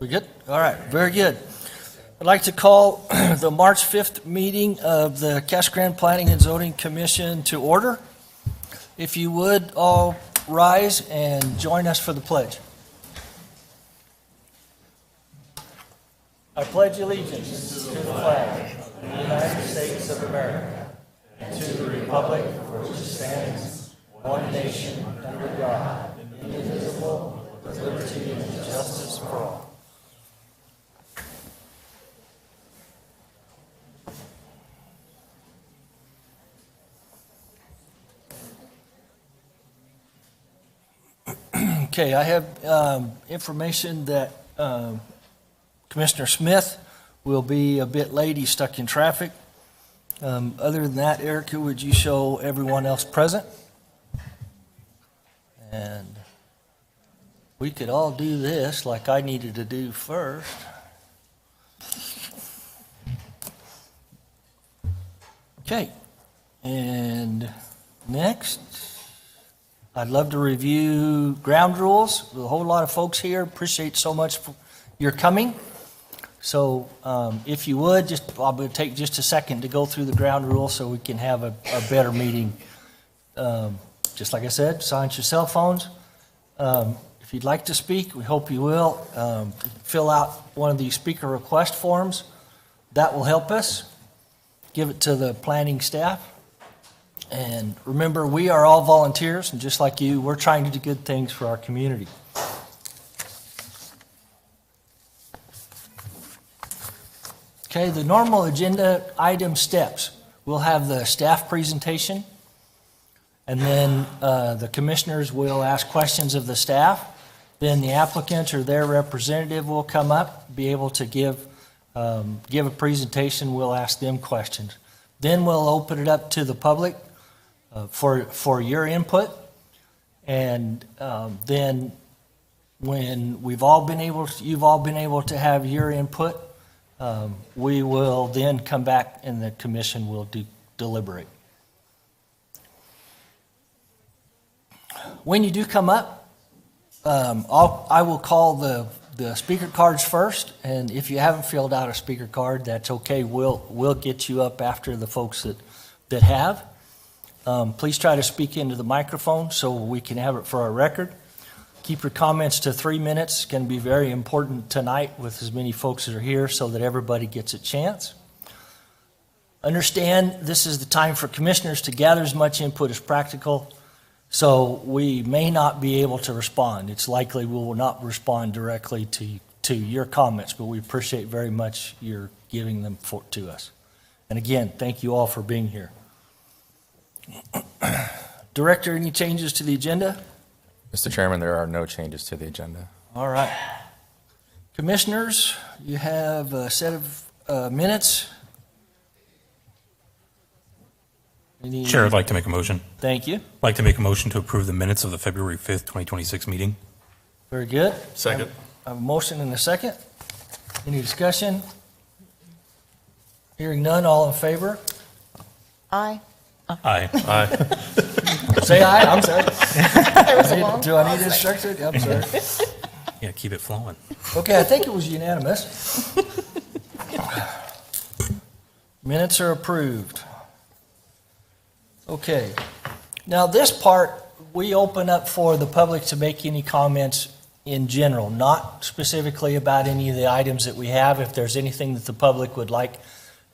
We good? All right, very good. I'd like to call the March 5th meeting of the Casa Grande Planning and Zoning Commission to order. If you would, all rise and join us for the pledge. I pledge allegiance to the flag of the United States of America and to the republic for which it stands, one nation, under God, indivisible, with liberty and justice for all. Okay, I have information that Commissioner Smith will be a bit late. He's stuck in traffic. Other than that, Erica, would you show everyone else present? And we could all do this like I needed to do first. Okay, and next, I'd love to review ground rules. A whole lot of folks here. Appreciate so much for your coming. So if you would, I'm going to take just a second to go through the ground rules so we can have a better meeting. Just like I said, silence your cell phones. If you'd like to speak, we hope you will. Fill out one of these speaker request forms. That will help us. Give it to the planning staff. And remember, we are all volunteers, and just like you, we're trying to do good things for our community. Okay, the normal agenda item steps. We'll have the staff presentation, and then the commissioners will ask questions of the staff. Then the applicant or their representative will come up, be able to give a presentation. We'll ask them questions. Then we'll open it up to the public for your input, and then when you've all been able to have your input, we will then come back and the commission will deliberate. When you do come up, I will call the speaker cards first, and if you haven't filled out a speaker card, that's okay. We'll get you up after the folks that have. Please try to speak into the microphone so we can have it for our record. Keep your comments to 3 minutes. It's going to be very important tonight with as many folks that are here so that everybody gets a chance. Understand this is the time for commissioners to gather as much input as practical, so we may not be able to respond. It's likely we will not respond directly to your comments, but we appreciate very much your giving them to us. And again, thank you all for being here. Director, any changes to the agenda? Mr. Chairman, there are no changes to the agenda. All right. Commissioners, you have a set of minutes. Chair, I'd like to make a motion. Thank you. I'd like to make a motion to approve the minutes of the February 5th, 2026 meeting. Very good. Second. I have a motion and a second. Any discussion? Hearing none, all in favor? Aye. Aye. Aye. Say aye, I'm sorry. There was a long Do I need pause to instruct it? I'm sorry. Yeah, keep it flowing. Okay, I think it was unanimous. Minutes are approved. Okay. Now this part, we open up for the public to make any comments in general, not specifically about any of the items that we have. If there's anything that the public would like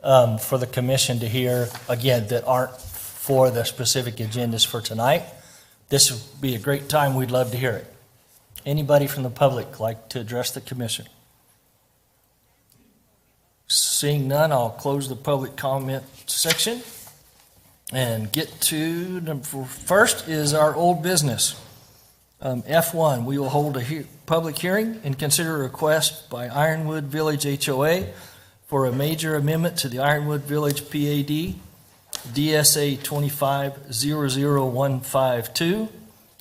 for the commission to hear, again, that aren't for the specific agendas for tonight, this would be a great time. We'd love to hear it. Anybody from the public like to address the commission? Seeing none, I'll close the public comment section and get to number first is our old business. F1, we will hold a public hearing and consider a request by Ironwood Village HOA for a major amendment to the Ironwood Village PAD, DSA 2500152.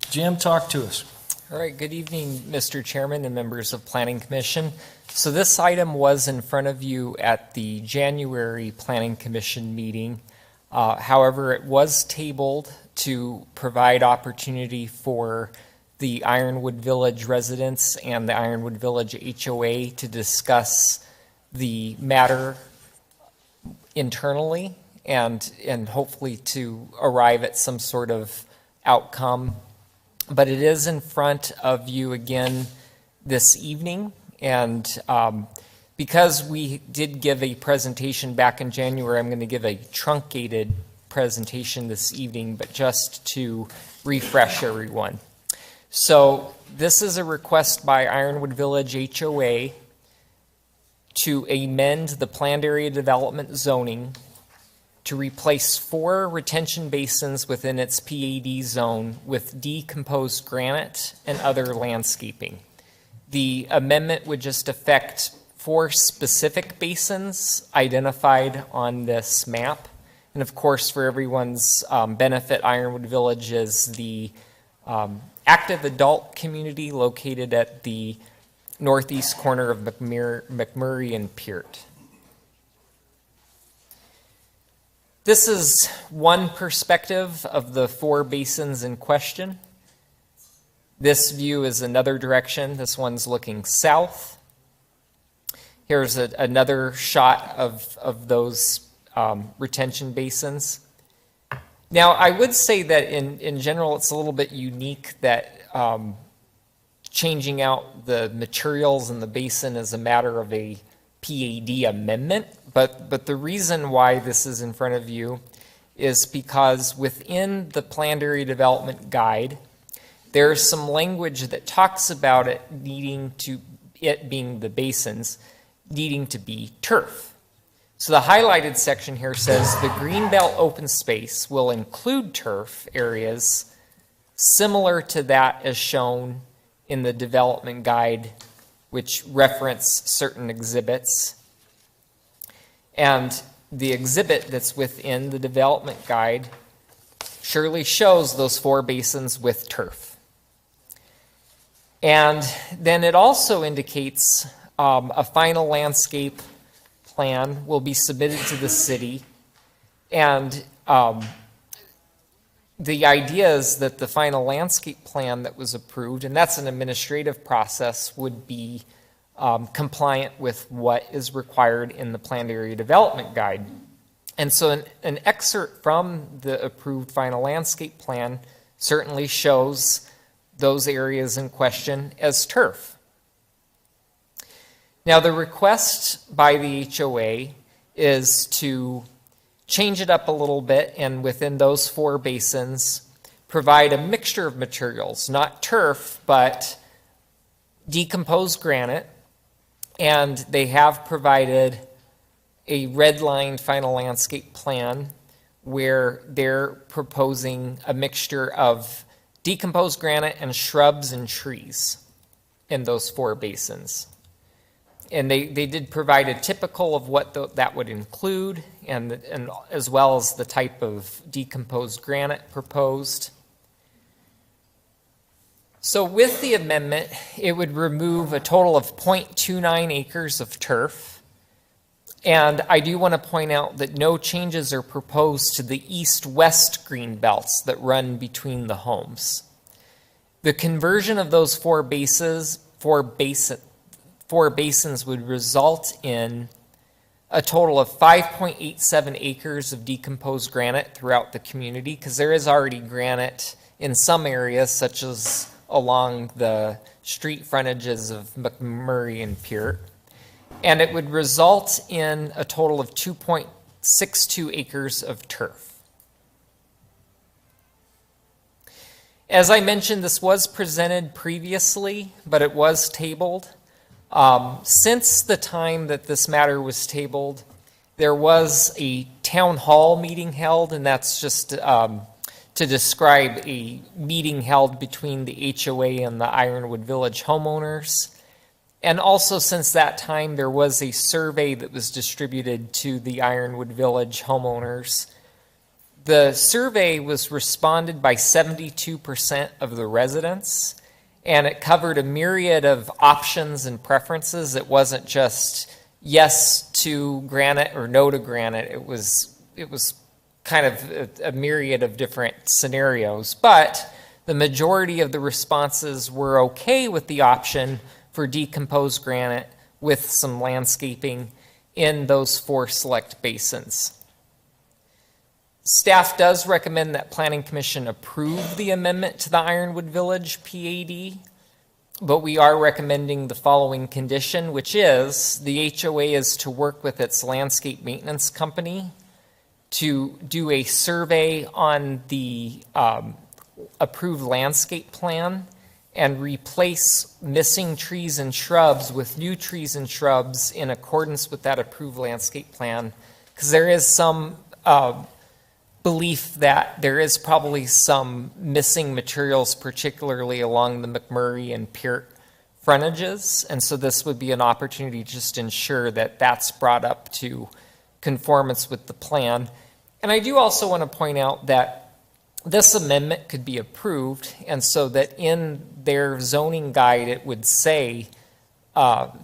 Jim, talk to us. All right, good evening, Mr. Chairman and members of Planning Commission. So this item was in front of you at the January Planning Commission meeting. However, it was tabled to provide opportunity for the Ironwood Village residents and the Ironwood Village HOA to discuss the matter internally and hopefully to arrive at some sort of outcome. But it is in front of you again this evening. And because we did give a presentation back in January, I'm going to give a truncated presentation this evening, but just to refresh everyone. So this is a request by Ironwood Village HOA to amend the planned area development zoning to replace 4 retention basins within its PAD zone with decomposed granite and other landscaping. The amendment would just affect 4 specific basins identified on this map. And of course, for everyone's benefit, Ironwood Village is the active adult community located at the northeast corner of McMurray and Peart. This is one perspective of the 4 basins in question. This view is another direction. This one's looking south. Here's another shot of those retention basins. Now, I would say that in general, it's a little bit unique that changing out the materials in the basin is a matter of a PAD amendment. But the reason why this is in front of you is because within the planned area development guide, there's some language that talks about it being the basins, needing to be turf. So the highlighted section here says the Greenbelt open space will include turf areas similar to that as shown in the development guide, which reference certain exhibits. And the exhibit that's within the development guide surely shows those 4 basins with turf. And then it also indicates a final landscape plan will be submitted to the city. And the idea is that the final landscape plan that was approved, and that's an administrative process, would be compliant with what is required in the planned area development guide. And so an excerpt from the approved final landscape plan certainly shows those areas in question as turf. Now, the request by the HOA is to change it up a little bit, and within those 4 basins, provide a mixture of materials, not turf, but decomposed granite. And they have provided a red-lined final landscape plan where they're proposing a mixture of decomposed granite and shrubs and trees in those 4 basins. And they did provide a typical of what that would include, and as well as the type of decomposed granite proposed. So with the amendment, it would remove a total of 0.29 acres of turf. And I do want to point out that no changes are proposed to the east-west green belts that run between the homes. The conversion of those 4 basins would result in a total of 5.87 acres of decomposed granite throughout the community, because there is already granite in some areas, such as along the street frontages of McMurray and Peart. And it would result in a total of 2.62 acres of turf. As I mentioned, this was presented previously, but it was tabled. Since the time that this matter was tabled, there was a town hall meeting held, and that's just to describe a meeting held between the HOA and the Ironwood Village homeowners. And also since that time, there was a survey that was distributed to the Ironwood Village homeowners. The survey was responded by 72% of the residents, and it covered a myriad of options and preferences. It wasn't just yes to granite or no to granite. It was kind of a myriad of different scenarios. But The majority of the responses were okay with the option for decomposed granite with some landscaping in those 4 select basins. Staff does recommend that Planning Commission approve the amendment to the Ironwood Village PAD, but we are recommending the following condition, which is the HOA is to work with its landscape maintenance company to do a survey on the approved landscape plan and replace missing trees and shrubs with new trees and shrubs in accordance with that approved landscape plan. Because there is some belief that there is probably some missing materials, particularly along the McMurray and Peart frontages. And so this would be an opportunity to just ensure that that's brought up to conformance with the plan. And I do also want to point out that this amendment could be approved, and so that in their zoning guide, it would say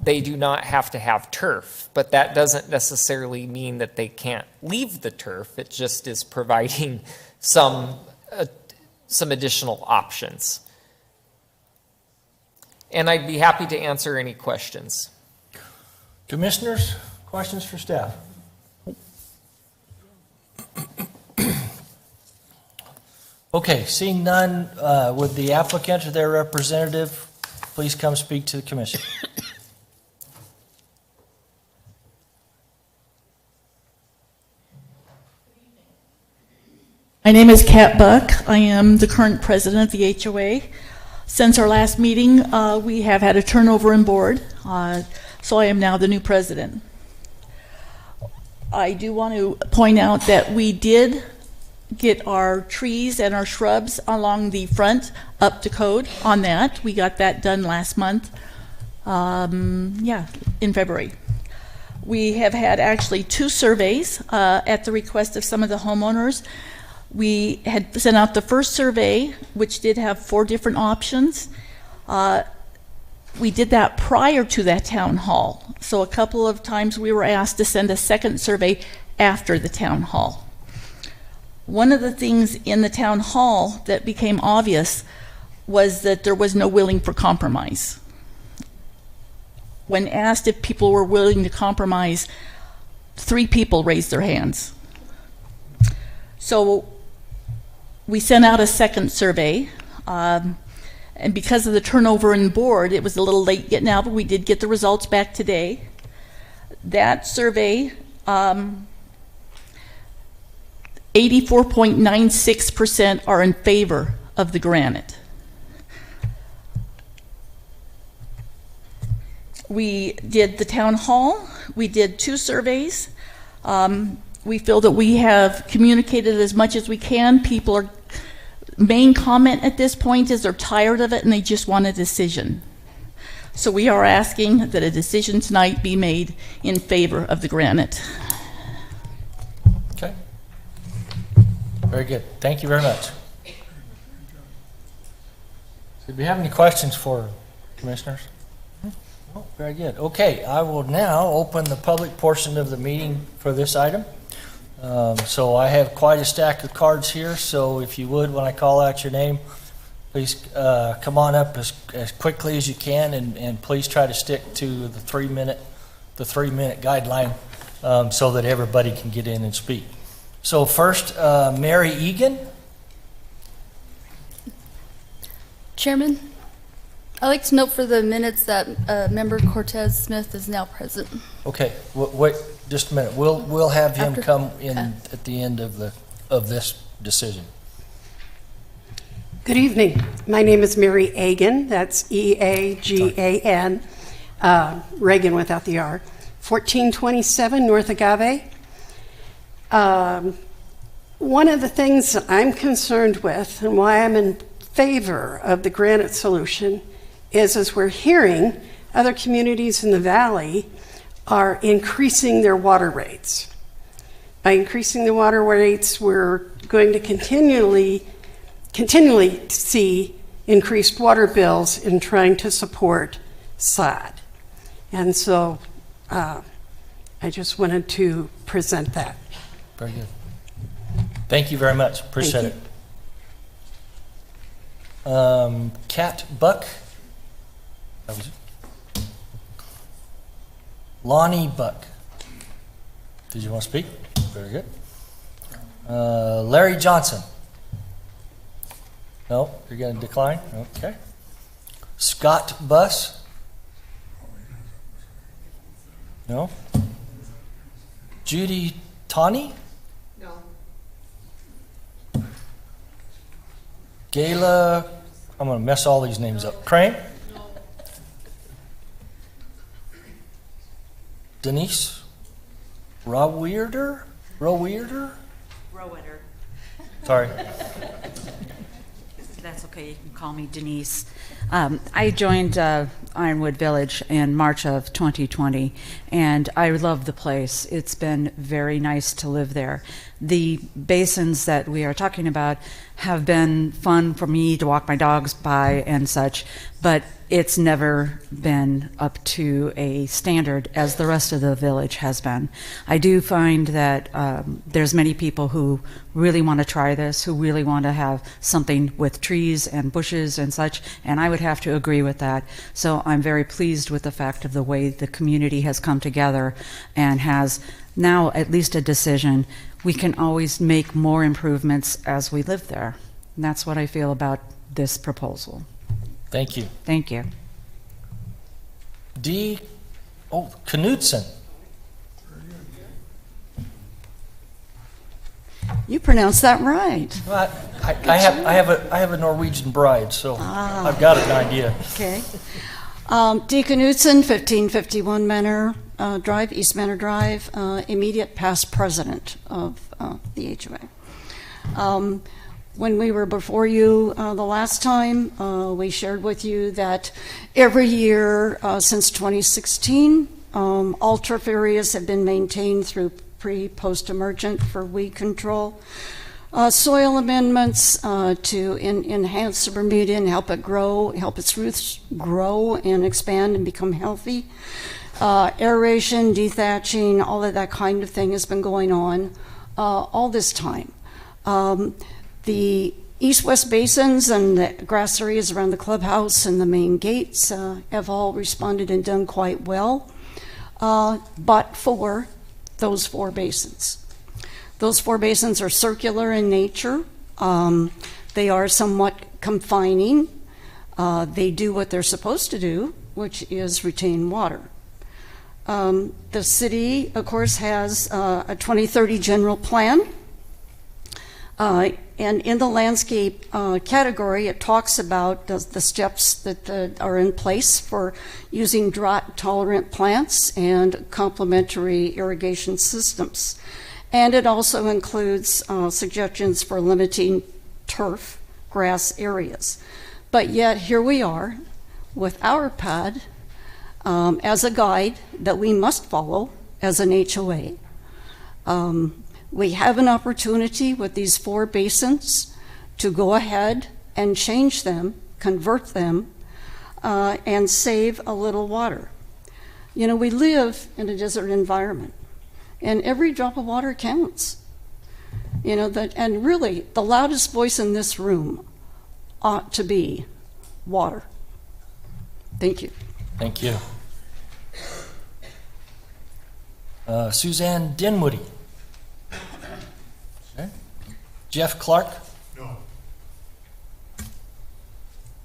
they do not have to have turf, but that doesn't necessarily mean that they can't leave the turf. It just is providing some additional options. And I'd be happy to answer any questions. Commissioners, questions for staff? Okay, seeing none, would the applicant or their representative please come speak to the commission? My name is Kat Buck. I am the current president of the HOA. Since our last meeting, we have had a turnover in board, so I am now the new president. I do want to point out that we did get our trees and our shrubs along the front up to code on that. We got that done last month, in February. We have had actually 2 surveys at the request of some of the homeowners. We had sent out the first survey, which did have 4 different options. We did that prior to that town hall. So a couple of times we were asked to send a second survey after the town hall. One of the things in the town hall that became obvious was that there was no willing for compromise. When asked if people were willing to compromise, 3 people raised their hands. So we sent out a second survey, and because of the turnover in board, it was a little late getting out, but we did get the results back today. That survey, 84.96% are in favor of the granite. We did the town hall. We did 2 surveys. We feel that we have communicated as much as we can. People are, main comment at this point is they're tired of it and they just want a decision. So we are asking that a decision tonight be made in favor of the granite. Okay. Very good. Thank you very much. Did we have any questions for commissioners? Oh, very good. Okay, I will now open the public portion of the meeting for this item. So I have quite a stack of cards here, so if you would, when I call out your name, please come on up as quickly as you can, and please try to stick to the 3-minute guideline so that everybody can get in and speak. So first, Mary Egan. Chairman, I'd like to note for the minutes that Member Cortez Smith is now present. Okay, wait just a minute. We'll have him After- come in okay. at the end of this decision. Good evening. My name is Mary Egan. That's E-A-G-A-N, Reagan without the R. 1427 North Agave. One of the things that I'm concerned with and why I'm in favor of the granite solution is, as we're hearing, other communities in the valley are increasing their water rates. By increasing the water rates, we're going to continually see increased water bills in trying to support SOD. And so I just wanted to present that. Very good. Thank you very much. Appreciate Thank it. Cat Buck. That was it. Lonnie Buck. Did you want to speak? Very good. Larry Johnson. No, you're going to decline? Okay. Scott Buss. No. Judy Tawny? No. Gayla, I'm going to mess all these names up. Crane? No. Denise? Roweirder? Rowitter. Sorry. That's okay. You can call me Denise. I joined Ironwood Village in March of 2020, and I love the place. It's been very nice to live there. The basins that we are talking about have been fun for me to walk my dogs by and such, but it's never been up to a standard as the rest of the village has been. I do find that there's many people who really want to try this, who really want to have something with trees and bushes and such, and I would have to agree with that. So I'm very pleased with the fact of the way the community has come together and has now at least a decision. We can always make more improvements as we live there. And that's what I feel about this proposal. Thank you. Thank you. Knudsen. You pronounced that right. Well, I have a Norwegian bride, so I've got an idea. Okay. D. Knudsen, 1551 Manor Drive, East Manor Drive, immediate past president of the HOA. When we were before you the last time, we shared with you that every year since 2016, all turf areas have been maintained through pre-post-emergent for weed control. Soil amendments to enhance the Bermuda and help it grow, help its roots grow and expand and become healthy. Aeration, dethatching, all of that kind of thing has been going on all this time. The east-west basins and the grass areas around the clubhouse and the main gates have all responded and done quite well, but for those four basins. Those four basins are circular in nature. They are somewhat confining. They do what they're supposed to do, which is retain water. The city, of course, has a 2030 general plan. And in the landscape category, it talks about the steps that are in place for using drought-tolerant plants and complementary irrigation systems. And it also includes suggestions for limiting turf grass areas. But yet here we are with our PAD as a guide that we must follow as an HOA. We have an opportunity with these four basins to go ahead and change them, convert them, and save a little water. You know, we live in a desert environment, and every drop of water counts. You know, and really, the loudest voice in this room ought to be water. Thank you. Thank you. Suzanne Dinwoody. Okay. Jeff Clark? No.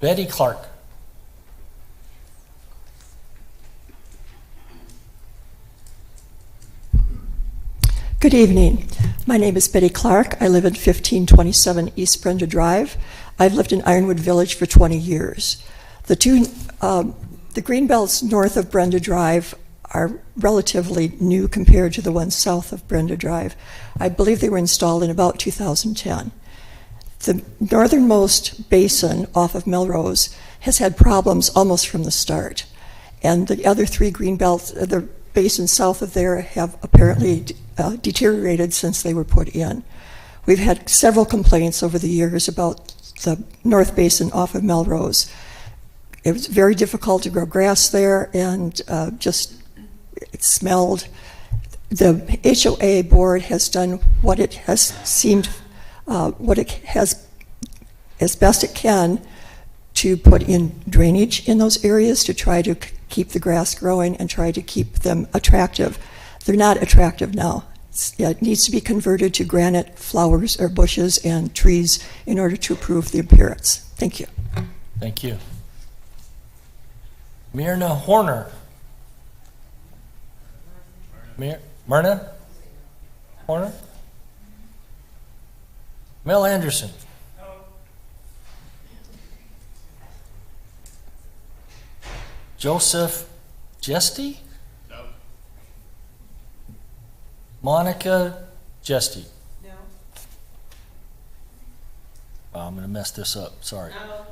Betty Clark? Good evening. My name is Betty Clark. I live at 1527 East Brenda Drive. I've lived in Ironwood Village for 20 years. The green belts north of Brenda Drive are relatively new compared to the ones south of Brenda Drive. I believe they were installed in about 2010. The northernmost basin off of Melrose has had problems almost from the start. And the other three green belts, the basins south of there, have apparently deteriorated since they were put in. We've had several complaints over the years about the north basin off of Melrose. It was very difficult to grow grass there, and it smelled. The HOA board has done what it has seemed, what it has, as best it can, to put in drainage in those areas to try to keep the grass growing and try to keep them attractive. They're not attractive now. It needs to be converted to granite flowers or bushes and trees in order to improve the appearance. Thank you. Thank you. Myrna Horner. Myrna Horner? Mel Anderson. Joseph Jesty? No. Monica Jesty? No. Oh, I'm going to mess this up. Sorry. No.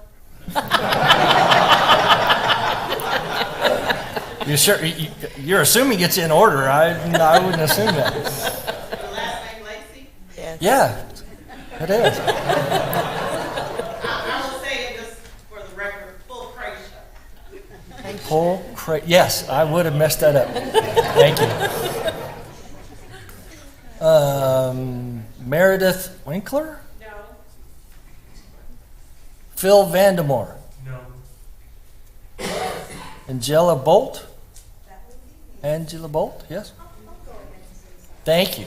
You sure? You're assuming it's in order. I wouldn't assume that. The last name Lacey? Yes. Yeah, it is. I will say it just for the record, full Croatia. Paul Cray. Yes, I would have messed that up. Thank you. Meredith Winkler? No. Phil Vandemore? No. Angela Bolt? Angela Bolt, yes. Thank you.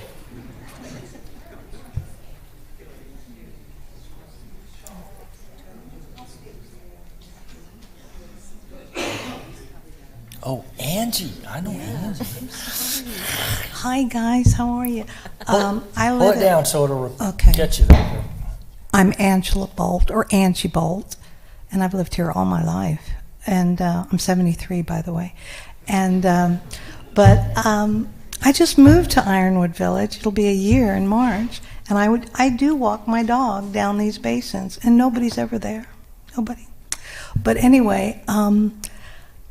Oh, Angie. I know Angie. Hi, guys. How are you? I Pull live it down so it'll Okay. get you there. I'm Angela Bolt, or Angie Bolt, and I've lived here all my life. And I'm 73, by the way. And I just moved to Ironwood Village. It'll be a year in March, and I do walk my dog down these basins, and nobody's ever there. Nobody. But anyway,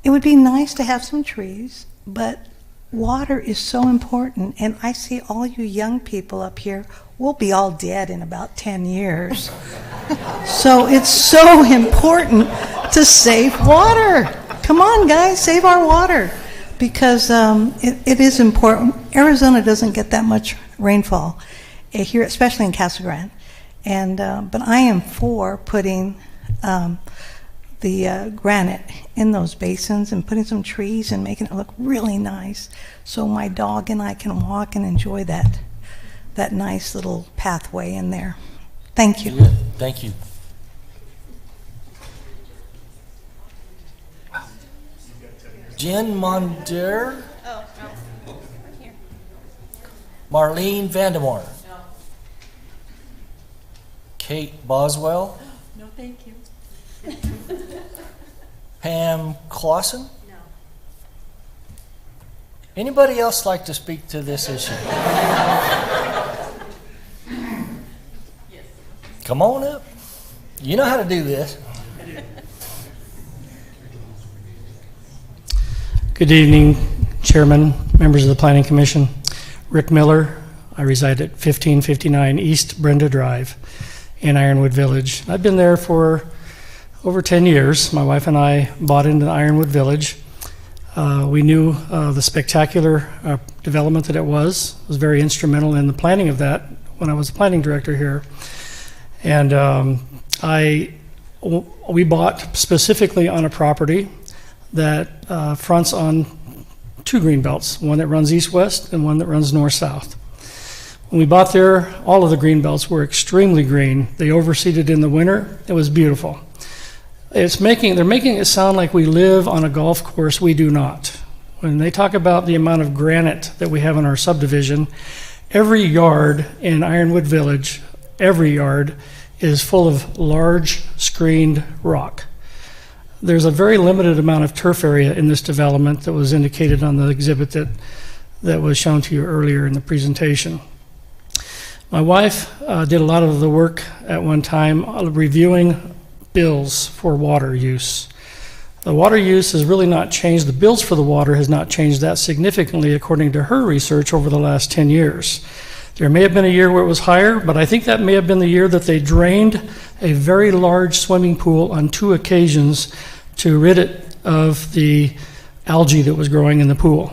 it would be nice to have some trees, but water is so important, and I see all you young people up here, we'll be all dead in about 10 years. So it's so important to save water. Come on, guys, save our water, because it is important. Arizona doesn't get that much rainfall here, especially in Casa Grande. And but I am for putting the granite in those basins and putting some trees and making it look really nice, so my dog and I can walk and enjoy that nice little pathway in there. Thank you. Thank you. Jen Monder. Oh, no. Here. Marlene Vandemore. No. Kate Boswell. No, thank you. Pam Clausen. No. Anybody else like to speak to this issue? Yes. Come on up. You know how to do this. Good evening, Chairman, members of the Planning Commission. Rick Miller. I reside at 1559 East Brenda Drive in Ironwood Village. I've been there for over 10 years. My wife and I bought into Ironwood Village. We knew the spectacular development that it was. I was very instrumental in the planning of that when I was the planning director here. And we bought specifically on a property that fronts on two green belts, one that runs east-west and one that runs north-south. When we bought there, all of the green belts were extremely green. They overseeded in the winter. It was beautiful. They're making it sound like we live on a golf course. We do not. When they talk about the amount of granite that we have in our subdivision, every yard in Ironwood Village, every yard is full of large screened rock. There's a very limited amount of turf area in this development that was indicated on the exhibit that was shown to you earlier in the presentation. My wife did a lot of the work at one time reviewing bills for water use. The water use has really not changed. The bills for the water has not changed that significantly according to her research over the last 10 years. There may have been a year where it was higher, but I think that may have been the year that they drained a very large swimming pool on 2 occasions to rid it of the algae that was growing in the pool.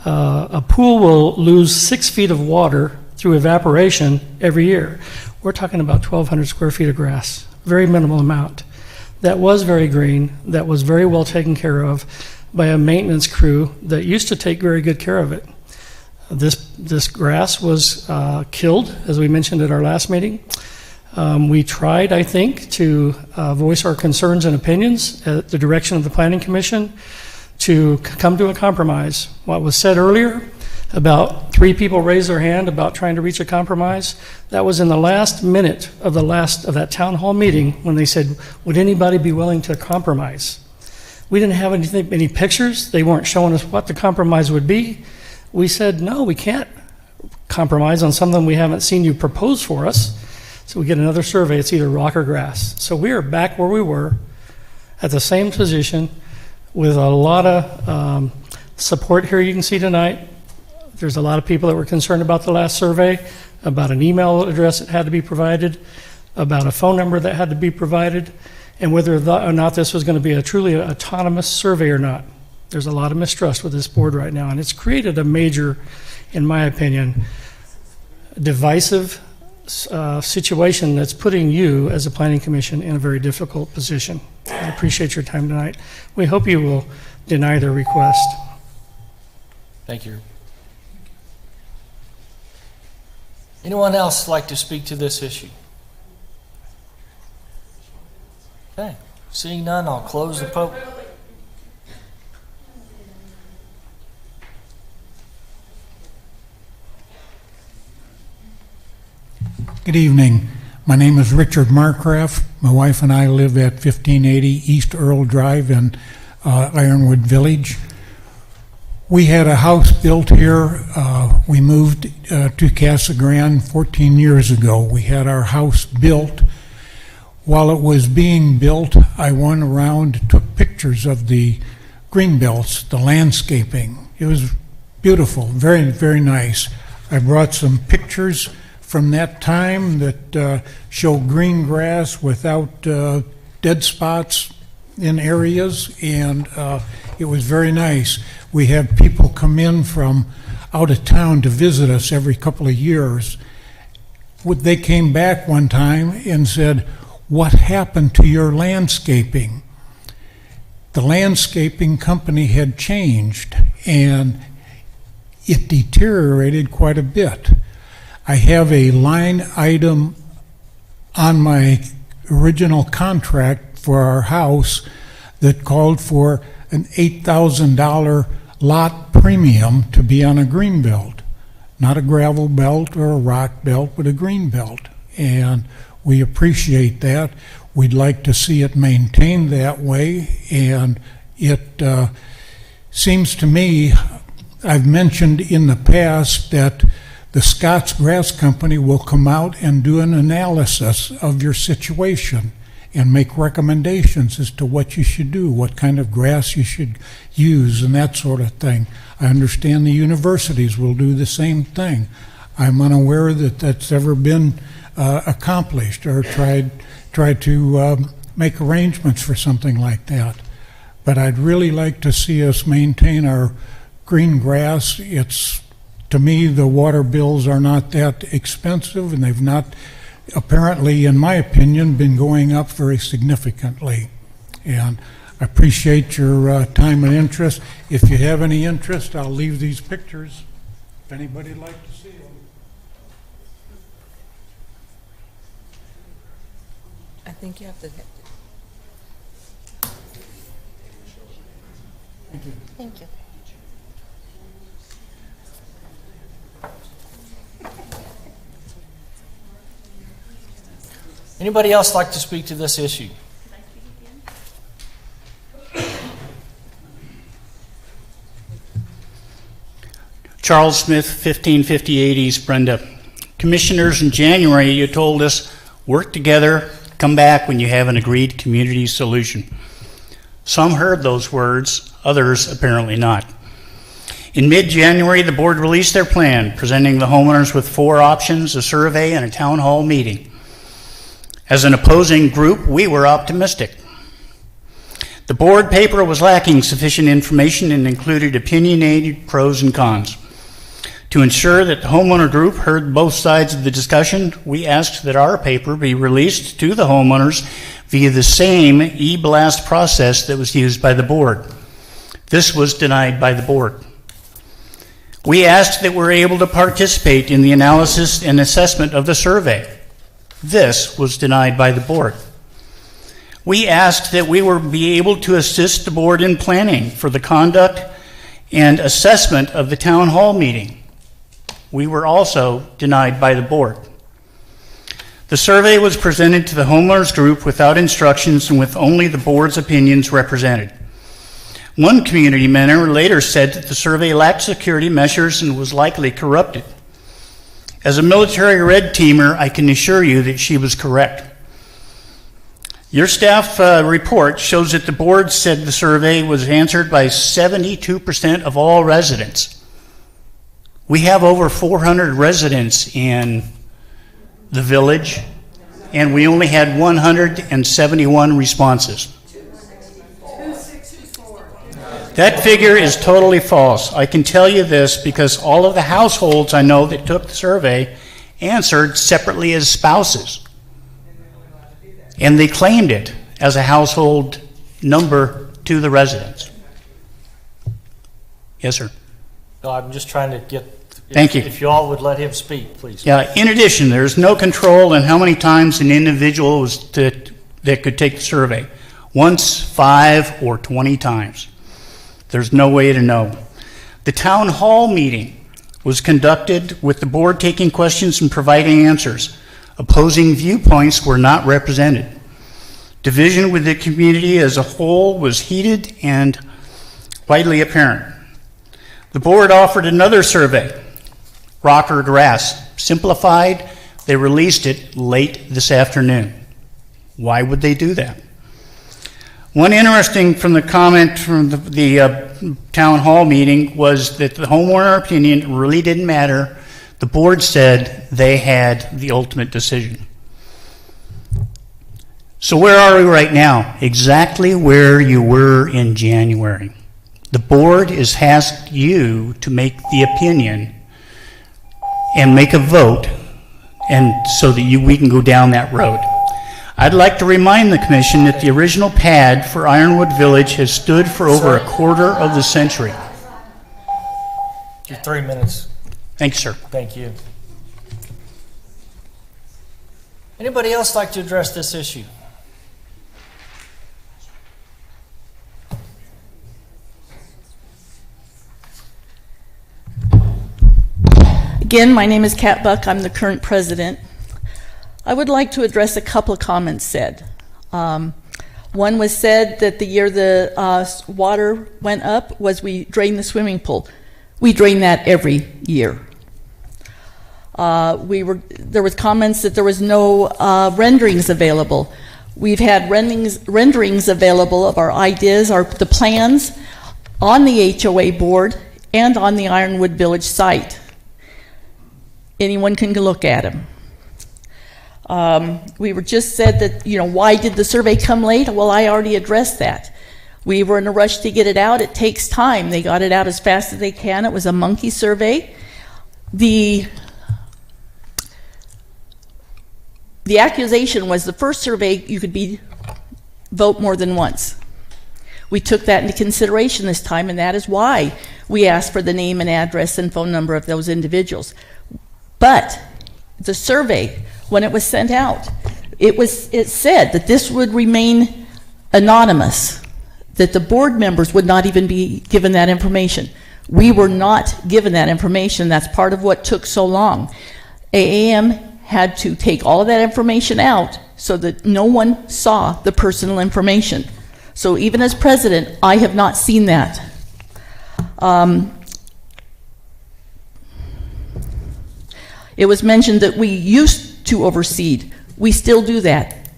A pool will lose 6 feet of water through evaporation every year. We're talking about 1,200 square feet of grass, very minimal amount. that was very green, that was very well taken care of by a maintenance crew that used to take very good care of it. This grass was killed, as we mentioned at our last meeting. We tried, I think, to voice our concerns and opinions at the direction of the Planning Commission to come to a compromise. What was said earlier about 3 people raised their hand about trying to reach a compromise, that was in the last minute of that town hall meeting when they said, would anybody be willing to compromise? We didn't have any pictures. They weren't showing us what the compromise would be. We said, no, we can't compromise on something we haven't seen you propose for us. So we get another survey. It's either rock or grass. So we are back where we were at the same position with a lot of support here you can see tonight. There's a lot of people that were concerned about the last survey, about an email address that had to be provided, about a phone number that had to be provided, and whether or not this was going to be a truly autonomous survey or not. There's a lot of mistrust with this board right now, and it's created a major, in my opinion, divisive situation that's putting you as a planning commission in a very difficult position. I appreciate your time tonight. We hope you will deny their request. Thank you. Anyone else like to speak to this issue? Okay, seeing none, I'll close the public. Good evening. My name is Richard Marcraft. My wife and I live at 1580 East Earl Drive in Ironwood Village. We had a house built here. We moved to Casa Grande 14 years ago. We had our house built. While it was being built, I went around and took pictures of the green belts, the landscaping. It was beautiful, very, very nice. I brought some pictures from that time that show green grass without dead spots in areas, and it was very nice. We have people come in from out of town to visit us every couple of years. They came back one time and said, "What happened to your landscaping?" The landscaping company had changed, and it deteriorated quite a bit. I have a line item on my original contract for our house that called for an $8,000 lot premium to be on a green belt, not a gravel belt or a rock belt, but a green belt. And we appreciate that. We'd like to see it maintained that way. And it seems to me, I've mentioned in the past that the Scott's Grass Company will come out and do an analysis of your situation and make recommendations as to what you should do, what kind of grass you should use, and that sort of thing. I understand the universities will do the same thing. I'm unaware that that's ever been accomplished or tried to make arrangements for something like that. But I'd really like to see us maintain our green grass. It's, to me, the water bills are not that expensive, and they've not, apparently, in my opinion, been going up very significantly. And I appreciate your time and interest. If you have any interest, I'll leave these pictures if anybody'd like to see them. I think you have to. Thank you. Thank you. Anybody else like to speak to this issue? Charles Smith, 1558 East Brenda. Commissioners, in January, you told us, work together, come back when you have an agreed community solution. Some heard those words, others apparently not. In mid-January, the board released their plan, presenting the homeowners with 4 options, a survey, and a town hall meeting. As an opposing group, we were optimistic. The board paper was lacking sufficient information and included opinionated pros and cons. To ensure that the homeowner group heard both sides of the discussion, we asked that our paper be released to the homeowners via the same e-blast process that was used by the board. This was denied by the board. We asked that we're able to participate in the analysis and assessment of the survey. This was denied by the board. We asked that we would be able to assist the board in planning for the conduct and assessment of the town hall meeting. We were also denied by the board. The survey was presented to the homeowners group without instructions and with only the board's opinions represented. One community member later said that the survey lacked security measures and was likely corrupted. As a military red teamer, I can assure you that she was correct. Your staff report shows that the board said the survey was answered by 72% of all residents. We have over 400 residents in the village, and we only had 171 responses. That figure is totally false. I can tell you this because all of the households I know that took the survey answered separately as spouses. And they claimed it as a household number to the residents. Yes, sir. No, I'm just trying to get... Thank you. If you all would let him speak, please. Yeah, in addition, there's no control on how many times an individual was that could take the survey. Once, 5, or 20 times. There's no way to know. The town hall meeting was conducted with the board taking questions and providing answers. Opposing viewpoints were not represented. Division with the community as a whole was heated and widely apparent. The board offered another survey, rock or grass. Simplified, they released it late this afternoon. Why would they do that? One interesting from the comment from the town hall meeting was that the homeowner opinion really didn't matter. The board said they had the ultimate decision. So where are we right now? Exactly where you were in January. The board has asked you to make the opinion and make a vote, and so that we can go down that road. I'd like to remind the commission that the original pad for Ironwood Village has stood for over a quarter of the century. Your 3 minutes. Thanks, sir. Thank you. Anybody else like to address this issue? Again, my name is Kat Buck. I'm the current president. I would like to address a couple of comments said. One was said that the year the water went up was we drained the swimming pool. We drain that every year. There was comments that there was no renderings available. We've had renderings available of our ideas, the plans on the HOA board and on the Ironwood Village site. Anyone can look at them. We were just said that, why did the survey come late? Well, I already addressed that. We were in a rush to get it out. It takes time. They got it out as fast as they can. It was a monkey survey. The accusation was the first survey you could vote more than once. We took that into consideration this time, and that is why we asked for the name and address and phone number of those individuals. But the survey, when it was sent out, it said that this would remain anonymous, that the board members would not even be given that information. We were not given that information. That's part of what took so long. AAM had to take all of that information out so that no one saw the personal information. So even as president, I have not seen that. It was mentioned that we used to overseed. We still do that.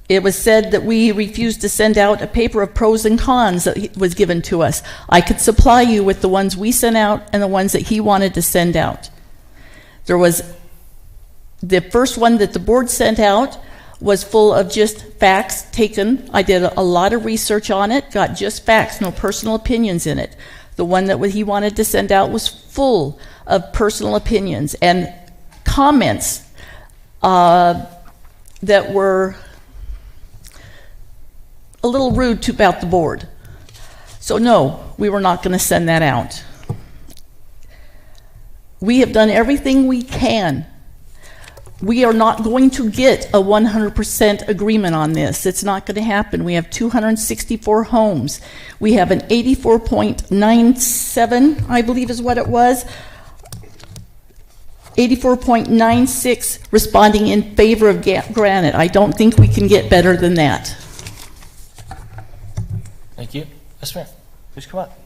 It was said that we refused to send out a paper of pros and cons that was given to us. I could supply you with the ones we sent out and the ones that he wanted to send out. There was the first one that the board sent out was full of just facts taken. I did a lot of research on it, got just facts, no personal opinions in it. The one that he wanted to send out was full of personal opinions and comments that were a little rude about the board. So no, we were not going to send that out. We have done everything we can. We are not going to get a 100% agreement on this. It's not going to happen. We have 264 homes. We have an 84.97, I believe is what it was, 84.96 responding in favor of Granite. I don't think we can get better than that. Thank you. Yes, ma'am. Please come up.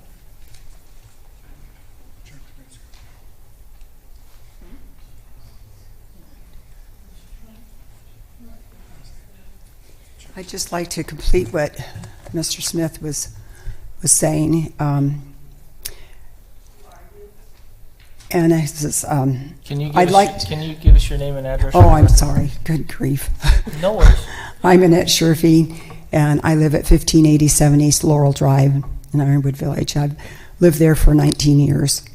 I'd just like to complete what Mr. Smith was saying. And I just, Can you give I'd us, like can you give us your name and address? Oh, I'm sorry. Good grief. No worries. I'm Annette Sherfy, and I live at 1587 East Laurel Drive in Ironwood Village. I've lived there for 19 years.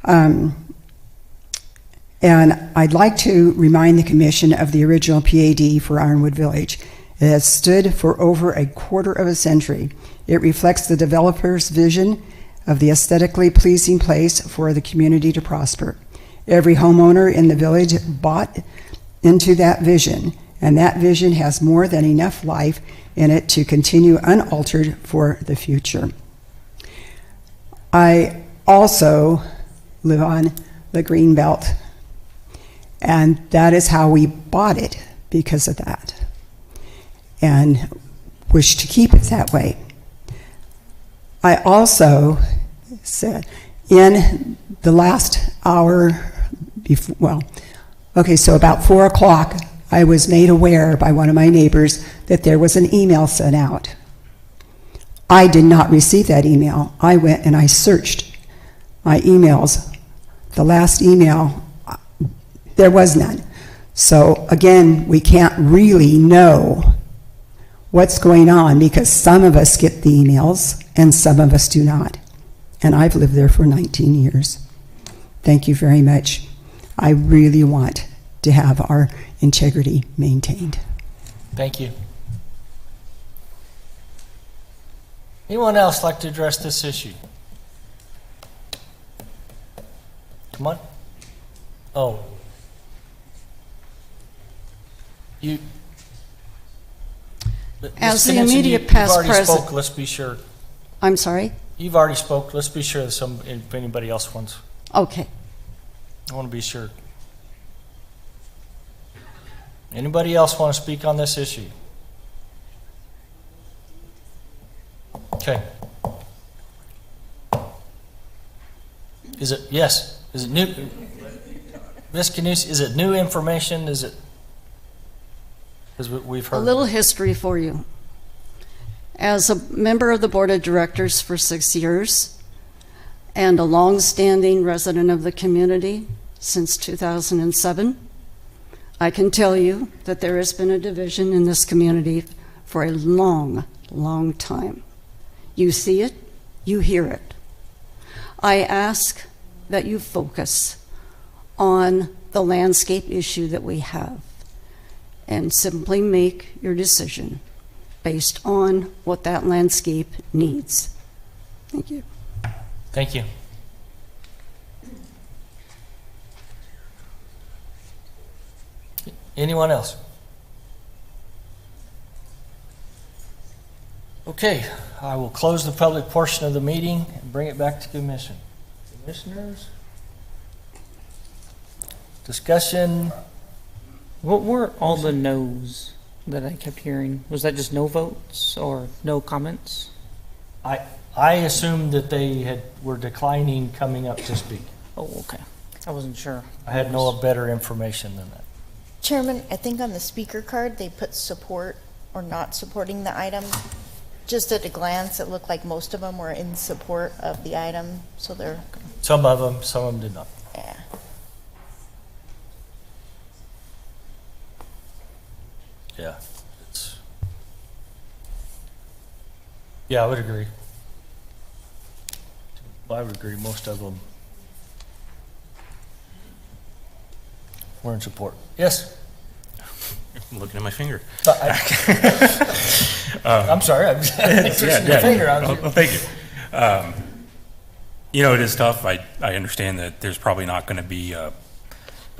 And I'd like to remind the Commission of the original PAD for Ironwood Village. It has stood for over a quarter of a century. It reflects the developer's vision of the aesthetically pleasing place for the community to prosper. Every homeowner in the village bought into that vision, and that vision has more than enough life in it to continue unaltered for the future. I also live on the green belt, and that is how we bought it, because of that, and wish to keep it that way. I also said in the last hour before, well, okay, so about 4 o'clock, I was made aware by one of my neighbors that there was an email sent out. I did not receive that email. I went and I searched my emails. The last email, there was none. So again, we can't really know what's going on because some of us get the emails and some of us do not. And I've lived there for 19 years. Thank you very much. I really want to have our integrity maintained. Thank you. Anyone else like to address this issue? Come on. Oh. You. As the Knudsen, immediate past you've already president- spoke. Let's be sure. I'm sorry? You've already spoke. Let's be sure that if anybody else wants. Okay. I want to be sure. Anybody else want to speak on this issue? Okay. Is it, yes, is it new? Ms. Knudsen, is it new information? Is it, because we've heard. A little history for you. As a member of the Board of Directors for 6 years and a long-standing resident of the community since 2007, I can tell you that there has been a division in this community for a long, long time. You see it, you hear it. I ask that you focus on the landscape issue that we have and simply make your decision based on what that landscape needs. Thank you. Thank you. Anyone else? Okay, I will close the public portion of the meeting and bring it back to commission. Commissioners? Discussion? What were all the no's that I kept hearing? Was that just no votes or no comments? I assumed that they were declining coming up to speak. Oh, okay. I wasn't sure. I had no better information than that. Chairman, I think on the speaker card, they put support or not supporting the item. Just at a glance, it looked like most of them were in support of the item, so they're, Some of them did not. yeah. Yeah. Yeah, I would agree. I would agree, most of them were in support. Yes? I'm looking at my finger. I'm sorry, I'm twisting your finger. Well, thank you. You know, it is tough. I understand that there's probably not going to be a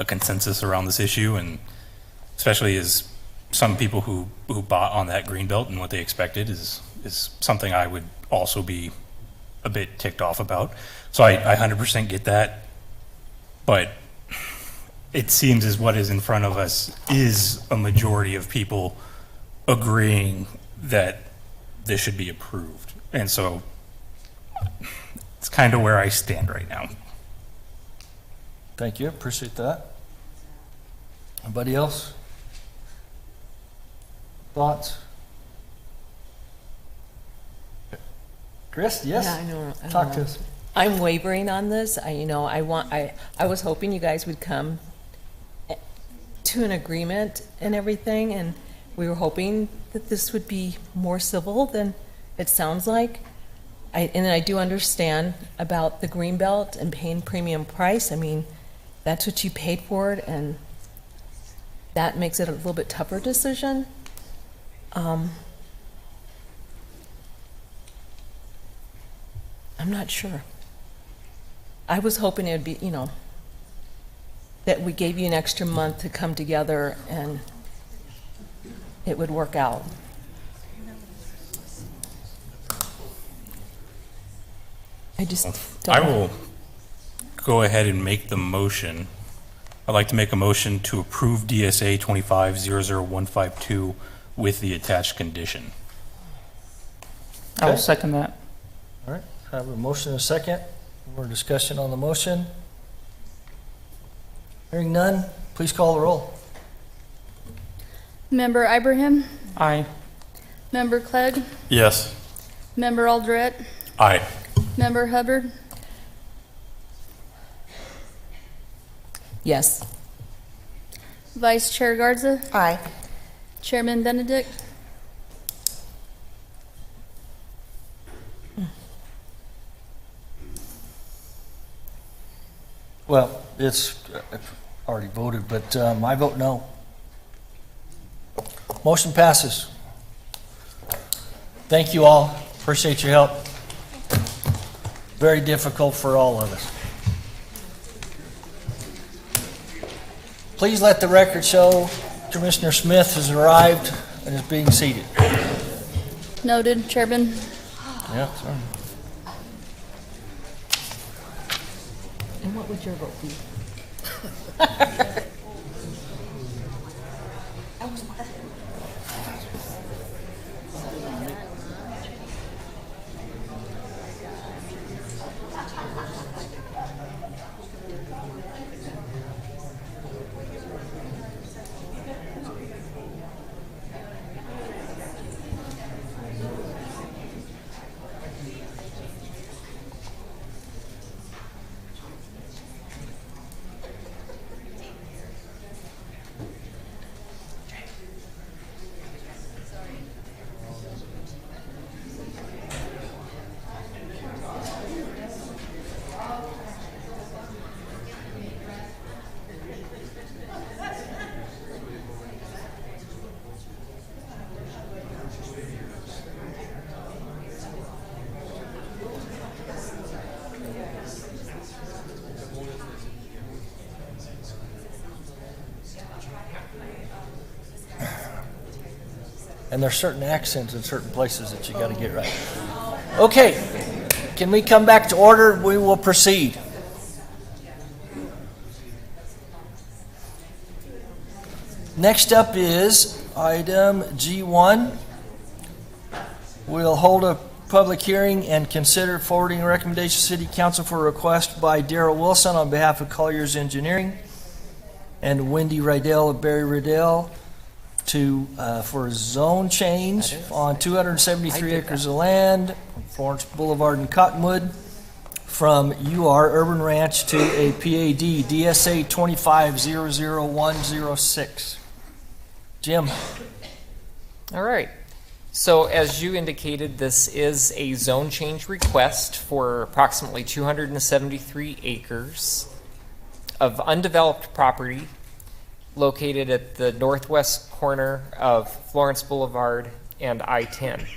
consensus around this issue, and especially as some people who bought on that green belt and what they expected is something I would also be a bit ticked off about. So I 100% get that, but it seems as what is in front of us is a majority of people agreeing that this should be approved. And so it's kind of where I stand right now. Thank you, appreciate that. Anybody else? Thoughts? Chris, yes? Yeah, I know. Talk to us. I'm wavering on this. I was hoping you guys would come to an agreement and everything, and we were hoping that this would be more civil than it sounds like. And I do understand about the green belt and paying premium price. I mean, that's what you paid for it, and that makes it a little bit tougher decision. I'm not sure. I was hoping it would be, that we gave you an extra month to come together and it would work out. I just don't I know. will go ahead and make the motion. I'd like to make a motion to approve DSA 2500152 with the attached condition. I will second that. All right, I have a motion and a second. More discussion on the motion. Hearing none, please call the roll. Member Ibrahim? Aye. Member Clegg? Yes. Member Aldred? Aye. Member Hubbard? Yes. Vice Chair Garza? Aye. Chairman Benedict? Well, it's already voted, but I vote no. Motion passes. Thank you all. Appreciate your help. Very difficult for all of us. Please let the record show Commissioner Smith has arrived and is being seated. Noted, Chairman. Yeah, sorry. And what would your vote be? And there's certain accents in certain places that you got to get right. Okay, can we come back to order? We will proceed. Next up is item G1. We'll hold a public hearing and consider forwarding a recommendation to City Council for a request by Darrell Wilson on behalf of Colliers Engineering and Wendy Rydell of Barry Rydell for a zone change on 273 acres of land, Florence Boulevard and Cottonwood, from UR Urban Ranch to a PAD, DSA 2500106. Jim. All right. So as you indicated, this is a zone change request for approximately 273 acres of undeveloped property located at the northwest corner of Florence Boulevard and I-10.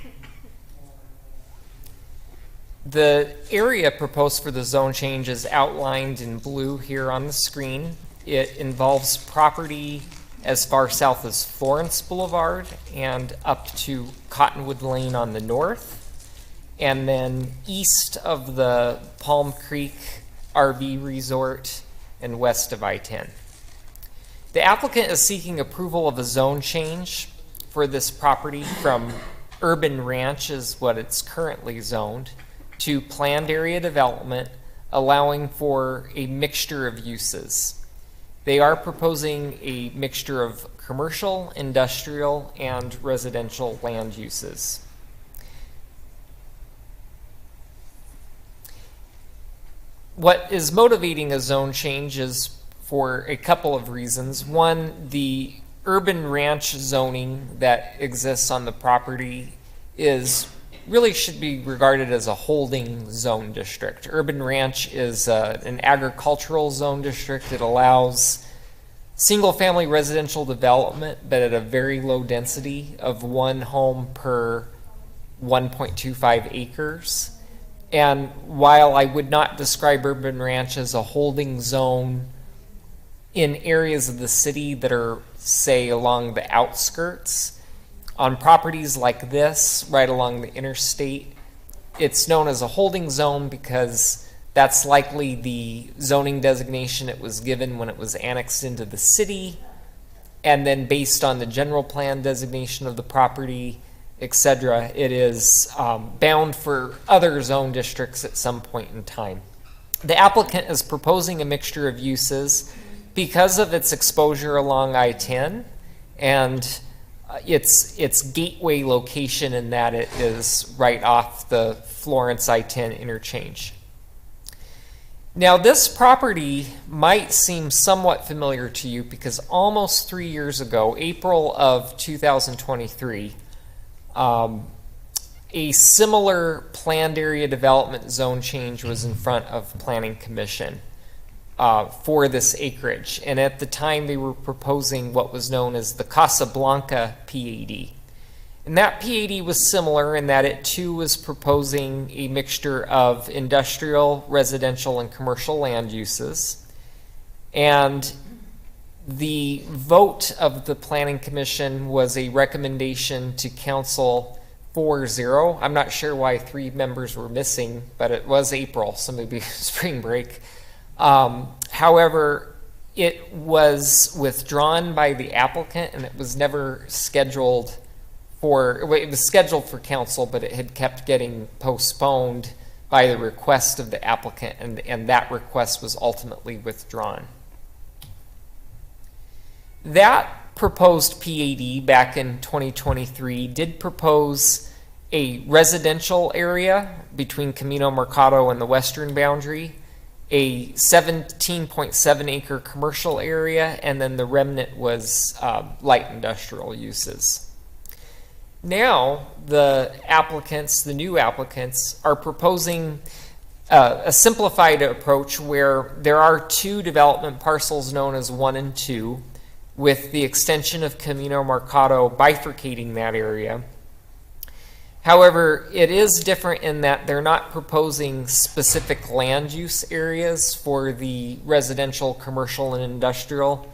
The area proposed for the zone change is outlined in blue here on the screen. It involves property as far south as Florence Boulevard and up to Cottonwood Lane on the north, and then east of the Palm Creek RV Resort and west of I-10. The applicant is seeking approval of a zone change for this property from urban ranch, is what it's currently zoned, to planned area development, allowing for a mixture of uses. They are proposing a mixture of commercial, industrial, and residential land uses. What is motivating a zone change is for a couple of reasons. One, the urban ranch zoning that exists on the property really should be regarded as a holding zone district. Urban ranch is an agricultural zone district. It allows single-family residential development, but at a very low density of one home per 1.25 acres. And while I would not describe urban ranch as a holding zone in areas of the city that are, say, along the outskirts, on properties like this, right along the interstate, it's known as a holding zone because that's likely the zoning designation it was given when it was annexed into the city, and then based on the general plan designation of the property, etc., it is bound for other zone districts at some point in time. The applicant is proposing a mixture of uses because of its exposure along I-10 and its gateway location in that it is right off the Florence I-10 interchange. Now, this property might seem somewhat familiar to you because almost 3 years ago, April of 2023, a similar planned area development zone change was in front of Planning Commission for this acreage. And at the time, they were proposing what was known as the Casablanca PAD. And that PAD was similar in that it too was proposing a mixture of industrial, residential, and commercial land uses. And the vote of the Planning Commission was a recommendation to Council 4-0. I'm not sure why 3 members were missing, but it was April, so maybe spring break. However, it was withdrawn by the applicant and it was never scheduled it was scheduled for council, but it had kept getting postponed by the request of the applicant, and that request was ultimately withdrawn. That proposed PAD back in 2023 did propose a residential area between Camino Mercado and the western boundary, a 17.7 acre commercial area, and then the remnant was light industrial uses. Now, the new applicants, are proposing a simplified approach where there are 2 development parcels known as 1 and 2, with the extension of Camino Mercado bifurcating that area. However, it is different in that they're not proposing specific land use areas for the residential, commercial, and industrial.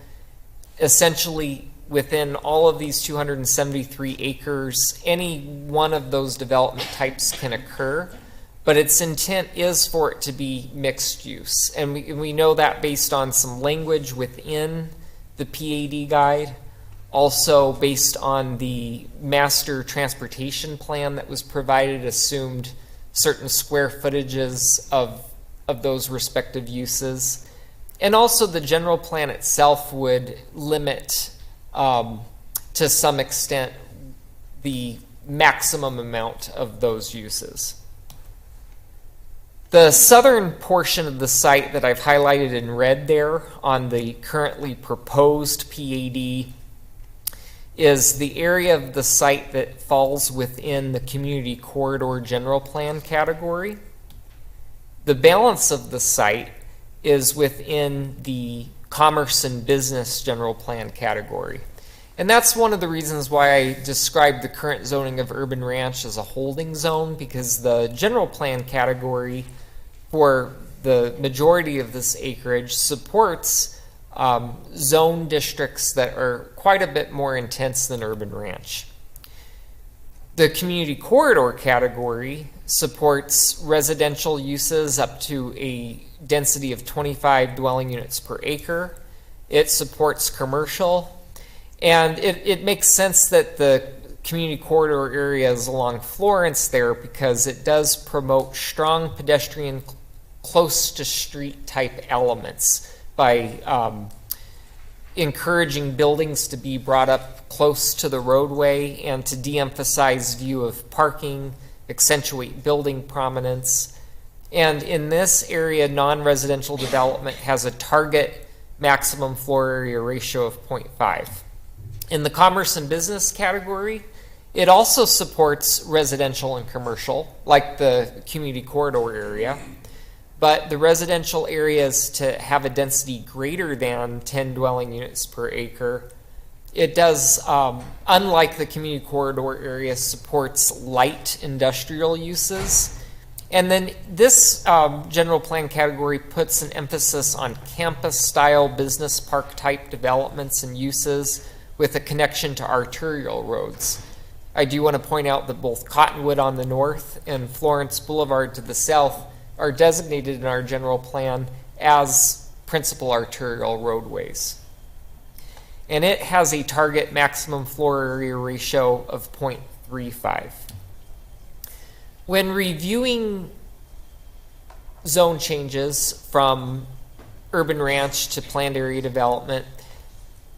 Essentially, within all of these 273 acres, any one of those development types can occur, but its intent is for it to be mixed use. And we know that based on some language within the PAD guide, also based on the master transportation plan that was provided, assumed certain square footages of those respective uses. And also the general plan itself would limit to some extent the maximum amount of those uses. The southern portion of the site that I've highlighted in red there on the currently proposed PAD is the area of the site that falls within the community corridor general plan category. The balance of the site is within the commerce and business general plan category. And that's one of the reasons why I described the current zoning of Urban Ranch as a holding zone, because the general plan category for the majority of this acreage supports zone districts that are quite a bit more intense than Urban Ranch. The community corridor category supports residential uses up to a density of 25 dwelling units per acre. It supports commercial, and it makes sense that the community corridor area is along Florence there, because it does promote strong pedestrian close to street type elements by encouraging buildings to be brought up close to the roadway and to de-emphasize view of parking, accentuate building prominence. And in this area, non-residential development has a target maximum floor area ratio of 0.5. In the commerce and business category, it also supports residential and commercial, like the community corridor area. But the residential areas to have a density greater than 10 dwelling units per acre, it does, unlike the community corridor area, supports light industrial uses. And then this general plan category puts an emphasis on campus-style business park type developments and uses with a connection to arterial roads. I do want to point out that both Cottonwood on the north and Florence Boulevard to the south are designated in our general plan as principal arterial roadways. And it has a target maximum floor area ratio of 0.35. When reviewing zone changes from Urban Ranch to planned area development,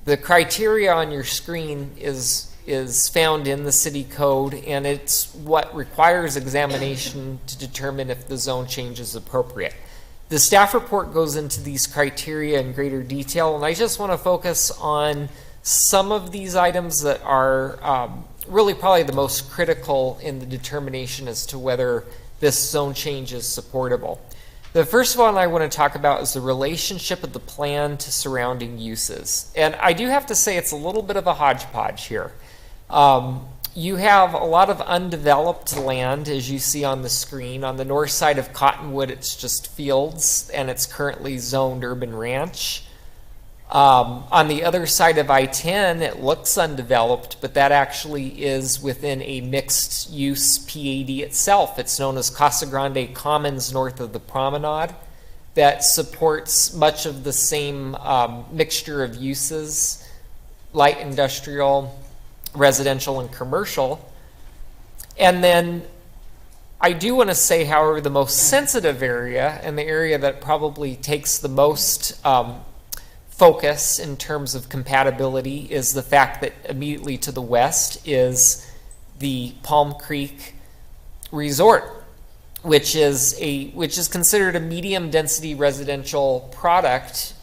the criteria on your screen is found in the city code, and it's what requires examination to determine if the zone change is appropriate. The staff report goes into these criteria in greater detail, and I just want to focus on some of these items that are really probably the most critical in the determination as to whether this zone change is supportable. The first one I want to talk about is the relationship of the plan to surrounding uses. And I do have to say it's a little bit of a hodgepodge here. You have a lot of undeveloped land, as you see on the screen. On the north side of Cottonwood, it's just fields, and it's currently zoned Urban Ranch. On the other side of I-10, it looks undeveloped, but that actually is within a mixed-use PAD itself. It's known as Casa Grande Commons north of the Promenade, that supports much of the same mixture of uses, light industrial, residential, and commercial. And then I do want to say, however, the most sensitive area, and the area that probably takes the most focus in terms of compatibility, is the fact that immediately to the west is the Palm Creek Resort, which is considered a medium density residential product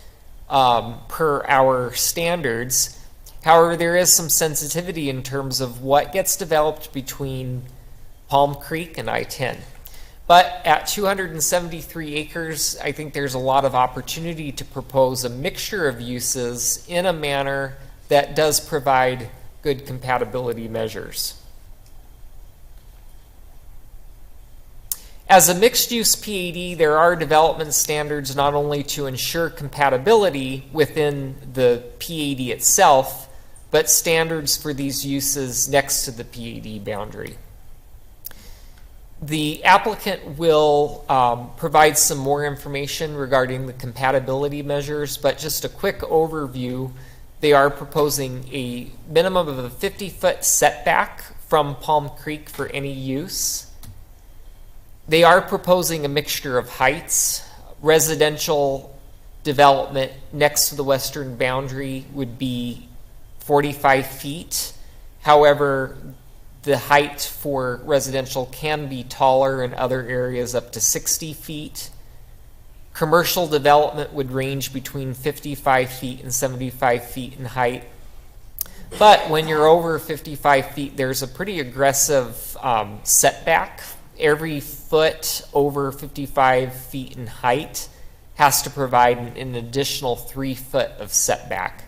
per our standards. However, there is some sensitivity in terms of what gets developed between Palm Creek and I-10. But at 273 acres, I think there's a lot of opportunity to propose a mixture of uses in a manner that does provide good compatibility measures. As a mixed-use PAD, there are development standards not only to ensure compatibility within the PAD itself, but standards for these uses next to the PAD boundary. The applicant will provide some more information regarding the compatibility measures, but just a quick overview. They are proposing a minimum of a 50-foot setback from Palm Creek for any use. They are proposing a mixture of heights. Residential development next to the western boundary would be 45 feet. However, the height for residential can be taller in other areas, up to 60 feet. Commercial development would range between 55 feet and 75 feet in height. But when you're over 55 feet, there's a pretty aggressive setback. Every foot over 55 feet in height has to provide an additional 3 foot of setback.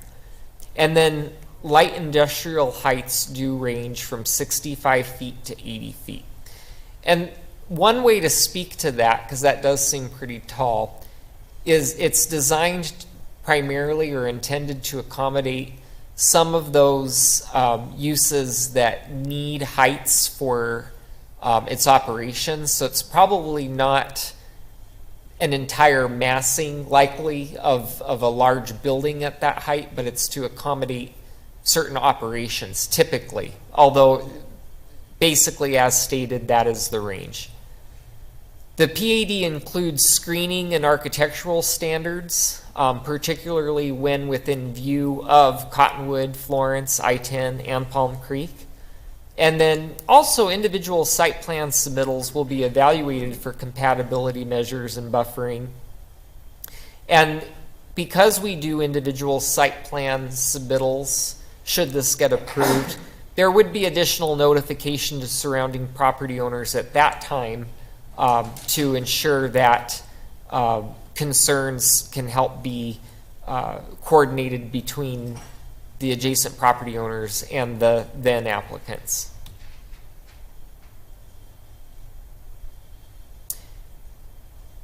And then light industrial heights do range from 65 feet to 80 feet. And one way to speak to that, because that does seem pretty tall, is it's designed primarily or intended to accommodate some of those uses that need heights for its operations. So it's probably not an entire massing likely of a large building at that height, but it's to accommodate certain operations typically, although basically as stated, that is the range. The PAD includes screening and architectural standards, particularly when within view of Cottonwood, Florence, I-10, and Palm Creek. And then also individual site plan submittals will be evaluated for compatibility measures and buffering. And because we do individual site plan submittals, should this get approved, there would be additional notification to surrounding property owners at that time to ensure that concerns can help be coordinated between the adjacent property owners and the then applicants.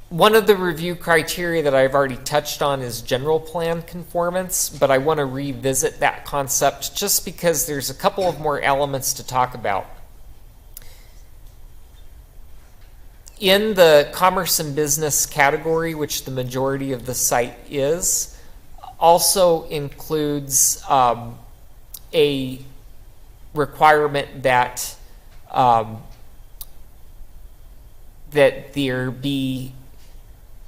One of the review criteria that I've already touched on is general plan conformance, but I want to revisit that concept just because there's a couple of more elements to talk about. In the commerce and business category, which the majority of the site is, also includes a requirement that that there be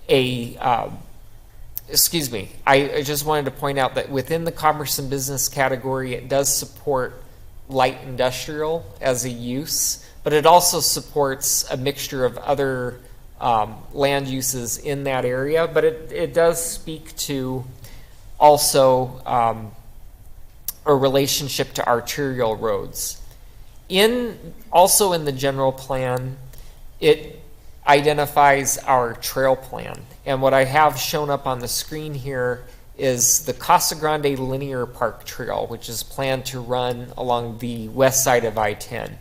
a excuse me, I just wanted to point out that within the commerce and business category, it does support light industrial as a use, but it also supports a mixture of other land uses in that area. But it does speak to also a relationship to arterial roads. Also in the general plan, it identifies our trail plan. And what I have shown up on the screen here is the Casa Grande Linear Park Trail, which is planned to run along the west side of I-10.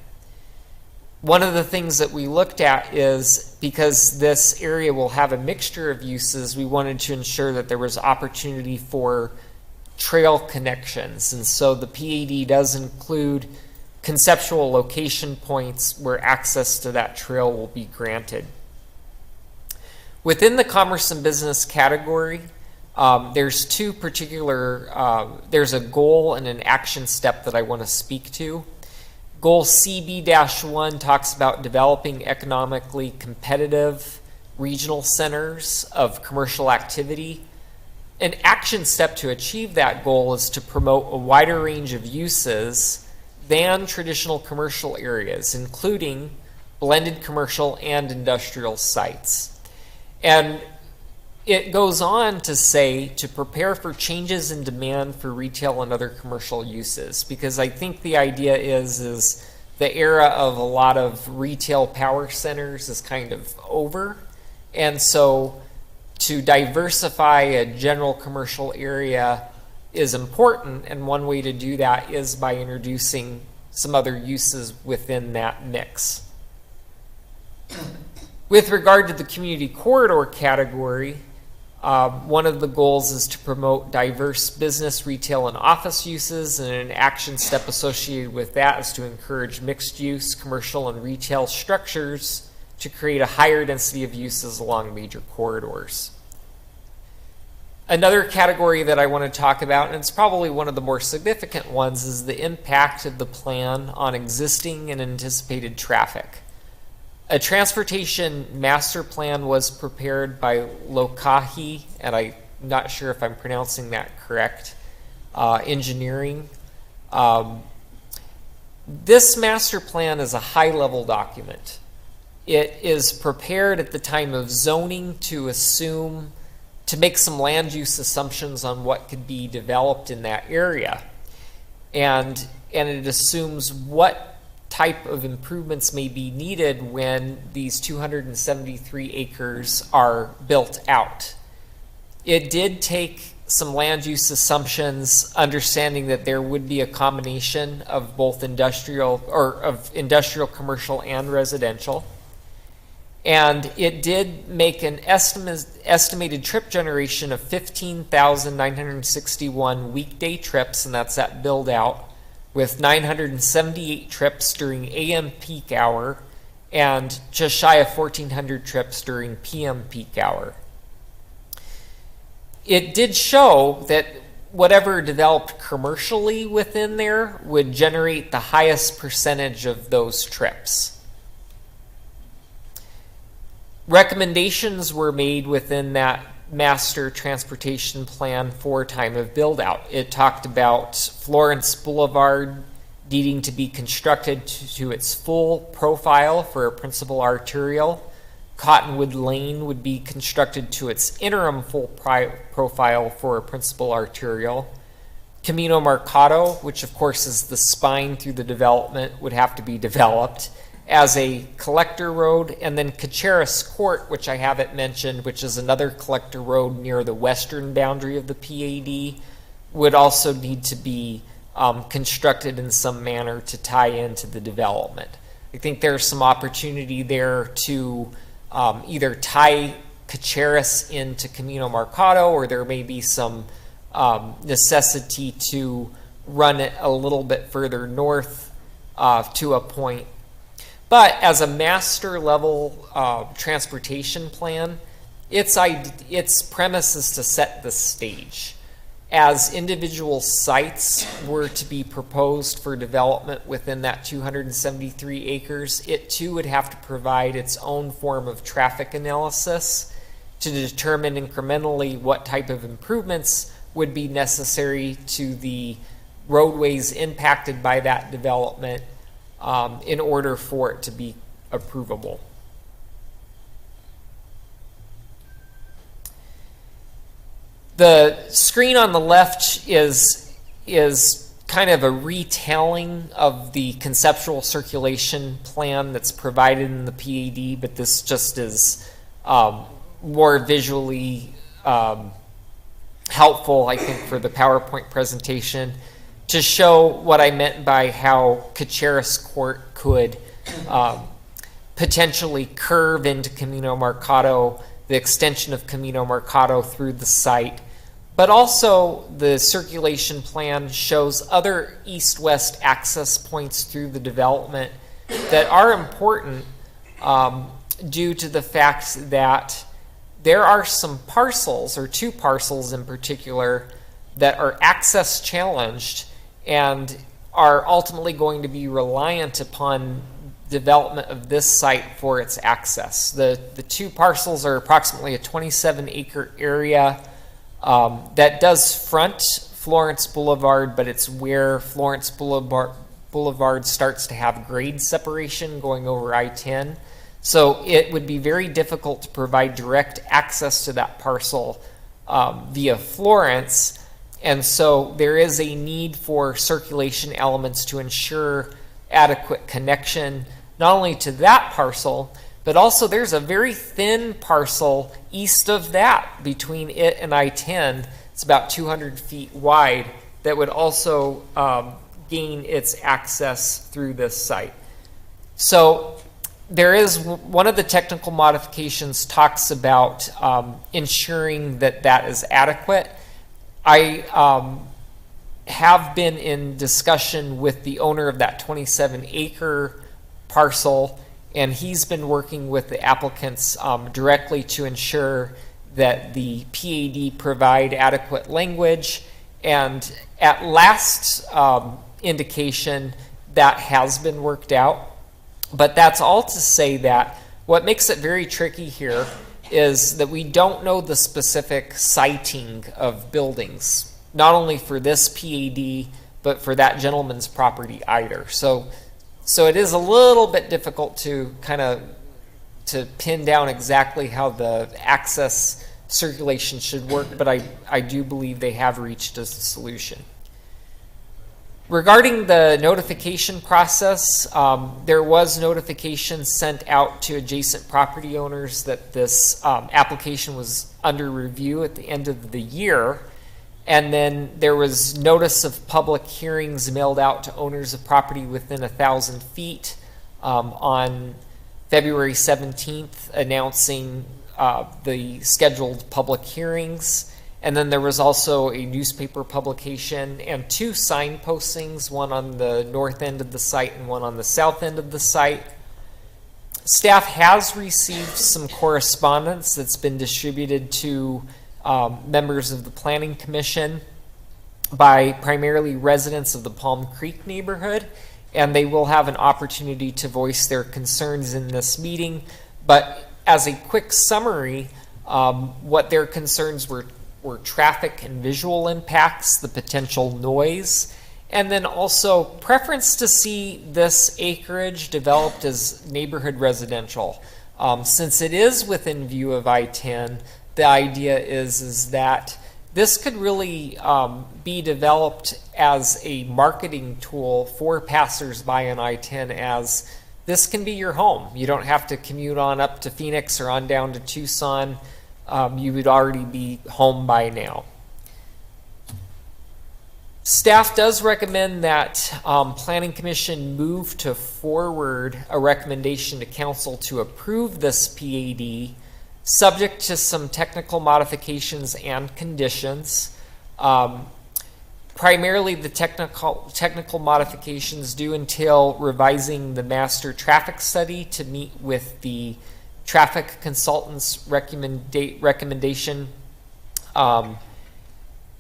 One of the things that we looked at is, because this area will have a mixture of uses, we wanted to ensure that there was opportunity for trail connections. And so the PAD does include conceptual location points where access to that trail will be granted. Within the commerce and business category, there's two particular, there's a goal and an action step that I want to speak to. Goal CB-1 talks about developing economically competitive regional centers of commercial activity. An action step to achieve that goal is to promote a wider range of uses than traditional commercial areas, including blended commercial and industrial sites. And it goes on to say to prepare for changes in demand for retail and other commercial uses, because I think the idea is the era of a lot of retail power centers is kind of over. And so to diversify a general commercial area is important, and one way to do that is by introducing some other uses within that mix. With regard to the community corridor category, one of the goals is to promote diverse business, retail, and office uses, and an action step associated with that is to encourage mixed-use commercial and retail structures to create a higher density of uses along major corridors. Another category that I want to talk about, and it's probably one of the more significant ones, is the impact of the plan on existing and anticipated traffic. A transportation master plan was prepared by Lokahi, and I'm not sure if I'm pronouncing that correct, engineering. This master plan is a high-level document. It is prepared at the time of zoning to make some land use assumptions on what could be developed in that area. and it assumes what type of improvements may be needed when these 273 acres are built out. It did take some land use assumptions, understanding that there would be a combination of both industrial, commercial, and residential. And it did make an estimated trip generation of 15,961 weekday trips, and that's at build out, with 978 trips during AM peak hour and just shy of 1,400 trips during PM peak hour. It did show that whatever developed commercially within there would generate the highest percentage of those trips. Recommendations were made within that master transportation plan for time of build out. It talked about Florence Boulevard needing to be constructed to its full profile for a principal arterial. Cottonwood Lane would be constructed to its interim full profile for a principal arterial. Camino Mercado, which of course is the spine through the development, would have to be developed as a collector road, and then Caceres Court, which I haven't mentioned, which is another collector road near the western boundary of the PAD, would also need to be constructed in some manner to tie into the development. I think there's some opportunity there to either tie Caceres into Camino Mercado, or there may be some necessity to run it a little bit further north to a point. But as a master level transportation plan, its premise is to set the stage. As individual sites were to be proposed for development within that 273 acres, it too would have to provide its own form of traffic analysis to determine incrementally what type of improvements would be necessary to the roadways impacted by that development in order for it to be approvable. The screen on the left is kind of a retelling of the conceptual circulation plan that's provided in the PAD, but this just is more visually helpful, I think, for the PowerPoint presentation to show what I meant by how Caceres Court could potentially curve into Camino Mercado, the extension of Camino Mercado through the site. But also the circulation plan shows other east-west access points through the development that are important due to the fact that there are some parcels, or two parcels in particular, that are access challenged and are ultimately going to be reliant upon development of this site for its access. The two parcels are approximately a 27-acre area that does front Florence Boulevard, but it's where Florence Boulevard starts to have grade separation going over I-10. So it would be very difficult to provide direct access to that parcel via Florence. And so there is a need for circulation elements to ensure adequate connection, not only to that parcel, but also there's a very thin parcel east of that between it and I-10. It's about 200 feet wide that would also gain its access through this site. So there is one of the technical modifications talks about ensuring that that is adequate. I have been in discussion with the owner of that 27-acre parcel, and he's been working with the applicants directly to ensure that the PAD provide adequate language. And at last indication, that has been worked out. But that's all to say that what makes it very tricky here is that we don't know the specific siting of buildings, not only for this PAD, but for that gentleman's property either. So it is a little bit difficult to to pin down exactly how the access circulation should work, but I do believe they have reached a solution. Regarding the notification process, there was notification sent out to adjacent property owners that this application was under review at the end of the year. And then there was notice of public hearings mailed out to owners of property within 1,000 feet on February 17th, announcing the scheduled public hearings. And then there was also a newspaper publication and 2 sign postings, one on the north end of the site and one on the south end of the site. Staff has received some correspondence that's been distributed to members of the Planning Commission by primarily residents of the Palm Creek neighborhood, and they will have an opportunity to voice their concerns in this meeting. But as a quick summary, what their concerns were traffic and visual impacts, the potential noise, and then also preference to see this acreage developed as neighborhood residential. Since it is within view of I-10, the idea is that this could really be developed as a marketing tool for passersby on I-10, as this can be your home. You don't have to commute on up to Phoenix or on down to Tucson. You would already be home by now. Staff does recommend that Planning Commission move to forward a recommendation to Council to approve this PAD, subject to some technical modifications and conditions. Primarily, the technical modifications do entail revising the master traffic study to meet with the traffic consultant's recommendation.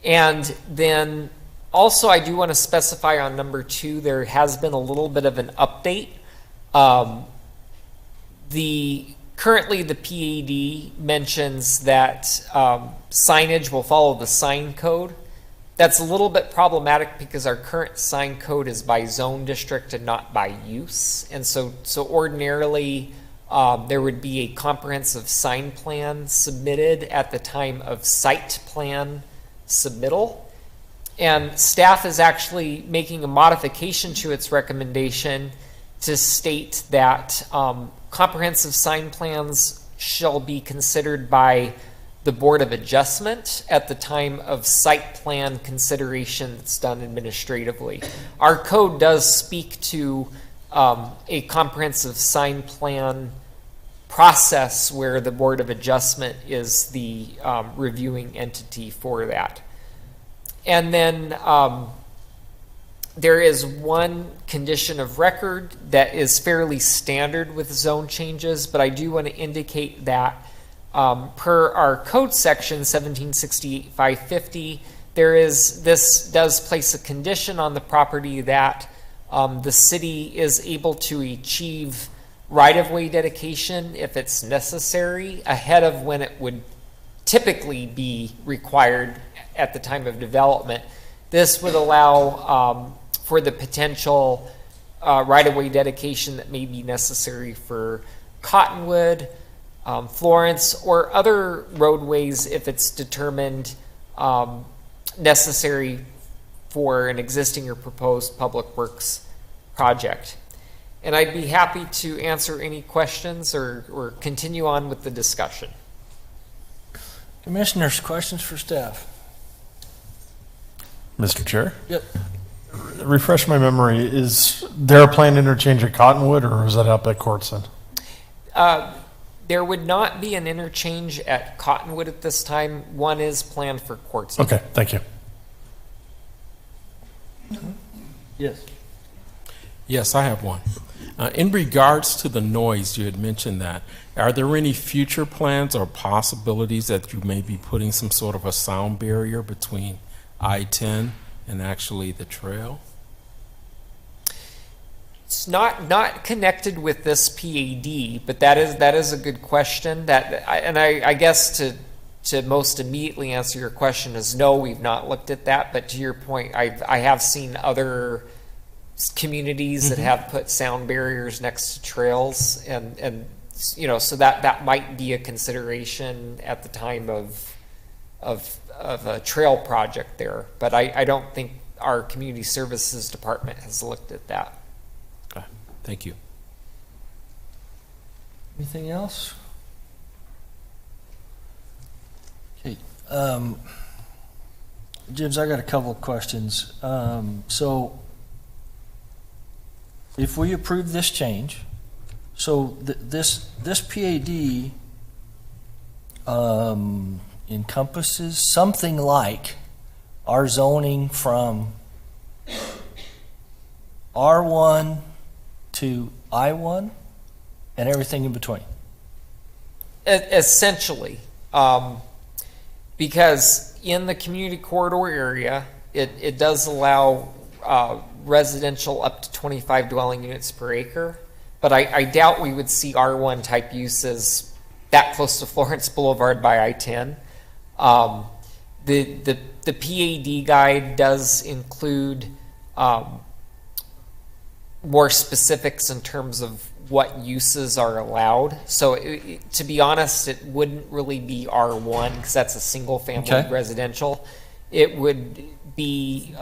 And then also, I do want to specify on number 2, there has been a little bit of an update. Currently, the PAD mentions that signage will follow the sign code. That's a little bit problematic because our current sign code is by zone district and not by use. And so ordinarily, there would be a comprehensive sign plan submitted at the time of site plan submittal. And staff is actually making a modification to its recommendation to state that comprehensive sign plans shall be considered by the Board of Adjustment at the time of site plan consideration that's done administratively. Our code does speak to a comprehensive sign plan process where the Board of Adjustment is the reviewing entity for that. And then there is one condition of record that is fairly standard with zone changes, but I do want to indicate that per our code section 1768-550, this does place a condition on the property that the city is able to achieve right-of-way dedication if it's necessary ahead of when it would typically be required at the time of development. This would allow for the potential right-of-way dedication that may be necessary for Cottonwood, Florence, or other roadways if it's determined necessary for an existing or proposed public works project. And I'd be happy to answer any questions or continue on with the discussion. Commissioners, questions for staff? Mr. Chair? Yep. Refresh my memory. Is there a planned interchange at Cottonwood, or is that up at Courtson? There would not be an interchange at Cottonwood at this time. One is planned for Courtson. Okay, thank you. Yes. Yes, I have one. In regards to the noise, you had mentioned that. Are there any future plans or possibilities that you may be putting some sort of a sound barrier between I-10 and actually the trail? It's not connected with this PAD, but that is a good question. I guess to most immediately answer your question is no, we've not looked at that. But to your point, I have seen other communities that have put sound barriers next to trails, and so that might be a consideration at the time of a trail project there. But I don't think our community services department has looked at that. Okay, thank you. Anything else? Okay. James, I got a couple of questions. So if we approve this change, so this PAD encompasses something like our zoning from R1 to I1 and everything in between. Essentially, because in the community corridor area, it does allow residential up to 25 dwelling units per acre, but I doubt we would see R1 type uses that close to Florence Boulevard by I-10. The PAD guide does include more specifics in terms of what uses are allowed. So to be honest, it wouldn't really be R1 because that's a single family Okay. residential. It would be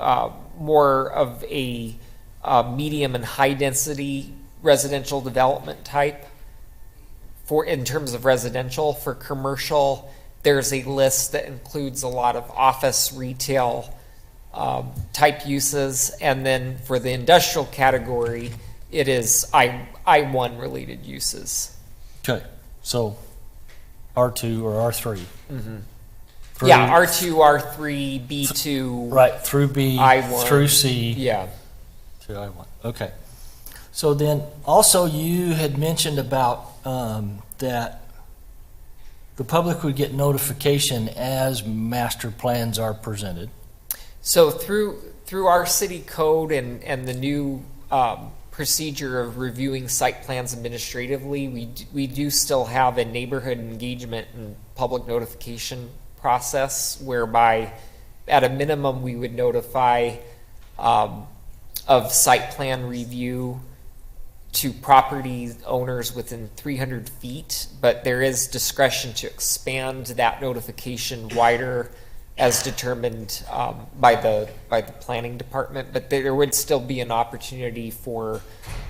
more of a medium and high density residential development type for in terms of residential. For commercial, there's a list that includes a lot of office, retail type uses, and then for the industrial category, it is I1 related uses. Okay, so R2 or R3. Through- Yeah, R2, R3, B2. Right, through B, I1. through C. Yeah. To I1, okay. So then, also you had mentioned about that the public would get notification as master plans are presented. So through our city code and the new procedure of reviewing site plans administratively, we do still have a neighborhood engagement and public notification process whereby at a minimum we would notify of site plan review to property owners within 300 feet, but there is discretion to expand that notification wider as determined by the planning department. But there would still be an opportunity for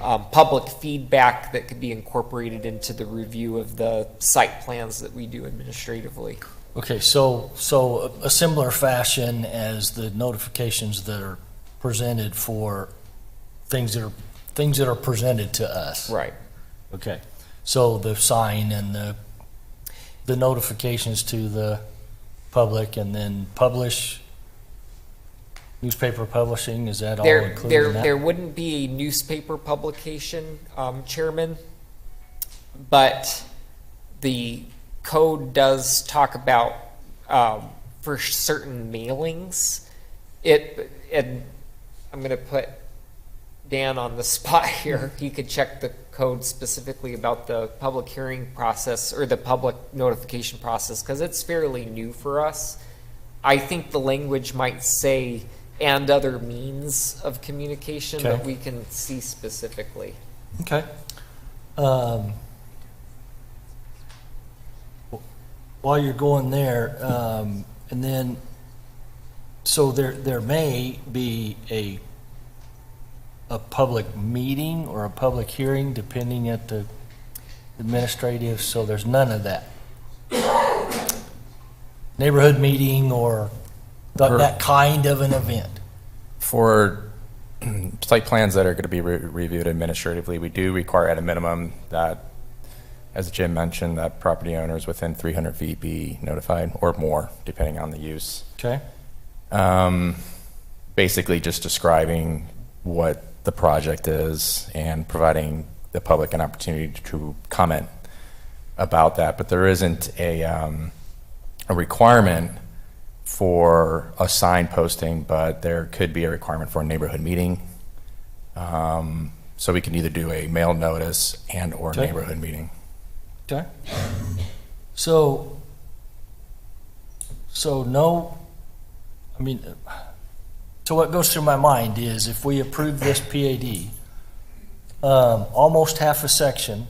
public feedback that could be incorporated into the review of the site plans that we do administratively. Okay, so a similar fashion as the notifications that are presented for things that are presented to us. Right. Okay, so the sign and the notifications to the public, and then newspaper publishing, is that all included in that? There wouldn't be a newspaper publication, Chairman, but the code does talk about for certain mailings. And I'm going to put Dan on the spot here. He could check the code specifically about the public hearing process or the public notification process because it's fairly new for us. I think the language might say and other means of communication Okay. that we can see specifically. Okay. While you're going there, and then, so there may be a public meeting or a public hearing depending at the administrative, so there's none of that. Neighborhood meeting or that kind of an event. For site plans that are going to be reviewed administratively, we do require at a minimum that, as Jim mentioned, that property owners within 300 feet be notified or more, depending on the use. Okay. Basically just describing what the project is and providing the public an opportunity to comment about that. But there isn't a requirement for a sign posting, but there could be a requirement for a neighborhood meeting. So we can either do a mail notice and or Okay. neighborhood meeting. Okay. So no, I mean, so what goes through my mind is if we approve this PAD, almost half a section,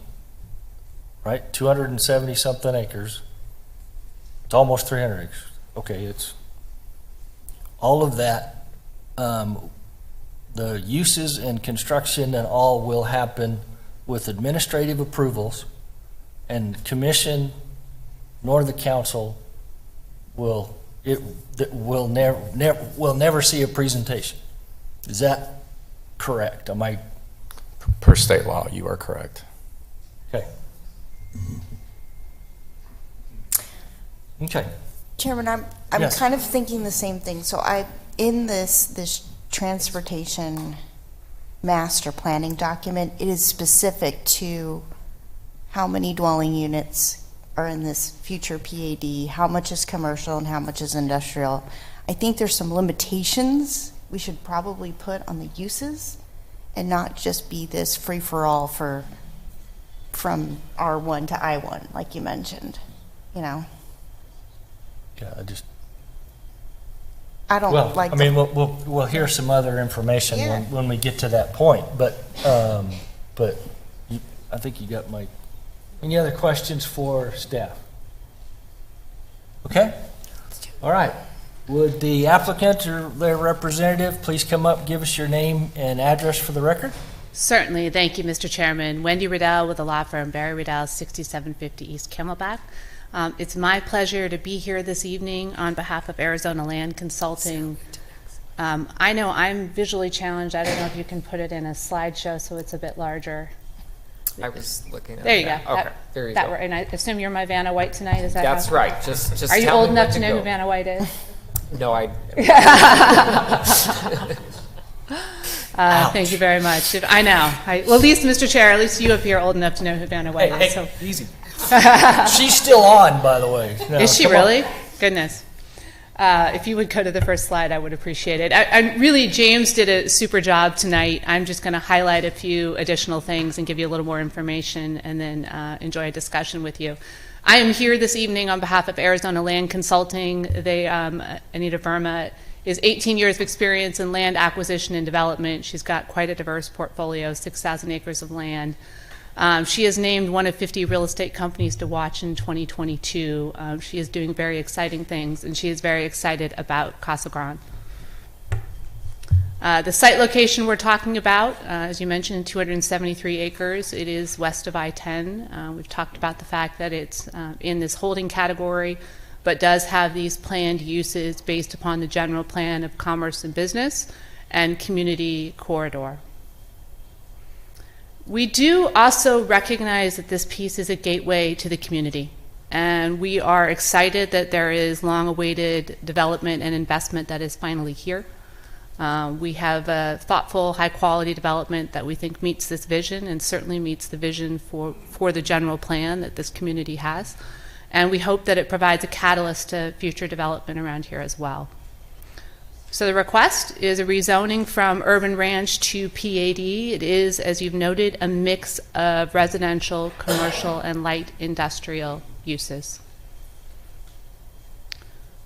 right, 270 something acres, it's almost 300 acres. Okay, it's all of that the uses and construction and all will happen with administrative approvals, and commission nor the council will never see a presentation. Is that correct? Am I? Per state law, you are correct. Okay. Okay. Chairman, I'm Yes. kind of thinking the same thing. So in this transportation master planning document, it is specific to how many dwelling units are in this future PAD, how much is commercial and how much is industrial. I think there's some limitations we should probably put on the uses and not just be this free-for-all from R1 to I1, like you mentioned, you know? Yeah, I don't well, like I mean, we'll hear some other information Yeah. when we get to that point, but I think you got any other questions for staff? Okay? All right. Would the applicant or their representative please come up, give us your name and address for the record? Certainly. Thank you, Mr. Chairman. Wendy Riddell with the law firm Barry Riddell, 6750 East Camelback. It's my pleasure to be here this evening on behalf of Arizona Land Consulting. I know I'm visually challenged. I don't know if you can put it in a slideshow so it's a bit larger. I was looking at There you that. go. Okay, there you go. And I assume you're my Vanna White tonight. Is that That's how? right. Just Are you tell old me enough when to know go. who Vanna White is? No, I. Thank you very much. I know. Well, at least, Mr. Chair, at least you up here are old enough to know who Vanna White is. So. Easy. She's still on, by the way. No, Is she come on. really? Goodness. If you would go to the first slide, I would appreciate it. I really, James did a super job tonight. I'm just going to highlight a few additional things and give you a little more information and then enjoy a discussion with you. I am here this evening on behalf of Arizona Land Consulting. Anita Verma is 18 years of experience in land acquisition and development. She's got quite a diverse portfolio, 6,000 acres of land. She is named one of 50 real estate companies to watch in 2022. She is doing very exciting things, and she is very excited about Casa Grande. The site location we're talking about, as you mentioned, 273 acres. It is west of I-10. We've talked about the fact that it's in this holding category, but does have these planned uses based upon the general plan of commerce and business and community corridor. We do also recognize that this piece is a gateway to the community, and we are excited that there is long-awaited development and investment that is finally here. We have a thoughtful, high-quality development that we think meets this vision and certainly meets the vision for the general plan that this community has, and we hope that it provides a catalyst to future development around here as well. So the request is a rezoning from urban ranch to PAD. It is, as you've noted, a mix of residential, commercial, and light industrial uses.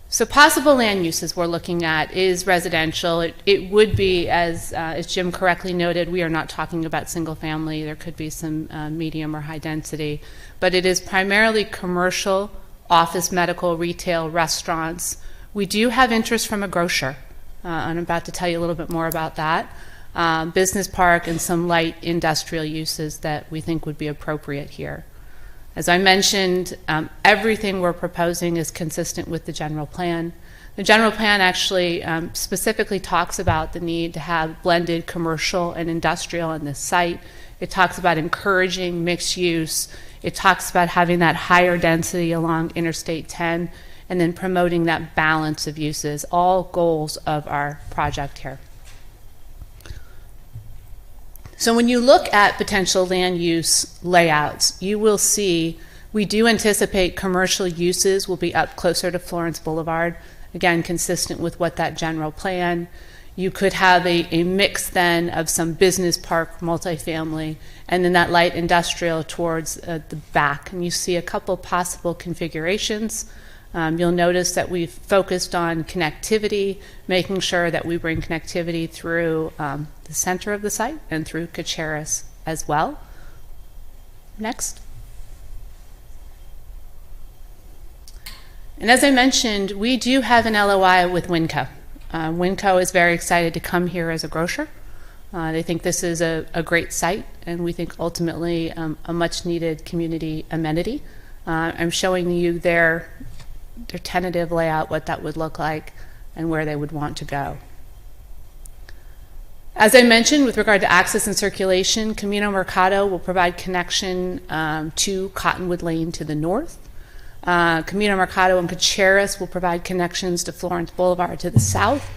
So possible land uses we're looking at is residential. It would be, as Jim correctly noted, we are not talking about single family. There could be some medium or high density, but it is primarily commercial, office, medical, retail, restaurants. We do have interest from a grocer. I'm about to tell you a little bit more about that. Business park and some light industrial uses that we think would be appropriate here. As I mentioned, everything we're proposing is consistent with the general plan. The general plan actually specifically talks about the need to have blended commercial and industrial on this site. It talks about encouraging mixed use. It talks about having that higher density along Interstate 10 and then promoting that balance of uses, all goals of our project here. So when you look at potential land use layouts, you will see we do anticipate commercial uses will be up closer to Florence Boulevard, again, consistent with what that general plan. You could have a mix then of some business park, multifamily, and then that light industrial towards the back. And you see a couple possible configurations. You'll notice that we've focused on connectivity, making sure that we bring connectivity through the center of the site and through Caceres as well. Next. And as I mentioned, we do have an LOI with Winco. Winco is very excited to come here as a grocer. They think this is a great site, and we think ultimately a much-needed community amenity. I'm showing you their tentative layout, what that would look like, and where they would want to go. As I mentioned, with regard to access and circulation, Camino Mercado will provide connection to Cottonwood Lane to the north. Camino Mercado and Caceres will provide connections to Florence Boulevard to the south.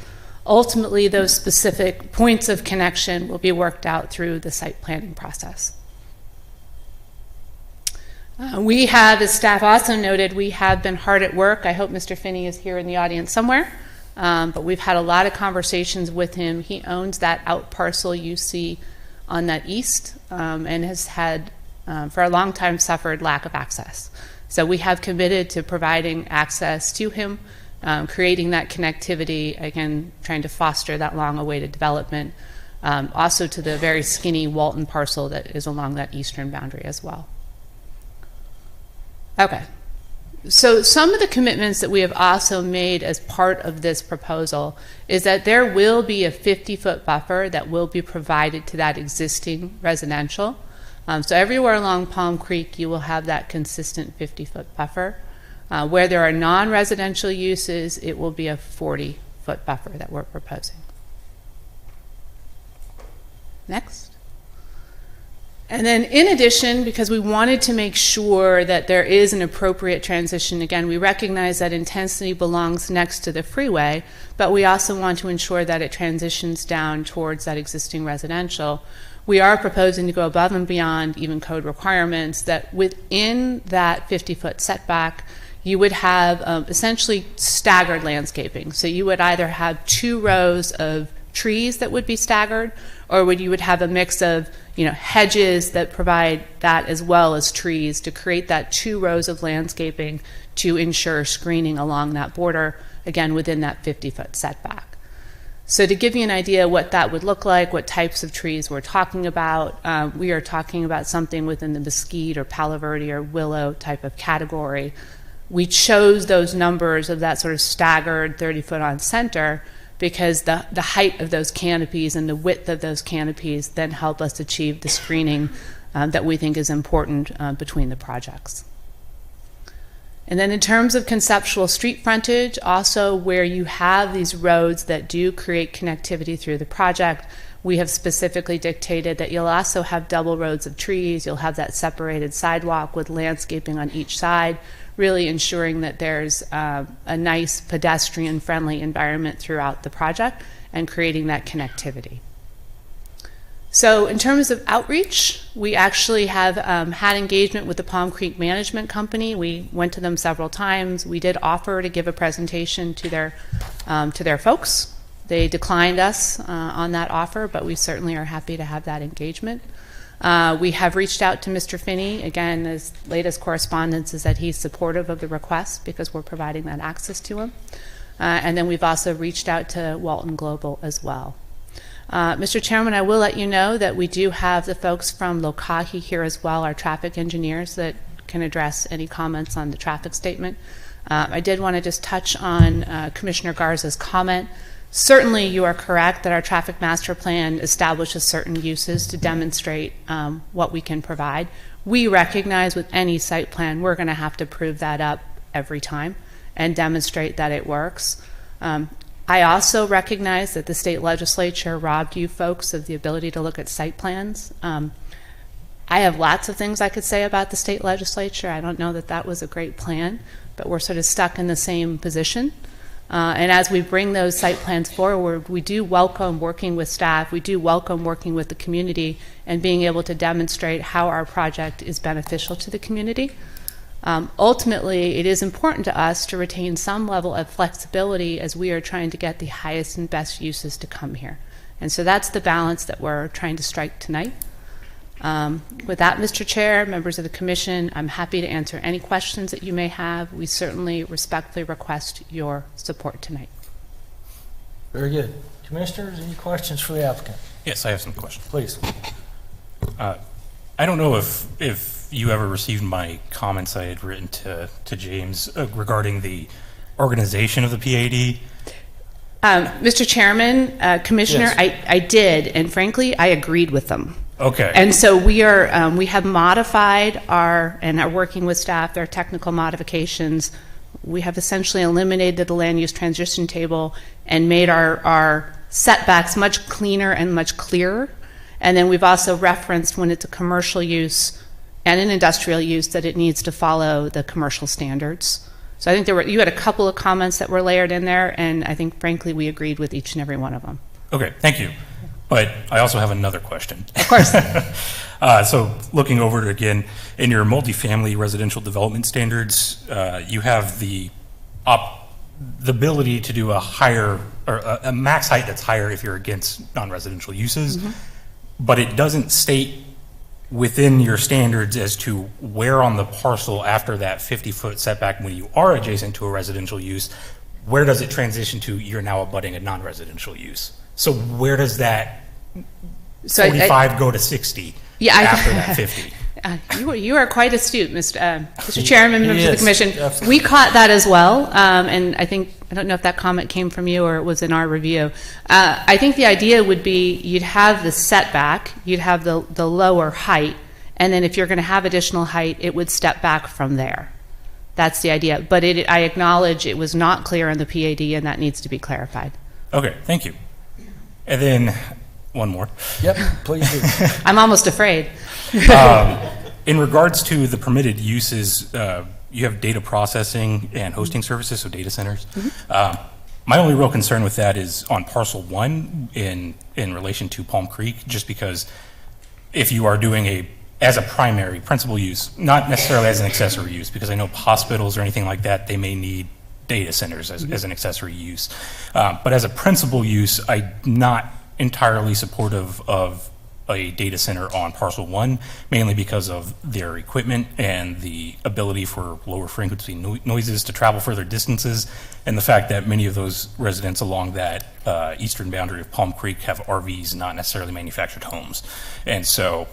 Ultimately, those specific points of connection will be worked out through the site planning process. We have, as staff also noted, we have been hard at work. I hope Mr. Finney is here in the audience somewhere. But we've had a lot of conversations with him. He owns that out parcel you see on that east and has had, for a long time, suffered lack of access. So we have committed to providing access to him, creating that connectivity, again, trying to foster that long-awaited development, also to the very skinny Walton parcel that is along that eastern boundary as well. Okay. So some of the commitments that we have also made as part of this proposal is that there will be a 50-foot buffer that will be provided to that existing residential. So everywhere along Palm Creek, you will have that consistent 50-foot buffer. Where there are non-residential uses, it will be a 40-foot buffer that we're proposing. Next. And then in addition, because we wanted to make sure that there is an appropriate transition, again, we recognize that intensity belongs next to the freeway, but we also want to ensure that it transitions down towards that existing residential. We are proposing to go above and beyond even code requirements, that within that 50-foot setback, you would have essentially staggered landscaping. So you would either have 2 rows of trees that would be staggered, or you would have a mix of hedges that provide that as well as trees to create that 2 rows of landscaping to ensure screening along that border, again, within that 50-foot setback. So to give you an idea what that would look like, what types of trees we're talking about, we are talking about something within the mesquite or palo verde or willow type of category. We chose those numbers of that sort of staggered 30-foot on center because the height of those canopies and the width of those canopies then help us achieve the screening that we think is important between the projects. And then in terms of conceptual street frontage, also where you have these roads that do create connectivity through the project, we have specifically dictated that you'll also have double rows of trees, you'll have that separated sidewalk with landscaping on each side, really ensuring that there's a nice pedestrian-friendly environment throughout the project and creating that connectivity. So in terms of outreach, we actually have had engagement with the Palm Creek Management Company. We went to them several times. We did offer to give a presentation to their folks. They declined us on that offer, but we certainly are happy to have that engagement. We have reached out to Mr. Finney. Again, his latest correspondence is that he's supportive of the request because we're providing that access to him. And then we've also reached out to Walton Global as well. Mr. Chairman, I will let you know that we do have the folks from Lokahi here as well, our traffic engineers, that can address any comments on the traffic statement. I did want to just touch on Commissioner Garza's comment. Certainly you are correct that our traffic master plan establishes certain uses to demonstrate what we can provide. We recognize with any site plan we're going to have to prove that up every time and demonstrate that it works. I also recognize that the state legislature robbed you folks of the ability to look at site plans. I have lots of things I could say about the state legislature. I don't know that that was a great plan, but we're sort of stuck in the same position. And as we bring those site plans forward, we do welcome working with staff, we do welcome working with the community and being able to demonstrate how our project is beneficial to the community. Ultimately, it is important to us to retain some level of flexibility as we are trying to get the highest and best uses to come here. And so that's the balance that we're trying to strike tonight. With that, Mr. Chair, members of the Commission, I'm happy to answer any questions that you may have. We certainly respectfully request your support tonight. Very good. Commissioners, any questions for the applicant? Yes, I have some questions. Please. I don't know if you ever received my comments I had written to James regarding the organization of the PAD. Mr. Chairman, Commissioner, Yes. I did, and frankly, I agreed with them. Okay. And so we have modified and are working with staff, their technical modifications. We have essentially eliminated the land use transition table and made our setbacks much cleaner and much clearer. And then we've also referenced when it's a commercial use and an industrial use that it needs to follow the commercial standards. So I think you had a couple of comments that were layered in there, and I think frankly we agreed with each and every one of them. Okay, thank you. But I also have another question. Of course. So looking over it again, in your multifamily residential development standards, you have the ability to do a higher, or a max height that's higher if you're against non-residential uses, but it doesn't state within your standards as to where on the parcel after that 50-foot setback when you are adjacent to a residential use, where does it transition to you're now abutting a non-residential use? So where does that 45 go to 60 after that 50? You are quite astute, Mr. Chairman, members of the Commission. Absolutely. We caught that as well, and I don't know if that comment came from you or it was in our review. I think the idea would be you'd have the setback, you'd have the lower height, and then if you're going to have additional height, it would step back from there. That's the idea. But I acknowledge it was not clear in the PAD, and that needs to be clarified. Okay, thank you. And then one more. Yep, please do. I'm almost afraid. In regards to the permitted uses, you have data processing and hosting services, so data centers. My only real concern with that is on parcel 1 in relation to Palm Creek, just because if you are doing as a primary principal use, not necessarily as an accessory use, because I know hospitals or anything like that, they may need data centers as an accessory use. But as a principal use, I'm not entirely supportive of a data center on parcel 1, mainly because of their equipment and the ability for lower frequency noises to travel further distances, and the fact that many of those residents along that eastern boundary of Palm Creek have RVs, not necessarily manufactured homes. And so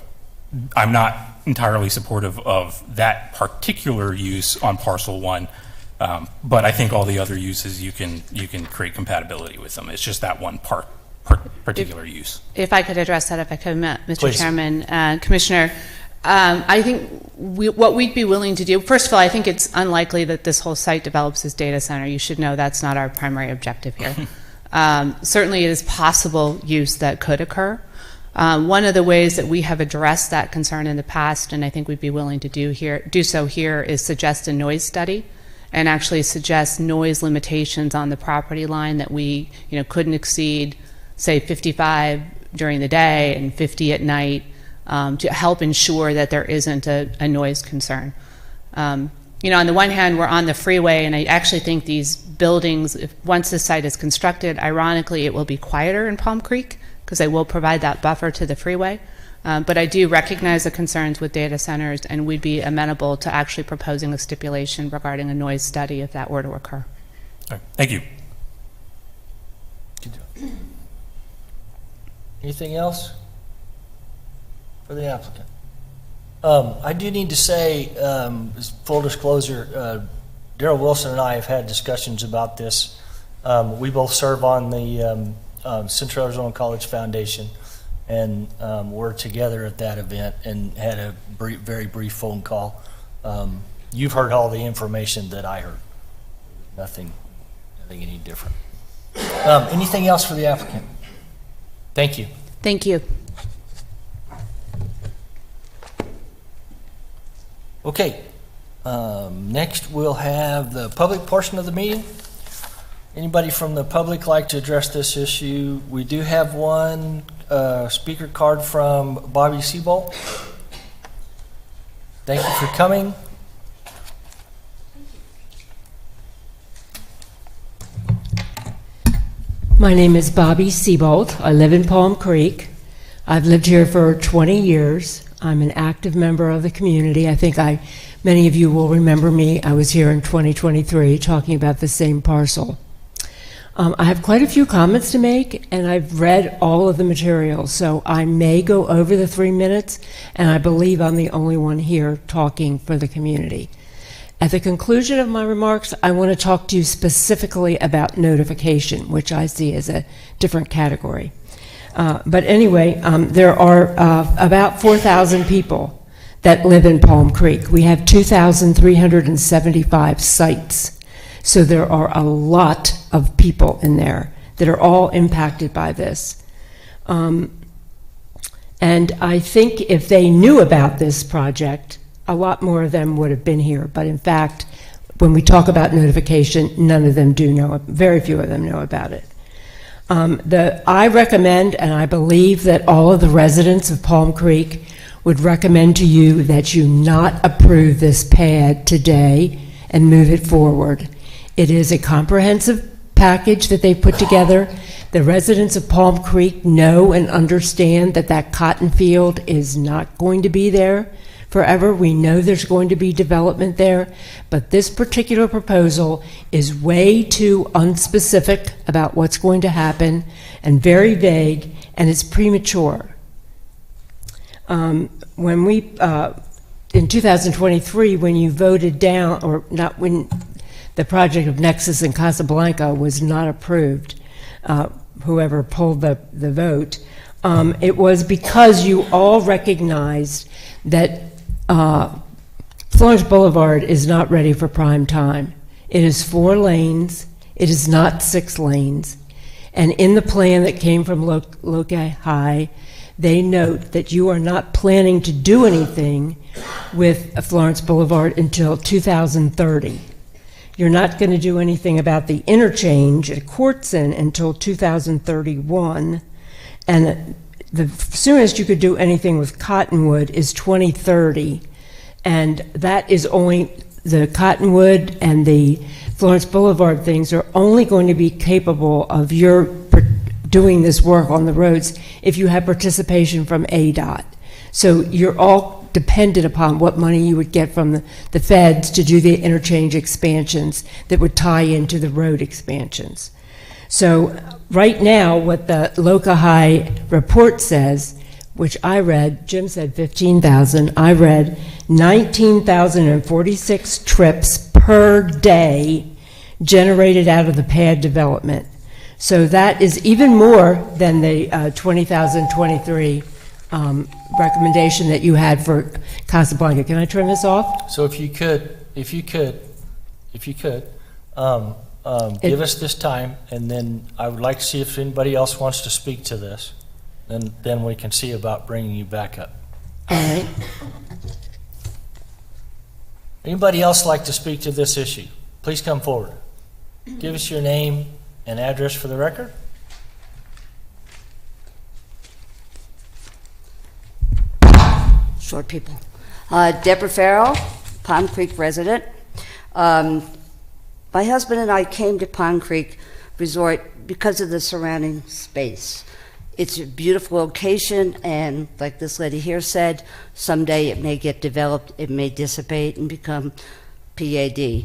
I'm not entirely supportive of that particular use on parcel 1, but I think all the other uses you can create compatibility with them. It's just that one particular use. If I could address that, if I could, Mr. Please. Chairman, Commissioner, I think what we'd be willing to do, first of all, I think it's unlikely that this whole site develops as data center. You should know that's not our primary objective here. Certainly it is possible use that could occur. One of the ways that we have addressed that concern in the past, and I think we'd be willing to do so here, is suggest a noise study and actually suggest noise limitations on the property line that we couldn't exceed, say 55 during the day and 50 at night, to help ensure that there isn't a noise concern. On the one hand, we're on the freeway, and I actually think these buildings, once this site is constructed, ironically, it will be quieter in Palm Creek because they will provide that buffer to the freeway. But I do recognize the concerns with data centers, and we'd be amenable to actually proposing a stipulation regarding a noise study if that were to occur. All right, thank you. Anything else for the applicant? I do need to say, as full disclosure, Darrell Wilson and I have had discussions about this. We both serve on the Central Arizona College Foundation, and we're together at that event and had a very brief phone call. You've heard all the information that I heard. Nothing any different. Anything else for the applicant? Thank you. Thank you. Okay. Next, we'll have the public portion of the meeting. Anybody from the public like to address this issue? We do have one speaker card from Bobby Seabolt. Thank you for coming. My name is Bobby Seabolt. I live in Palm Creek. I've lived here for 20 years. I'm an active member of the community. I think many of you will remember me. I was here in 2023 talking about the same parcel. I have quite a few comments to make, and I've read all of the material, so I may go over the 3 minutes, and I believe I'm the only one here talking for the community. At the conclusion of my remarks, I want to talk to you specifically about notification, which I see as a different category. But anyway, there are about 4,000 people that live in Palm Creek. We have 2,375 sites. So there are a lot of people in there that are all impacted by this. And I think if they knew about this project, a lot more of them would have been here. But in fact, when we talk about notification, none of them do know, very few of them know about it. I recommend, and I believe that all of the residents of Palm Creek would recommend to you that you not approve this pad today and move it forward. It is a comprehensive package that they put together. The residents of Palm Creek know and understand that that cotton field is not going to be there forever. We know there's going to be development there, but this particular proposal is way too unspecific about what's going to happen and very vague, and it's premature. When we, in 2023, when you voted down, or not, when the project of Nexus in Casablanca was not approved, whoever pulled the vote, it was because you all recognized that Florence Boulevard is not ready for prime time. It is 4 lanes. It is not 6 lanes. And in the plan that came from Loci High, they note that you are not planning to do anything with Florence Boulevard until 2030. You're not going to do anything about the interchange at Courtson until 2031. And the soonest you could do anything with Cottonwood is 2030. And that is only, the Cottonwood and the Florence Boulevard things are only going to be capable of your doing this work on the roads if you have participation from ADOT. So you're all dependent upon what money you would get from the feds to do the interchange expansions that would tie into the road expansions. So right now, what the Loci High report says, which I read, Jim said 15,000, I read 19,046 trips per day generated out of the pad development. So that is even more than the 20,023 recommendation that you had for Casablanca. Can I turn this off? So if you could, give us this time, and then I would like to see if anybody else wants to speak to this. Then we can see about bringing you back up. All right. Anybody else like to speak to this issue? Please come forward. Give us your name and address for the record. Short people. Deborah Farrell, Palm Creek resident. My husband and I came to Palm Creek Resort because of the surrounding space. It's a beautiful location, and like this lady here said, someday it may get developed, it may dissipate and become PAD.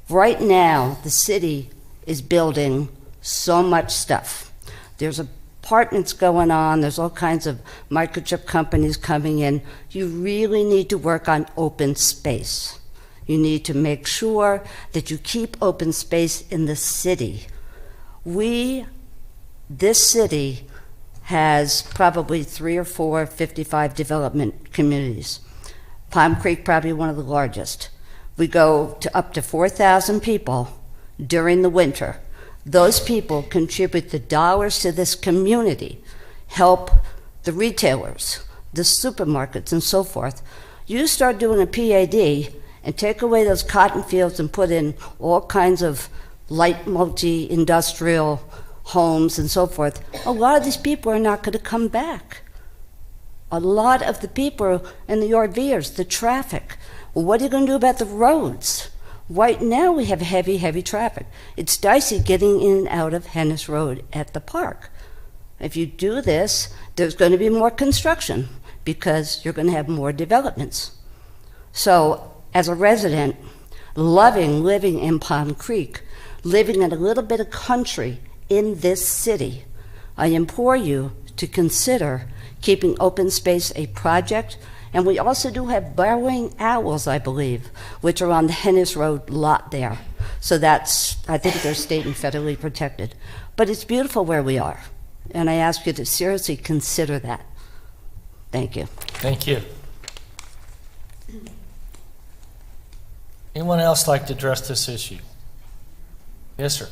Right now, the city is building so much stuff. There's apartments going on, there's all kinds of microchip companies coming in. You really need to work on open space. You need to make sure that you keep open space in the city. This city has probably 3 or 4 55 development communities. Palm Creek probably one of the largest. We go to up to 4,000 people during the winter. Those people contribute the dollars to this community, help the retailers, the supermarkets, and so forth. You start doing a PAD and take away those cotton fields and put in all kinds of light multi-industrial homes and so forth, a lot of these people are not going to come back. A lot of the people in the RVers, the traffic. Well, what are you going to do about the roads? Right now we have heavy, heavy traffic. It's dicey getting in and out of Hennis Road at the park. If you do this, there's going to be more construction because you're going to have more developments. So as a resident, loving living in Palm Creek, living in a little bit of country in this city, I implore you to consider keeping open space a project And we also do have burrowing owls, I believe, which are on the Hennis Road lot there. So that's, I think they're state and federally protected. But it's beautiful where we are, and I ask you to seriously consider that. Thank you. Thank you. Anyone else like to address this issue? Yes, sir.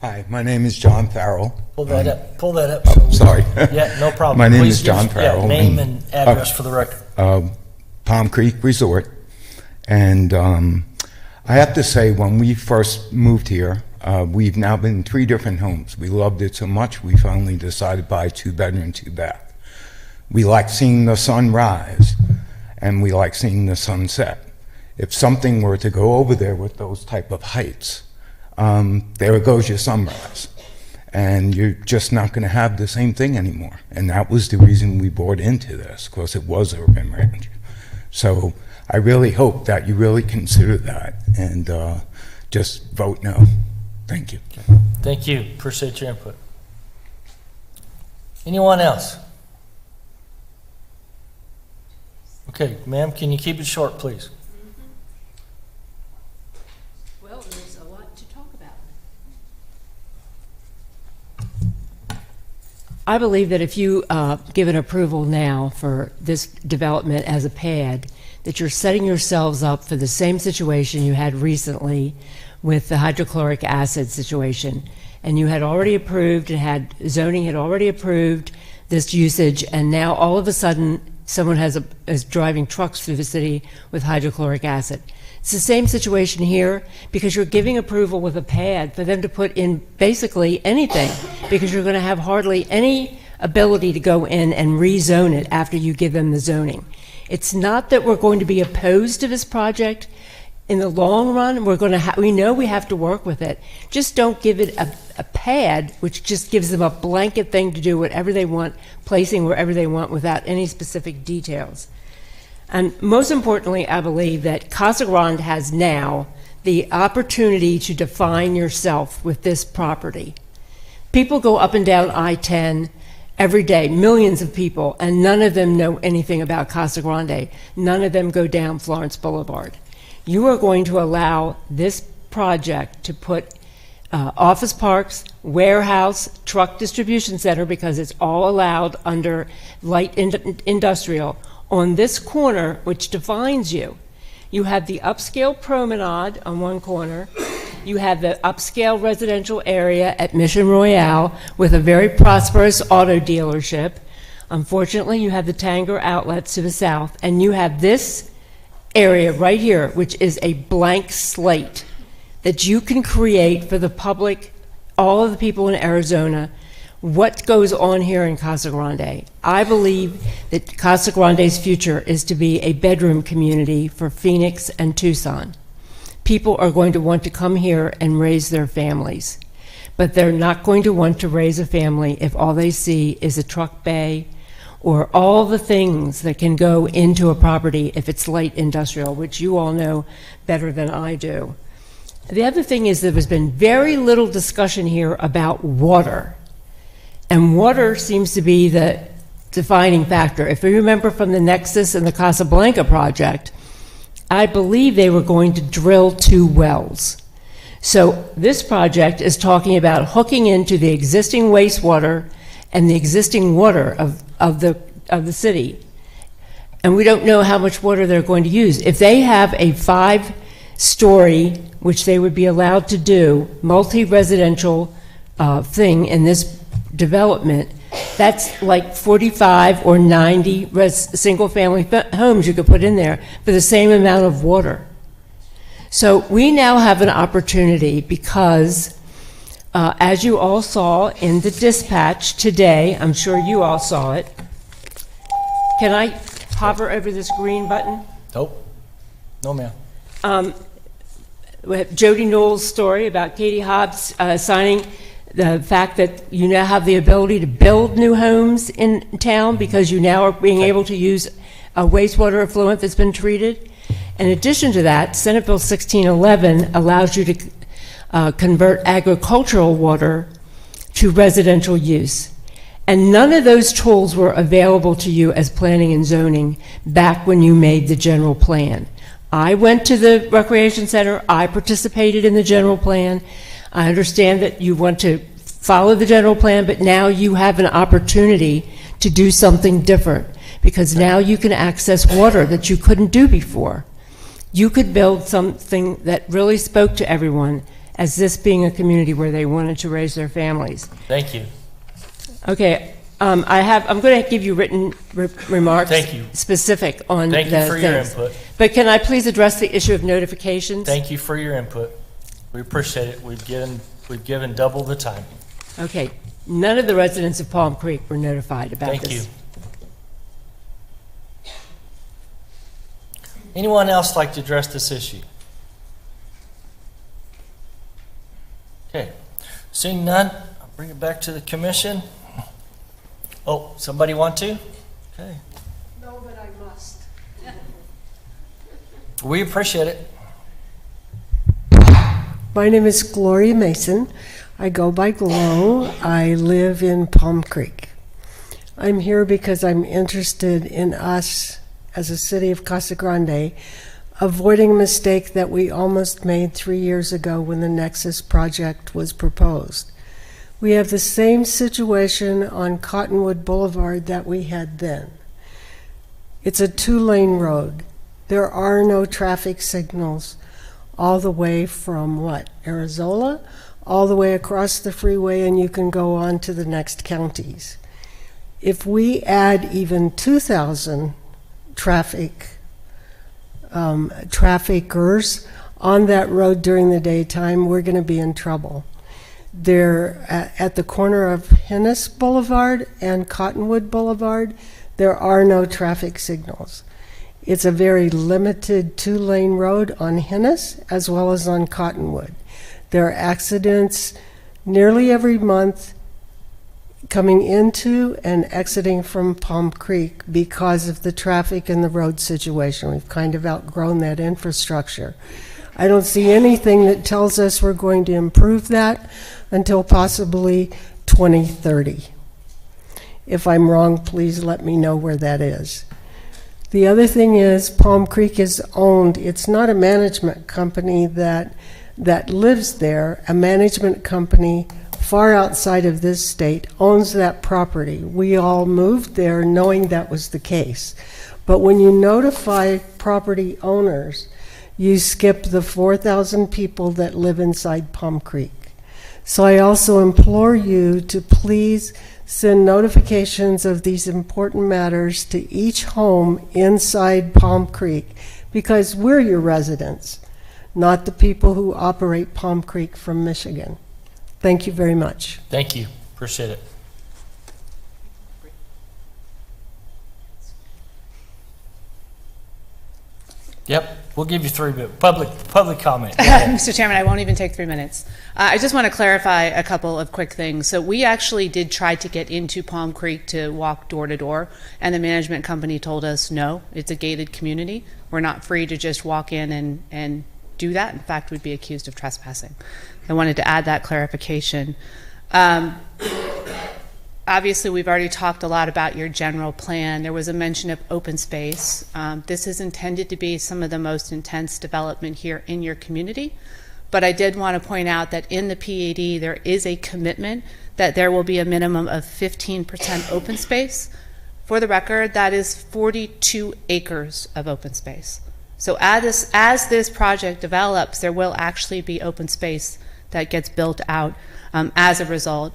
Hi, my name is John Farrell. Pull that up. Pull that up. Oh, sorry. Yeah, no problem. My name Please is John give- Farrell. Name and address for the record. Palm Creek Resort. And I have to say, when we first moved here, we've now been in 3 different homes. We loved it so much, we finally decided to buy a 2-bedroom, 2-bath. We like seeing the sun rise, and we like seeing the sun set. If something were to go over there with those type of heights, there goes your sunrise. And you're just not going to have the same thing anymore. And that was the reason we bought into this, because it was urban ranch. So I really hope that you really consider that and just vote no. Thank you. Thank you. Appreciate your input. Anyone else? Okay, ma'am, can you keep it short, please? Well, there's a lot to talk about. I believe that if you give an approval now for this development as a pad, that you're setting yourselves up for the same situation you had recently with the hydrochloric acid situation. And you had already approved, zoning had already approved this usage, and now all of a sudden someone is driving trucks through the city with hydrochloric acid. It's the same situation here, because you're giving approval with a pad for them to put in basically anything, because you're going to have hardly any ability to go in and rezone it after you give them the zoning. It's not that we're going to be opposed to this project. In the long run, we know we have to work with it. Just don't give it a pad, which just gives them a blanket thing to do whatever they want, placing wherever they want without any specific details. And most importantly, I believe that Casa Grande has now the opportunity to define yourself with this property. People go up and down I-10 every day, millions of people, and none of them know anything about Casa Grande. None of them go down Florence Boulevard. You are going to allow this project to put office parks, warehouse, truck distribution center, because it's all allowed under light industrial, on this corner, which defines you. You have the upscale promenade on one corner. You have the upscale residential area at Mission Royale with a very prosperous auto dealership. Unfortunately, you have the Tanger outlets to the south, and you have this area right here, which is a blank slate that you can create for the public, all of the people in Arizona, what goes on here in Casa Grande. I believe that Casa Grande's future is to be a bedroom community for Phoenix and Tucson. People are going to want to come here and raise their families, but they're not going to want to raise a family if all they see is a truck bay or all the things that can go into a property if it's light industrial, which you all know better than I do. The other thing is there has been very little discussion here about water. And water seems to be the defining factor. If you remember from the Nexus and the Casablanca project, I believe they were going to drill 2 wells. So this project is talking about hooking into the existing wastewater and the existing water of the city. And we don't know how much water they're going to use. If they have a 5-story, which they would be allowed to do, multi-residential thing in this development, that's like 45 or 90 single-family homes you could put in there for the same amount of water. So we now have an opportunity because, as you all saw in the dispatch today, I'm sure you all saw it. Can I hover over this green button? Nope. No, ma'am. We have Jody Knowles' story about Katie Hobbs signing the fact that you now have the ability to build new homes in town because you now are being able to use a wastewater effluent that's been treated. In addition to that, Senate Bill 1611 allows you to convert agricultural water to residential use. And none of those tools were available to you as planning and zoning back when you made the general plan. I went to the recreation center, I participated in the general plan. I understand that you want to follow the general plan, but now you have an opportunity to do something different, because now you can access water that you couldn't do before. You could build something that really spoke to everyone as this being a community where they wanted to raise their families. Thank you. Okay, I'm going to give you written remarks. Thank you. Specific on the Thank you for your things. input. But can I please address the issue of notifications? Thank you for your input. We appreciate it. We've given double the time. Okay, none of the residents of Palm Creek were notified about Thank this. you. Anyone else like to address this issue? Okay, seeing none, I'll bring it back to the commission. Oh, somebody want to? Okay. No, but I must. We appreciate it. My name is Gloria Mason. I go by Glow. I live in Palm Creek. I'm here because I'm interested in us, as a city of Casa Grande, avoiding a mistake that we almost made 3 years ago when the Nexus project was proposed. We have the same situation on Cottonwood Boulevard that we had then. It's a 2-lane road. There are no traffic signals all the way from Arizola, all the way across the freeway, and you can go on to the next counties. If we add even 2,000 traffickers on that road during the daytime, we're going to be in trouble. They're at the corner of Hennis Boulevard and Cottonwood Boulevard. There are no traffic signals. It's a very limited 2-lane road on Hennis as well as on Cottonwood. There are accidents nearly every month coming into and exiting from Palm Creek because of the traffic and the road situation. We've kind of outgrown that infrastructure. I don't see anything that tells us we're going to improve that until possibly 2030. If I'm wrong, please let me know where that is. The other thing is Palm Creek is owned. It's not a management company that lives there. A management company far outside of this state owns that property. We all moved there knowing that was the case. But when you notify property owners, you skip the 4,000 people that live inside Palm Creek. So I also implore you to please send notifications of these important matters to each home inside Palm Creek, because we're your residents, not the people who operate Palm Creek from Michigan. Thank you very much. Thank you. Appreciate it. Yep, we'll give you 3 minutes. Public comment. Go ahead. Mr. Chairman, I won't even take 3 minutes. I just want to clarify a couple of quick things. So we actually did try to get into Palm Creek to walk door to door, and the management company told us, no, it's a gated community. We're not free to just walk in and do that. In fact, we'd be accused of trespassing. I wanted to add that clarification. Obviously, we've already talked a lot about your general plan. There was a mention of open space. This is intended to be some of the most intense development here in your community. But I did want to point out that in the PAD, there is a commitment that there will be a minimum of 15% open space. For the record, that is 42 acres of open space. So as this project develops, there will actually be open space that gets built out as a result.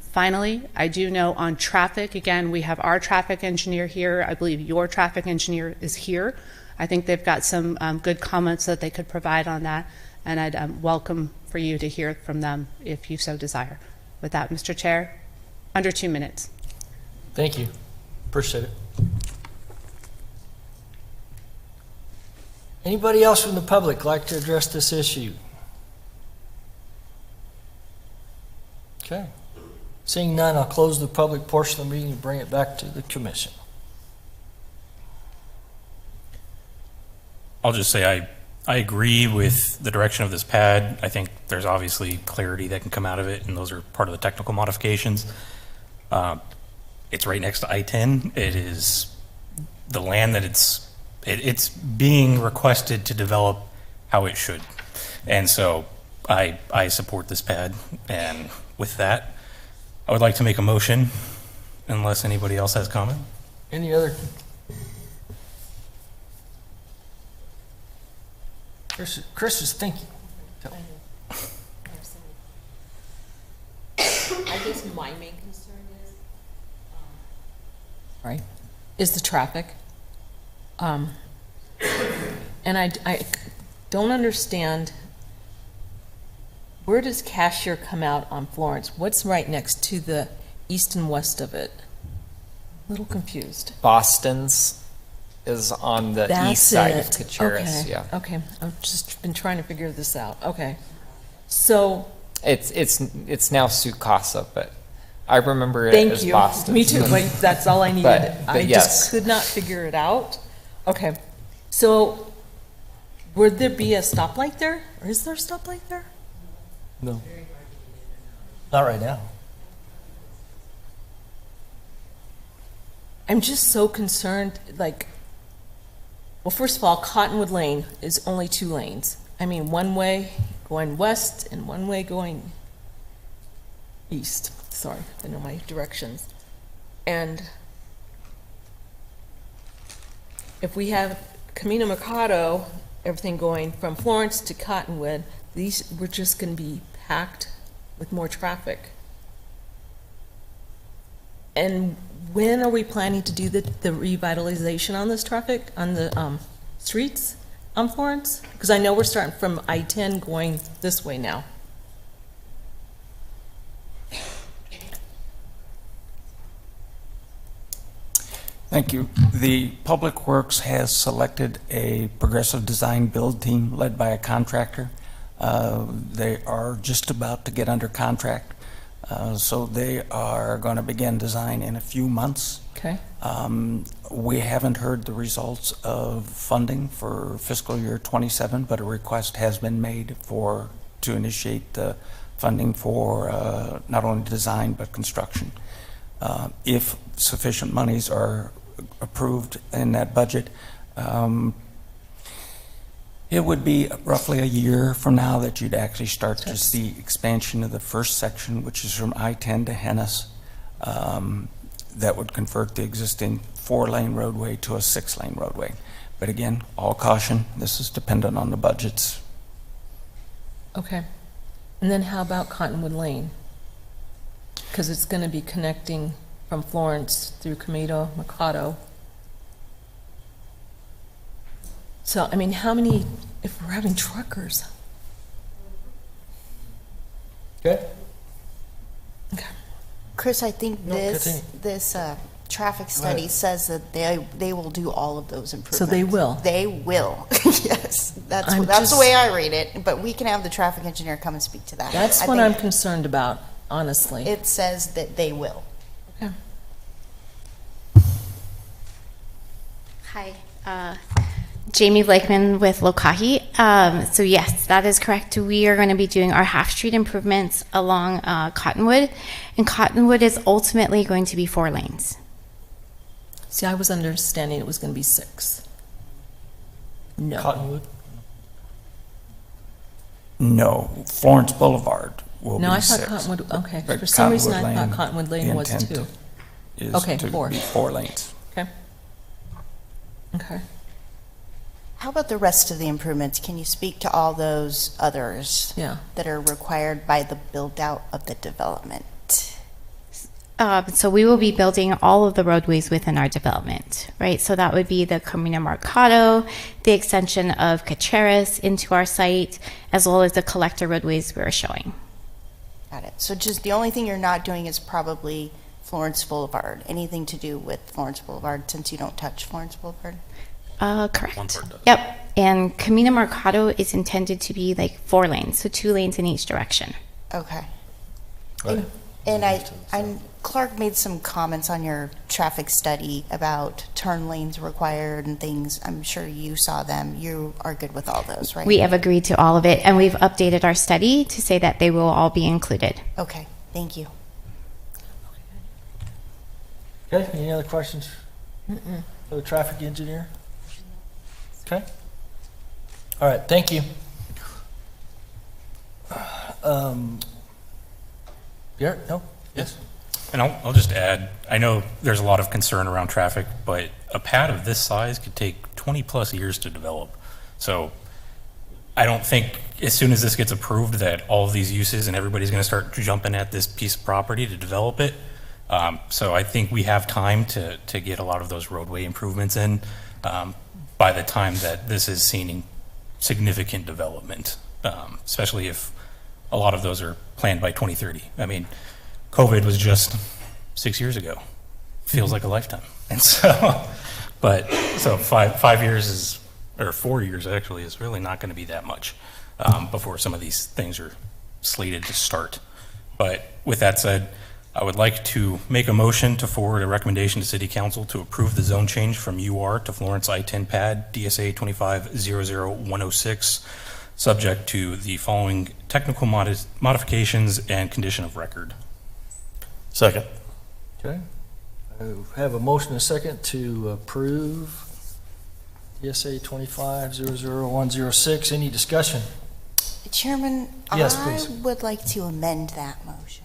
Finally, I do know on traffic, again, we have our traffic engineer here. I believe your traffic engineer is here. I think they've got some good comments that they could provide on that, and I'd welcome for you to hear from them if you so desire. With that, Mr. Chair, under 2 minutes. Thank you. Appreciate it. Anybody else from the public like to address this issue? Okay. Seeing none, I'll close the public portion of the meeting and bring it back to the commission. I'll just say I agree with the direction of this pad. I think there's obviously clarity that can come out of it, and those are part of the technical modifications. It's right next to I-10. It is the land that it's being requested to develop how it should. And so I support this pad. And with that, I would like to make a motion, unless anybody else has comment. Any other? Chris is thinking. I guess my main concern is the traffic. And I don't understand, where does Cashier come out on Florence? What's right next to the east and west of it? A little confused. Boston's is on the That's east side it. of Kacharis. Okay. Yeah, Okay, I've just been trying to figure this out. Okay. So, it's now Sukasa, but I remember it thank as you. Boston's. Me too, but that's all I needed. But I yes. just could not figure it out. Okay, so would there be a stoplight there? Or is there a stoplight there? No. Not right now. I'm just so concerned, like, well, first of all, Cottonwood Lane is only 2 lanes. I mean, one way going west and one way going east. Sorry, I know my directions. And if we have Camino Mercado, everything going from Florence to Cottonwood, we're just going to be packed with more traffic. And when are we planning to do the revitalization on this traffic, on the streets on Florence? Because I know we're starting from I-10 going this way now. Thank you. The Public Works has selected a progressive design build team led by a contractor. They are just about to get under contract. So they are going to begin design in a few months. Okay. We haven't heard the results of funding for fiscal year 27, but a request has been made to initiate the funding for not only design but construction. If sufficient monies are approved in that budget, it would be roughly a year from now that you'd actually start to see expansion of the first section, which is from I-10 to Hennis. That would convert the existing 4-lane roadway to a 6-lane roadway. But again, all caution, this is dependent on the budgets. Okay. And then how about Cottonwood Lane? Because it's going to be connecting from Florence through Camino Mercado. So, I mean, how many, if we're having truckers? Okay. Okay. Chris, I think No, continue. this traffic study ahead. says that they will do all of those improvements. So they will? They will. Yes, that's I'm the just- way I read it. But we can have the traffic engineer come and speak to that. That's I what think I'm concerned about, honestly. It says that they will. Okay. Hi, Jamie Blakeman with Lokahi. So yes, that is correct. We are going to be doing our half-street improvements along Cottonwood, and Cottonwood is ultimately going to be 4 lanes. See, I was understanding it was going to be 6. No. Cottonwood? No, Florence Boulevard will be No, I thought 6. Cottonwood, okay. But For some reason, Cottonwood I thought Lane, Cottonwood Lane the was intent 2. is Okay, to 4. be 4 lanes. Okay. Okay. How about the rest of the improvements? Can you speak to all those others that are required by the build-out of the development? So we will be building all of the roadways within our development, right? So that would be the Camino Mercado, the extension of Caceres into our site, as well as the collector roadways we're showing. Got it. So just the only thing you're not doing is probably Florence Boulevard. Anything to do with Florence Boulevard, since you don't touch Florence Boulevard? Correct. Yep. And Camino Mercado is intended to be like 4 lanes, so 2 lanes in each direction. Okay. And Clark made some comments on your traffic study about turn lanes required and things. I'm sure you saw them. You are good with all those, right? We have agreed to all of it, and we've updated our study to say that they will all be included. Okay, thank you. Okay, any other questions for the traffic engineer? Okay. All right, thank you. Garrett, no? Yes? And I'll just add, I know there's a lot of concern around traffic, but a pad of this size could take 20 plus years to develop. So I don't think as soon as this gets approved that all of these uses and everybody's going to start jumping at this piece of property to develop it. So I think we have time to get a lot of those roadway improvements in by the time that this is seeing significant development, especially if a lot of those are planned by 2030. I mean, COVID was just 6 years ago. Feels like a lifetime. And so, so 5 years is, or 4 years actually, is really not going to be that much before some of these things are slated to start. But with that said, I would like to make a motion to forward a recommendation to City Council to approve the zone change from UR to Florence I-10 pad DSA 2500106, subject to the following technical modifications and condition of record. Second. Okay. I have a motion and a second to approve DSA 2500106. Any discussion? Chairman, Yes, I please. would like to amend that motion.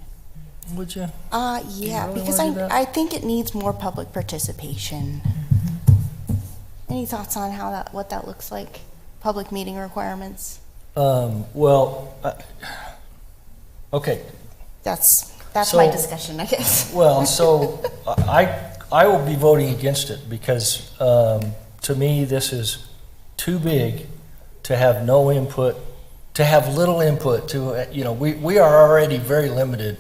Would you? Yeah, really because wanna do that? I think it needs more public participation. Any thoughts on what that looks like? Public meeting requirements? Well, okay. That's So- my discussion, I guess. Well, so I will be voting against it because to me, this is too big to have no input, to have little input to, we are already very limited.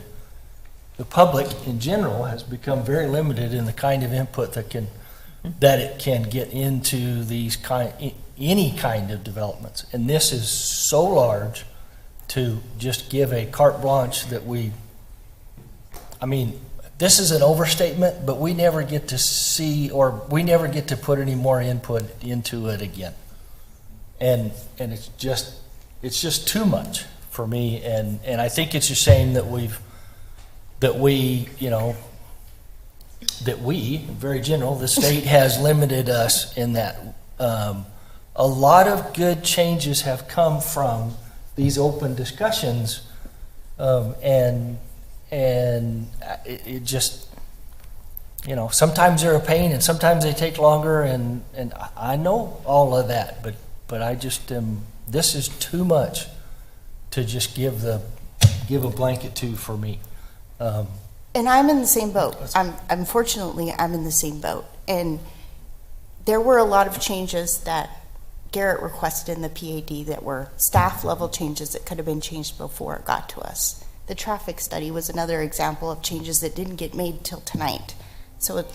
The public in general has become very limited in the kind of input that it can get into any kind of developments. And this is so large to just give a carte blanche that this is an overstatement, but we never get to see, or we never get to put any more input into it again. And it's just too much for me, and I think it's a shame that we, very general, the state has limited us in that. A lot of good changes have come from these open discussions, and it just, sometimes they're a pain and sometimes they take longer, and I know all of that, but I just this is too much to just give a blanket to for me. And I'm in the same boat. Unfortunately, I'm in the same boat. And there were a lot of changes that Garrett requested in the PAD that were staff level changes that could have been changed before it got to us. The traffic study was another example of changes that didn't get made till tonight. So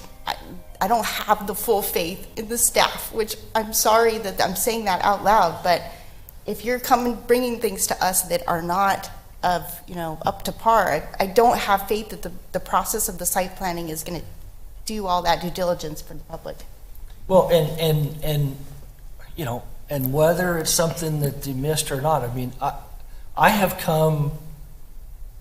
I don't have the full faith in the staff, which I'm sorry that I'm saying that out loud, but if you're bringing things to us that are not up to par, I don't have faith that the process of the site planning is going to do all that due diligence for the public. Well, and whether it's something that they missed or not, I have come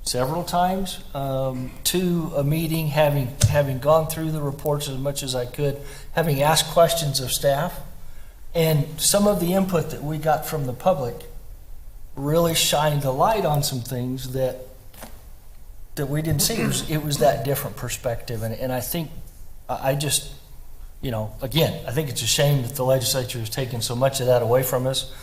several times to a meeting, having gone through the reports as much as I could, having asked questions of staff, and some of the input that we got from the public really shined a light on some things that we didn't see. It was that different perspective, and I think I just, again, I think it's a shame that the legislature has taken so much of that away from us.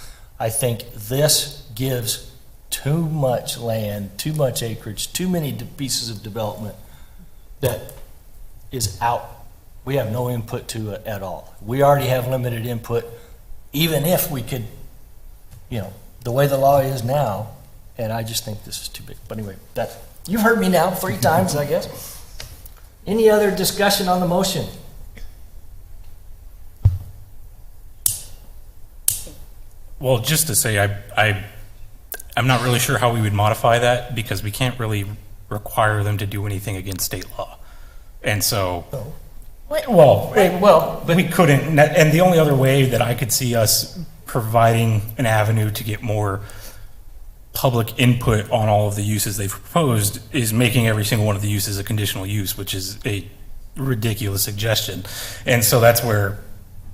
I think this gives too much land, too much acreage, too many pieces of development that is out. We have no input to it at all. We already have limited input, even if we could, the way the law is now, and I just think this is too big. But anyway, you've heard me now 3 times, I guess. Any other discussion on the motion? Well, just to say, I'm not really sure how we would modify that because we can't really require them to do anything against state law. And so, well, but we couldn't. And the only other way that I could see us providing an avenue to get more public input on all of the uses they've proposed is making every single one of the uses a conditional use, which is a ridiculous suggestion. And so that's where,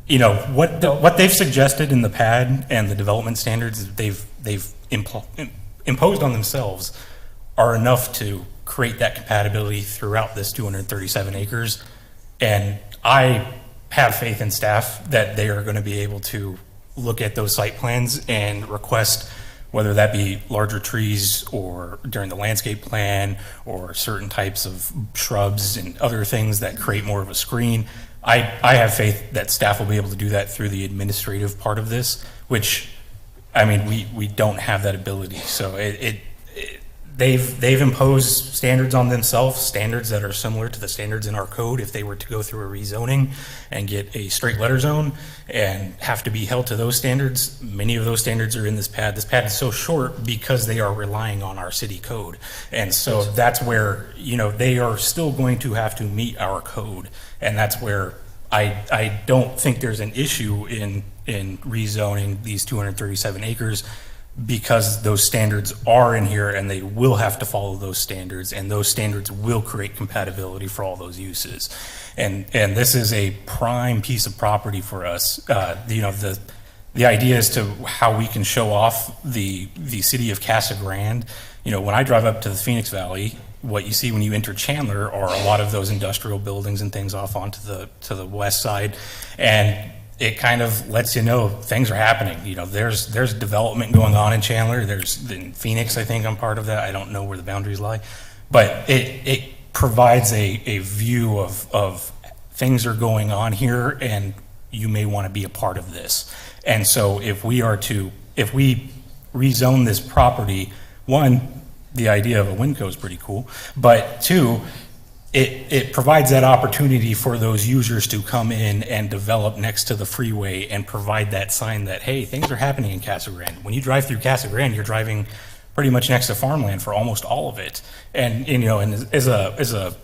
you know, what they've suggested in the pad and the development standards that they've imposed on themselves are enough to create that compatibility throughout this 237 acres. And I have faith in staff that they are going to be able to look at those site plans and request, whether that be larger trees or during the landscape plan or certain types of shrubs and other things that create more of a screen. I have faith that staff will be able to do that through the administrative part of this, which, I mean, we don't have that ability. So they've imposed standards on themselves, standards that are similar to the standards in our code if they were to go through a rezoning and get a straight letter zone and have to be held to those standards. Many of those standards are in this pad. This pad is so short because they are relying on our city code. And so that's where, you know, they are still going to have to meet our code. And that's where I don't think there's an issue in rezoning these 237 acres, because those standards are in here and they will have to follow those standards, and those standards will create compatibility for all those uses. And this is a prime piece of property for us. You know, the idea as to how we can show off the city of Casa Grande. You know, when I drive up to the Phoenix Valley, what you see when you enter Chandler are a lot of those industrial buildings and things off onto the west side. And it kind of lets you know things are happening. You know, there's development going on in Chandler. There's in Phoenix, I think I'm part of that. I don't know where the boundaries lie, but it provides a view of things are going on here, and you may want to be a part of this. And so if we rezone this property, one, the idea of a WinCo is pretty cool, but two, it provides that opportunity for those users to come in and develop next to the freeway and provide that sign that, hey, things are happening in Casa Grande. When you drive through Casa Grande, you're driving pretty much next to farmland for almost all of it. And you know, and as a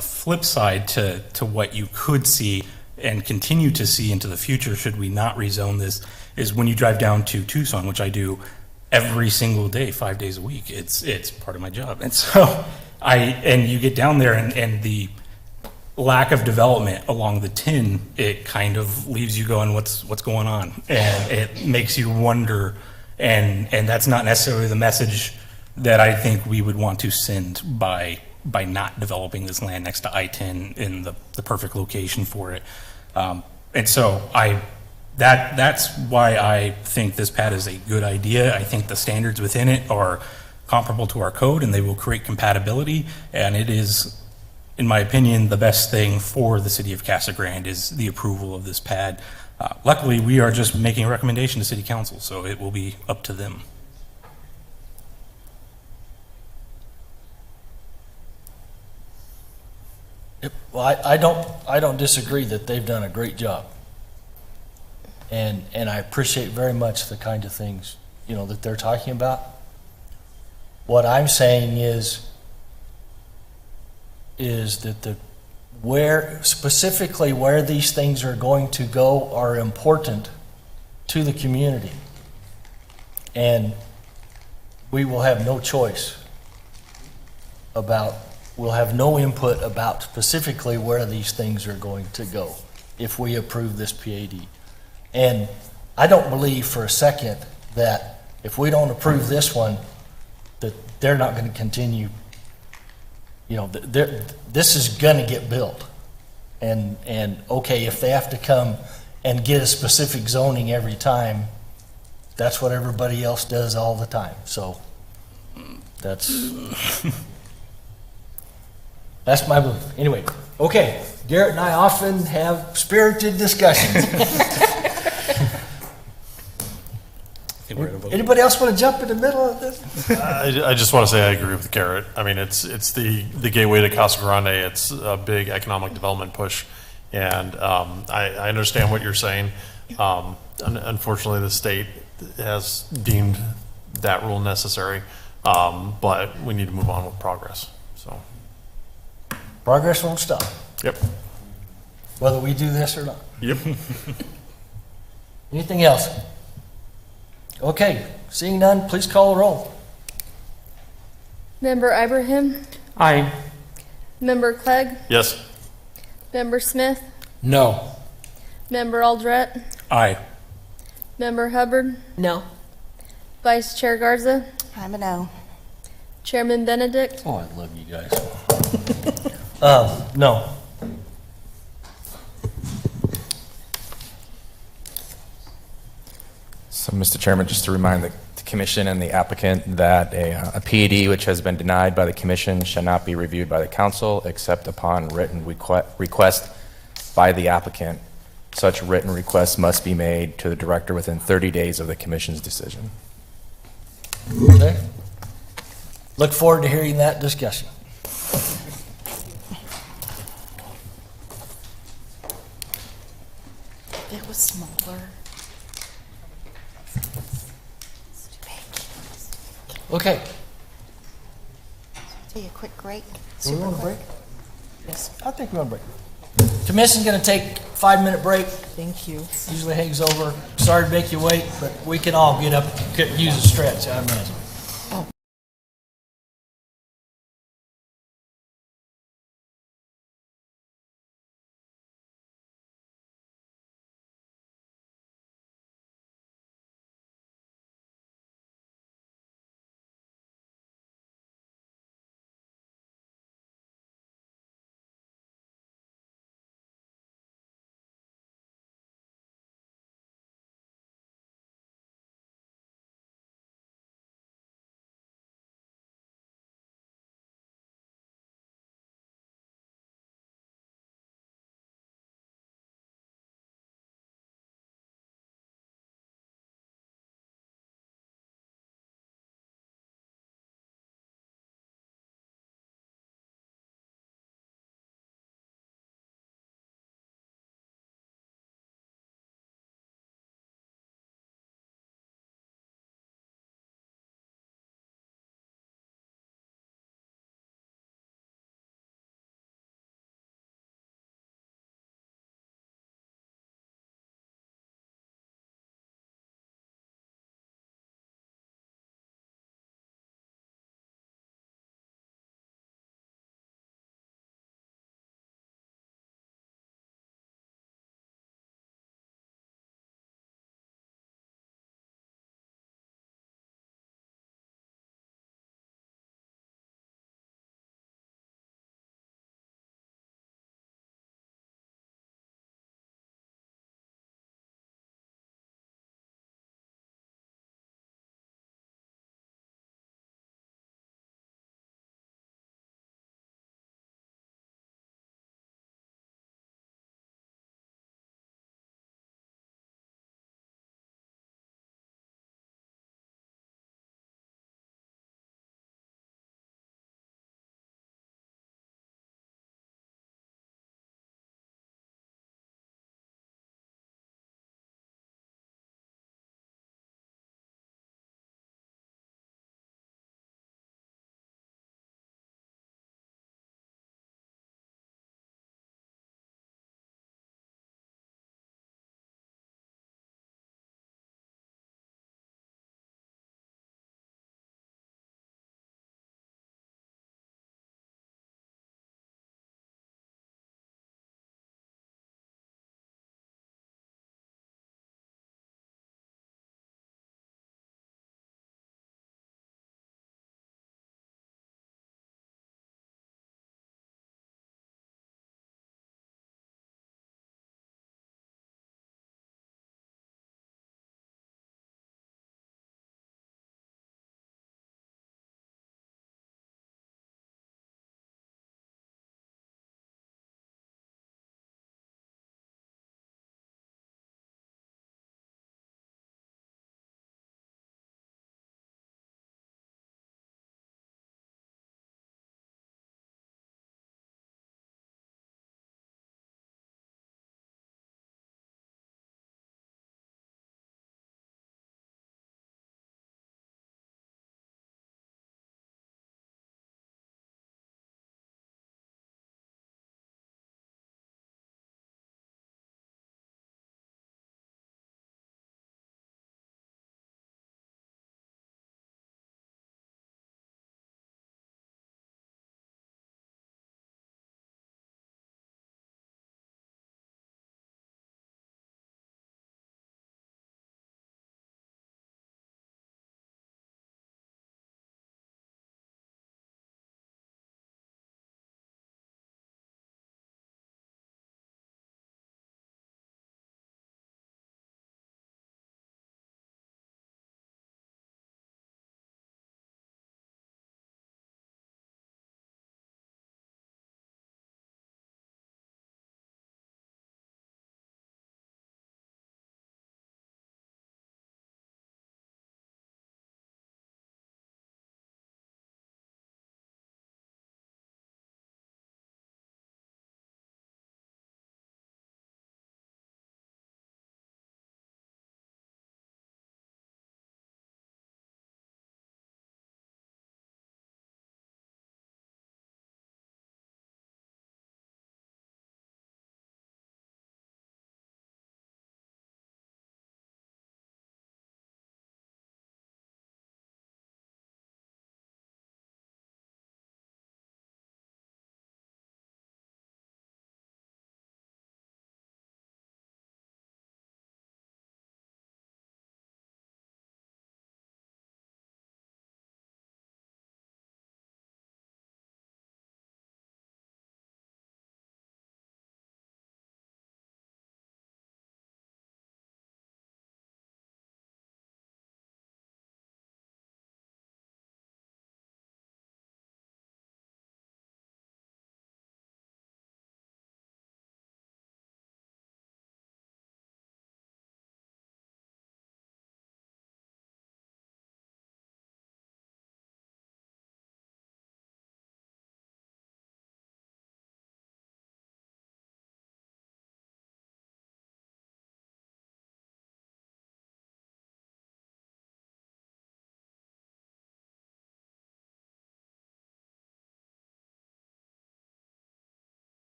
flip side to what you could see and continue to see into the future, should we not rezone this, is when you drive down to Tucson, which I do every single day, 5 days a week. It's part of my job. And so and you get down there and the lack of development along the 10, it kind of leaves you going, what's going on? And it makes you wonder, and that's not necessarily the message that I think we would want to send by not developing this land next to I-10 in the perfect location for it. And so that's why I think this pad is a good idea. I think the standards within it are comparable to our code, and they will create compatibility. And it is, in my opinion, the best thing for the city of Casa Grande is the approval of this pad. Luckily, we are just making a recommendation to city council, so it will be up to them. Yep. Well, I don't disagree that they've done a great job. And I appreciate very much the kind of things, you know, that they're talking about. What I'm saying is that specifically where these things are going to go are important to the community. And we will have no choice we'll have no input about specifically where these things are going to go if we approve this PAD. And I don't believe for a second that if we don't approve this one, that they're not going to continue. You know, this is going to get built. And okay, if they have to come and get a specific zoning every time, that's what everybody else does all the time. So that's my move. Anyway, okay, Garrett and I often have spirited discussions. Anybody else want to jump in the middle of this? I just want to say I agree with Garrett. I mean, it's the gateway to Casa Grande. It's a big economic development push, and I understand what you're saying. Unfortunately, the state has deemed that rule necessary, but we need to move on with progress. So progress won't stop. Yep. Whether we do this or not. Yep. Anything else? Okay, seeing none, please call the roll. Member Ibrahim? Aye. Member Clegg, Yes. Member Smith, No. Member Aldrete, Aye. Member Hubbard, No. Vice Chair Garza, I'm a no. Chairman Benedict. Oh, I love you guys. No. So, Mr. Chairman, just to remind the commission and the applicant that a PAD which has been denied by the commission shall not be reviewed by the council except upon written request by the applicant. Such written request must be made to the director within 30 days of the commission's decision. Okay. Look forward to hearing that discussion. If it was smaller. It's too big. Okay. Take a quick break. Do we Super want a quick. break? Yes. I think we want a break. Commission's going to take a 5-minute break. Thank you. Usually hangs over. Sorry to make you wait, but we can all get up, use a stretch, I imagine.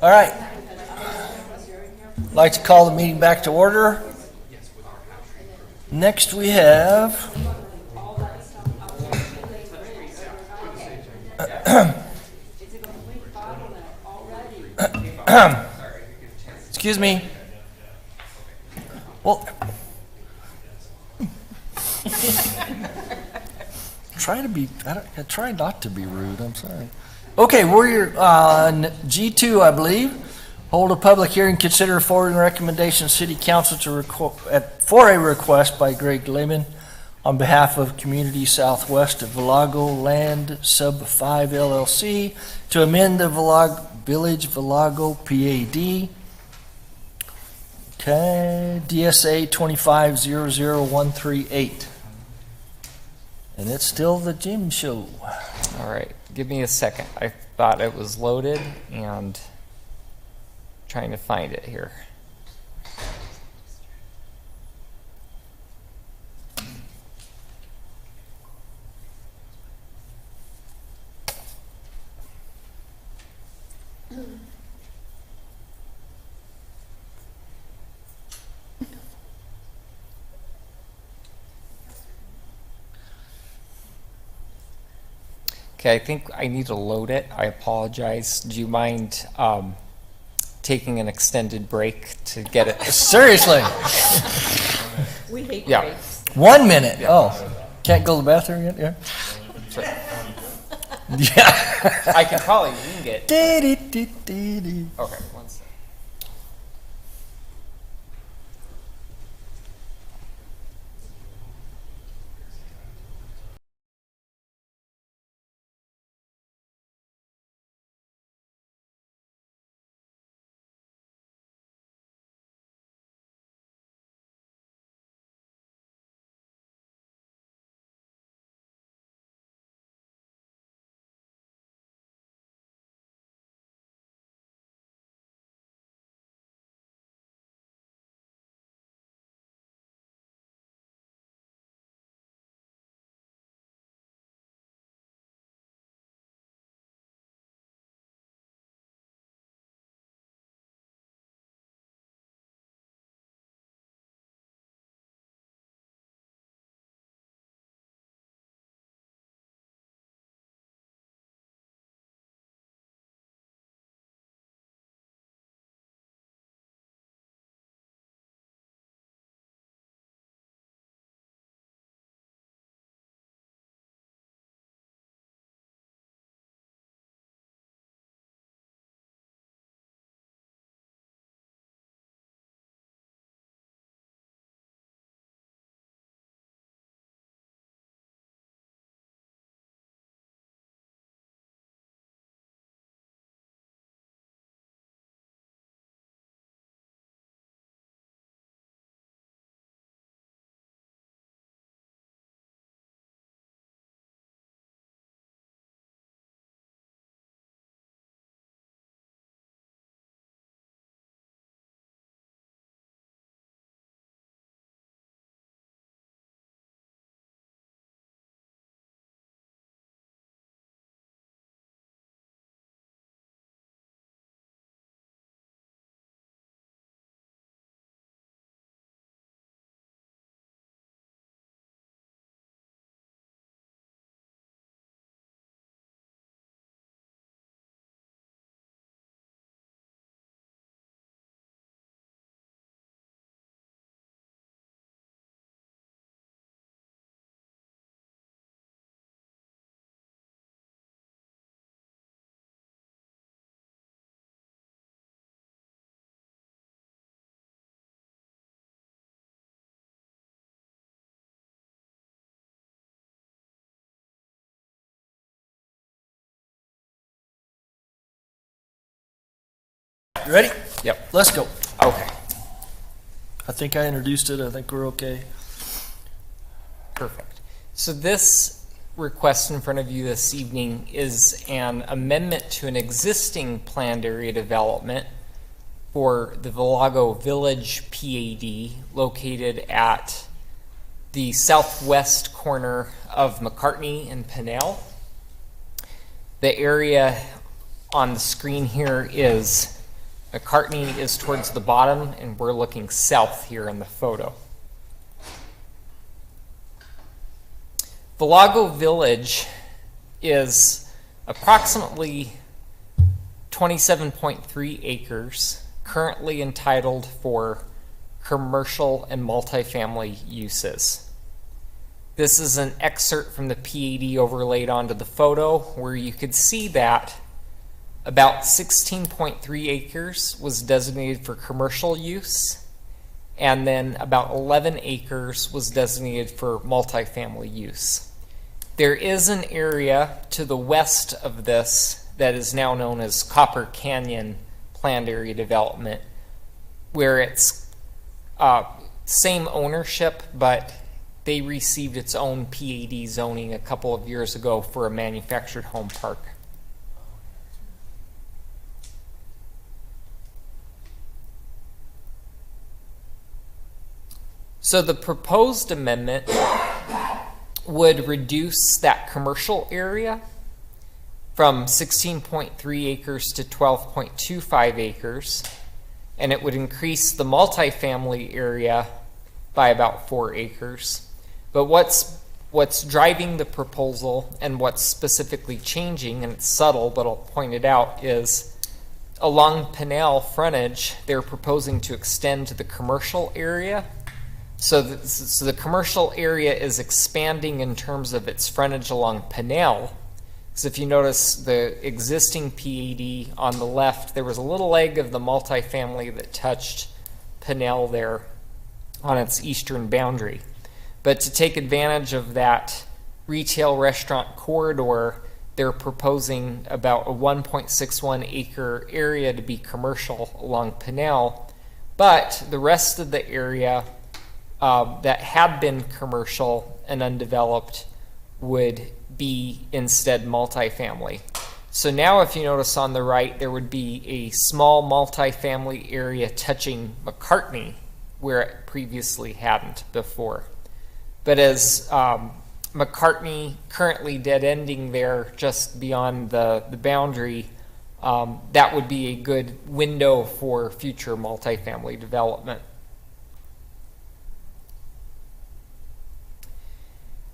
All right. I'd like to call the meeting back to order. Next we have excuse me. Well, I try not to be rude. I'm sorry. Okay, we're on G2, I believe. Hold a public hearing, consider forwarding recommendation City Council for a request by Greg Lehman on behalf of Community Southwest of Villago Land Sub 5 LLC to amend the Village Villago PAD. Okay, DSA 2500138. And it's still the Jim Show. All right, give me a second. I thought it was loaded and trying to find it here. Okay, I think I need to load it. I apologize. Do you mind taking an extended break to get it? Seriously? We hate Yeah. breaks. 1 minute. Yeah. Oh, can't go to the bathroom yet? Yeah. Sorry. Yeah. I can probably wing it. Okay, one second. You ready? Yep. Let's go. Okay. I think I introduced it. I think we're okay. Perfect. So this request in front of you this evening is an amendment to an existing planned area development for the Villago Village PAD located at the southwest corner of McCartney and Pinnell. The area on the screen here is McCartney is towards the bottom, and we're looking south here in the photo. Villago Village is approximately 27.3 acres, currently entitled for commercial and multifamily uses. This is an excerpt from the PAD overlaid onto the photo, where you could see that about 16.3 acres was designated for commercial use, and then about 11 acres was designated for multifamily use. There is an area to the west of this that is now known as Copper Canyon Planned Area Development, where it's same ownership, but they received its own PAD zoning a couple of years ago for a manufactured home park. So the proposed amendment would reduce that commercial area from 16.3 acres to 12.25 acres, and it would increase the multifamily area by about 4 acres. But what's driving the proposal and what's specifically changing, and it's subtle, but I'll point it out, is along Pinell frontage, they're proposing to extend to the commercial area. So the commercial area is expanding in terms of its frontage along Pinell. So if you notice the existing PAD on the left, there was a little leg of the multifamily that touched Pinell there on its eastern boundary. But to take advantage of that retail restaurant corridor, they're proposing about a 1.61 acre area to be commercial along Pinell, but the rest of the area that had been commercial and undeveloped would be instead multifamily. So now if you notice on the right, there would be a small multifamily area touching McCartney where it previously hadn't before. But as McCartney currently dead-ending there just beyond the boundary, that would be a good window for future multifamily development.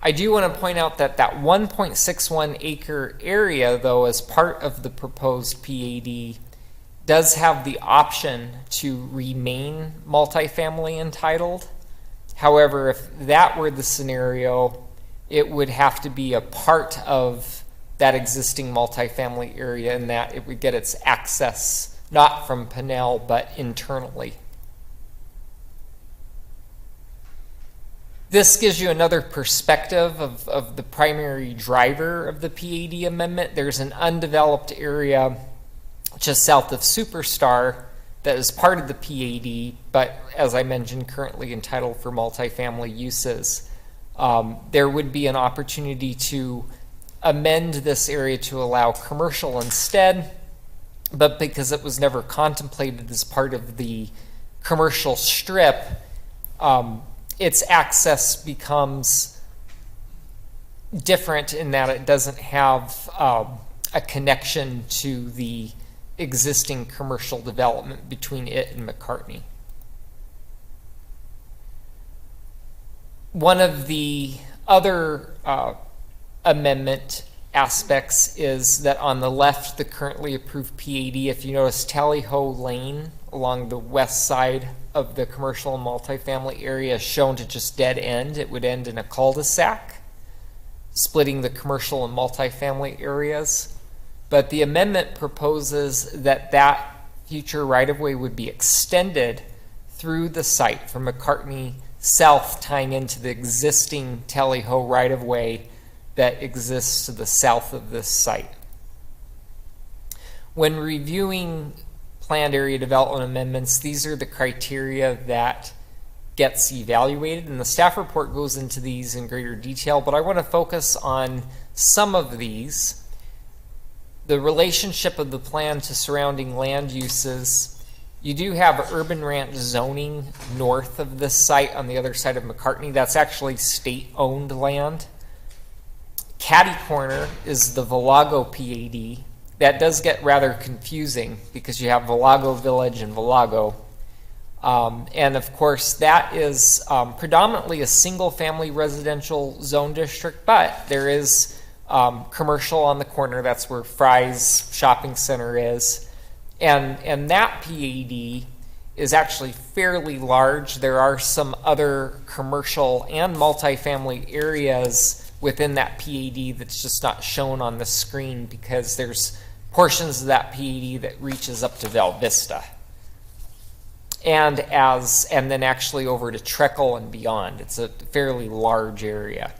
I do want to point out that that 1.61 acre area, though, as part of the proposed PAD, does have the option to remain multifamily entitled. However, if that were the scenario, it would have to be a part of that existing multifamily area, in that it would get its access not from Pinell but internally. This gives you another perspective of the primary driver of the PAD amendment. There's an undeveloped area just south of Superstar that is part of the PAD, but as I mentioned, currently entitled for multifamily uses. There would be an opportunity to amend this area to allow commercial instead, but because it was never contemplated as part of the commercial strip, its access becomes different in that it doesn't have a connection to the existing commercial development between it and McCartney. One of the other amendment aspects is that on the left, the currently approved PAD, if you notice Tally Ho Lane along the west side of the commercial and multifamily area is shown to just dead end. It would end in a cul-de-sac, splitting the commercial and multifamily areas. But the amendment proposes that that future right-of-way would be extended through the site from McCartney south, tying into the existing Tally Ho right-of-way that exists to the south of this site. When reviewing planned area development amendments, these are the criteria that gets evaluated, and the staff report goes into these in greater detail, but I want to focus on some of these. The relationship of the plan to surrounding land uses. You do have urban ranch zoning north of this site on the other side of McCartney. That's actually state-owned land. Catty Corner is the Villago PAD, that does get rather confusing because you have Valago Village and Valago. And of course, that is predominantly a single-family residential zone district, but there is commercial on the corner. That's where Fry's Shopping Center is. And that PAD is actually fairly large. There are some other commercial and multifamily areas within that PAD that's just not shown on the screen because there's portions of that PAD that reaches up to Val Vista. And then actually over to Treckle and beyond. It's a fairly large area.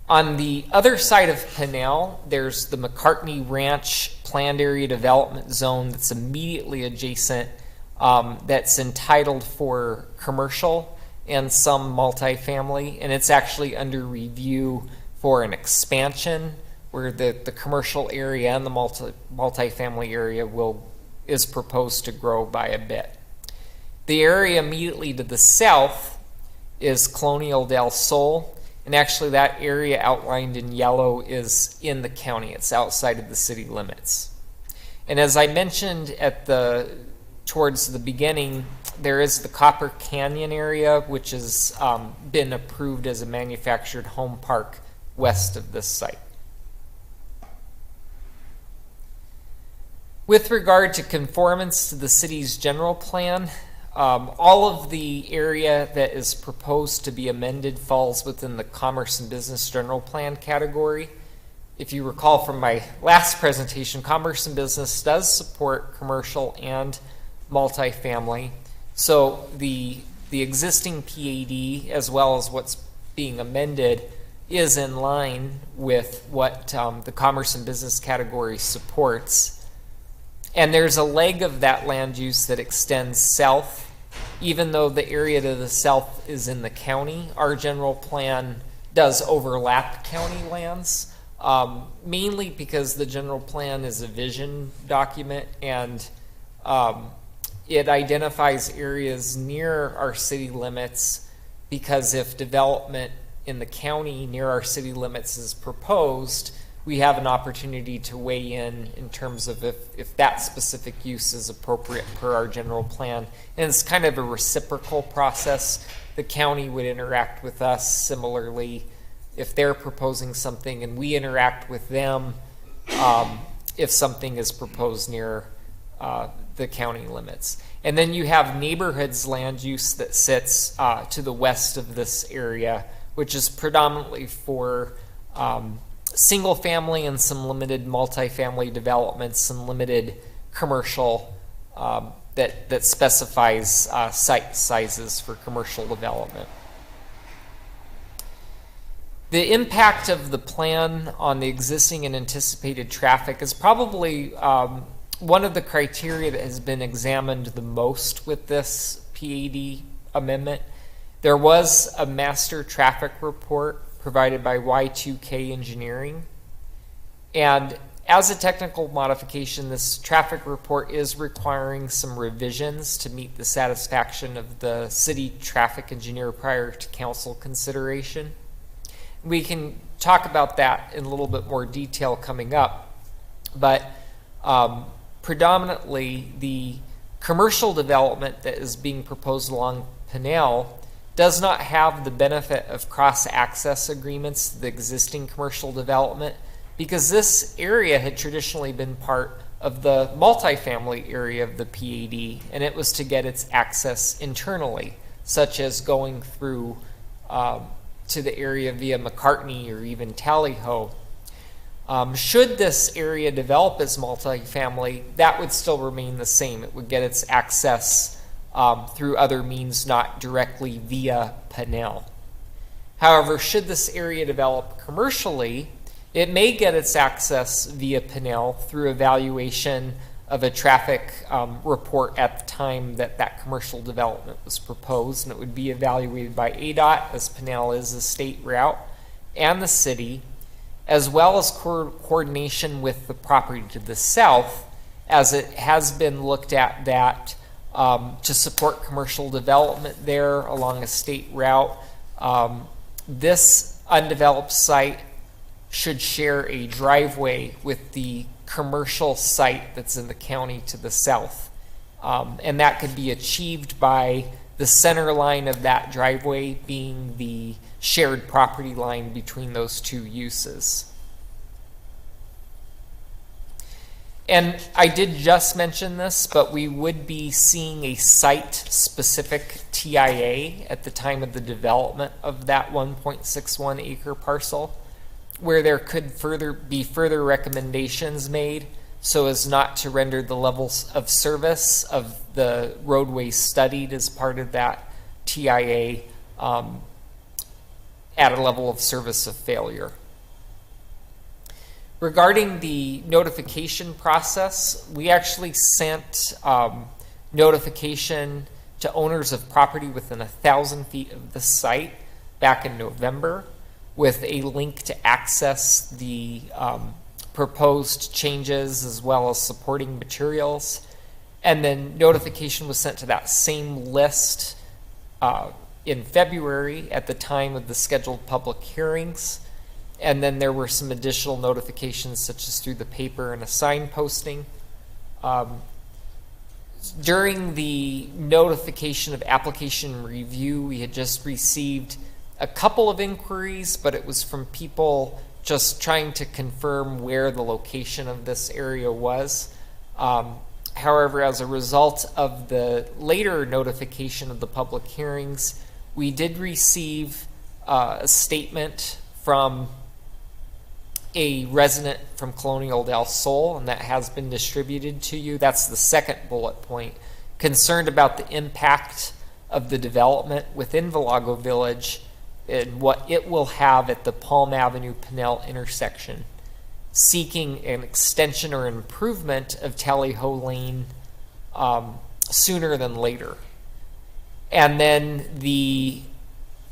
On the other side of Pinnell, there's the McCartney Ranch Planned Area Development Zone that's immediately adjacent, that's entitled for commercial and some multifamily, and it's actually under review for an expansion where the commercial area and the multifamily area is proposed to grow by a bit. The area immediately to the south is Colonial del Sol, and actually that area outlined in yellow is in the county. It's outside of the city limits. And as I mentioned towards the beginning, there is the Copper Canyon area, which has been approved as a manufactured home park west of this site. With regard to conformance to the city's general plan, all of the area that is proposed to be amended falls within the Commerce and Business General Plan category. If you recall from my last presentation, Commerce and Business does support commercial and multifamily. So the existing PAD, as well as what's being amended, is in line with what the Commerce and Business category supports. And there's a leg of that land use that extends south. Even though the area to the south is in the county, our general plan does overlap county lands, mainly because the general plan is a vision document and it identifies areas near our city limits, because if development in the county near our city limits is proposed, we have an opportunity to weigh in terms of if that specific use is appropriate per our general plan. And it's kind of a reciprocal process. The county would interact with us similarly if they're proposing something, and we interact with them if something is proposed near the county limits. And then you have neighborhoods land use that sits to the west of this area, which is predominantly for single family and some limited multifamily developments, some limited commercial that specifies site sizes for commercial development. The impact of the plan on the existing and anticipated traffic is probably one of the criteria that has been examined the most with this PAD amendment. There was a master traffic report provided by Y2K Engineering. And as a technical modification, this traffic report is requiring some revisions to meet the satisfaction of the city traffic engineer prior to council consideration. We can talk about that in a little bit more detail coming up, but predominantly the commercial development that is being proposed along Pinnell does not have the benefit of cross-access agreements to the existing commercial development, because this area had traditionally been part of the multifamily area of the PAD, and it was to get its access internally, such as going through to the area via McCartney or even Tally-Ho. Should this area develop as multifamily, that would still remain the same. It would get its access through other means, not directly via Pinnell. However, should this area develop commercially, it may get its access via Pinnell through evaluation of a traffic report at the time that that commercial development was proposed, and it would be evaluated by ADOT, as Pinnell is a state route, and the city, as well as coordination with the property to the south, as it has been looked at that to support commercial development there along a state route. This undeveloped site should share a driveway with the commercial site that's in the county to the south. And that could be achieved by the center line of that driveway being the shared property line between those two uses. And I did just mention this, but we would be seeing a site-specific TIA at the time of the development of that 1.61 acre parcel, where there could be further recommendations made so as not to render the levels of service of the roadways studied as part of that TIA at a level of service of failure. Regarding the notification process, we actually sent notification to owners of property within 1,000 feet of the site back in November with a link to access the proposed changes as well as supporting materials. And then notification was sent to that same list in February at the time of the scheduled public hearings. And then there were some additional notifications such as through the paper and a sign posting. During the notification of application review, we had just received a couple of inquiries, but it was from people just trying to confirm where the location of this area was. However, as a result of the later notification of the public hearings, we did receive a statement from a resident from Colonial Del Sol, and that has been distributed to you. That's the second bullet point. Concerned about the impact of the development within Villago Village and what it will have at the Palm Avenue Pinnell intersection, seeking an extension or improvement of Tally Ho Lane sooner than later. And then the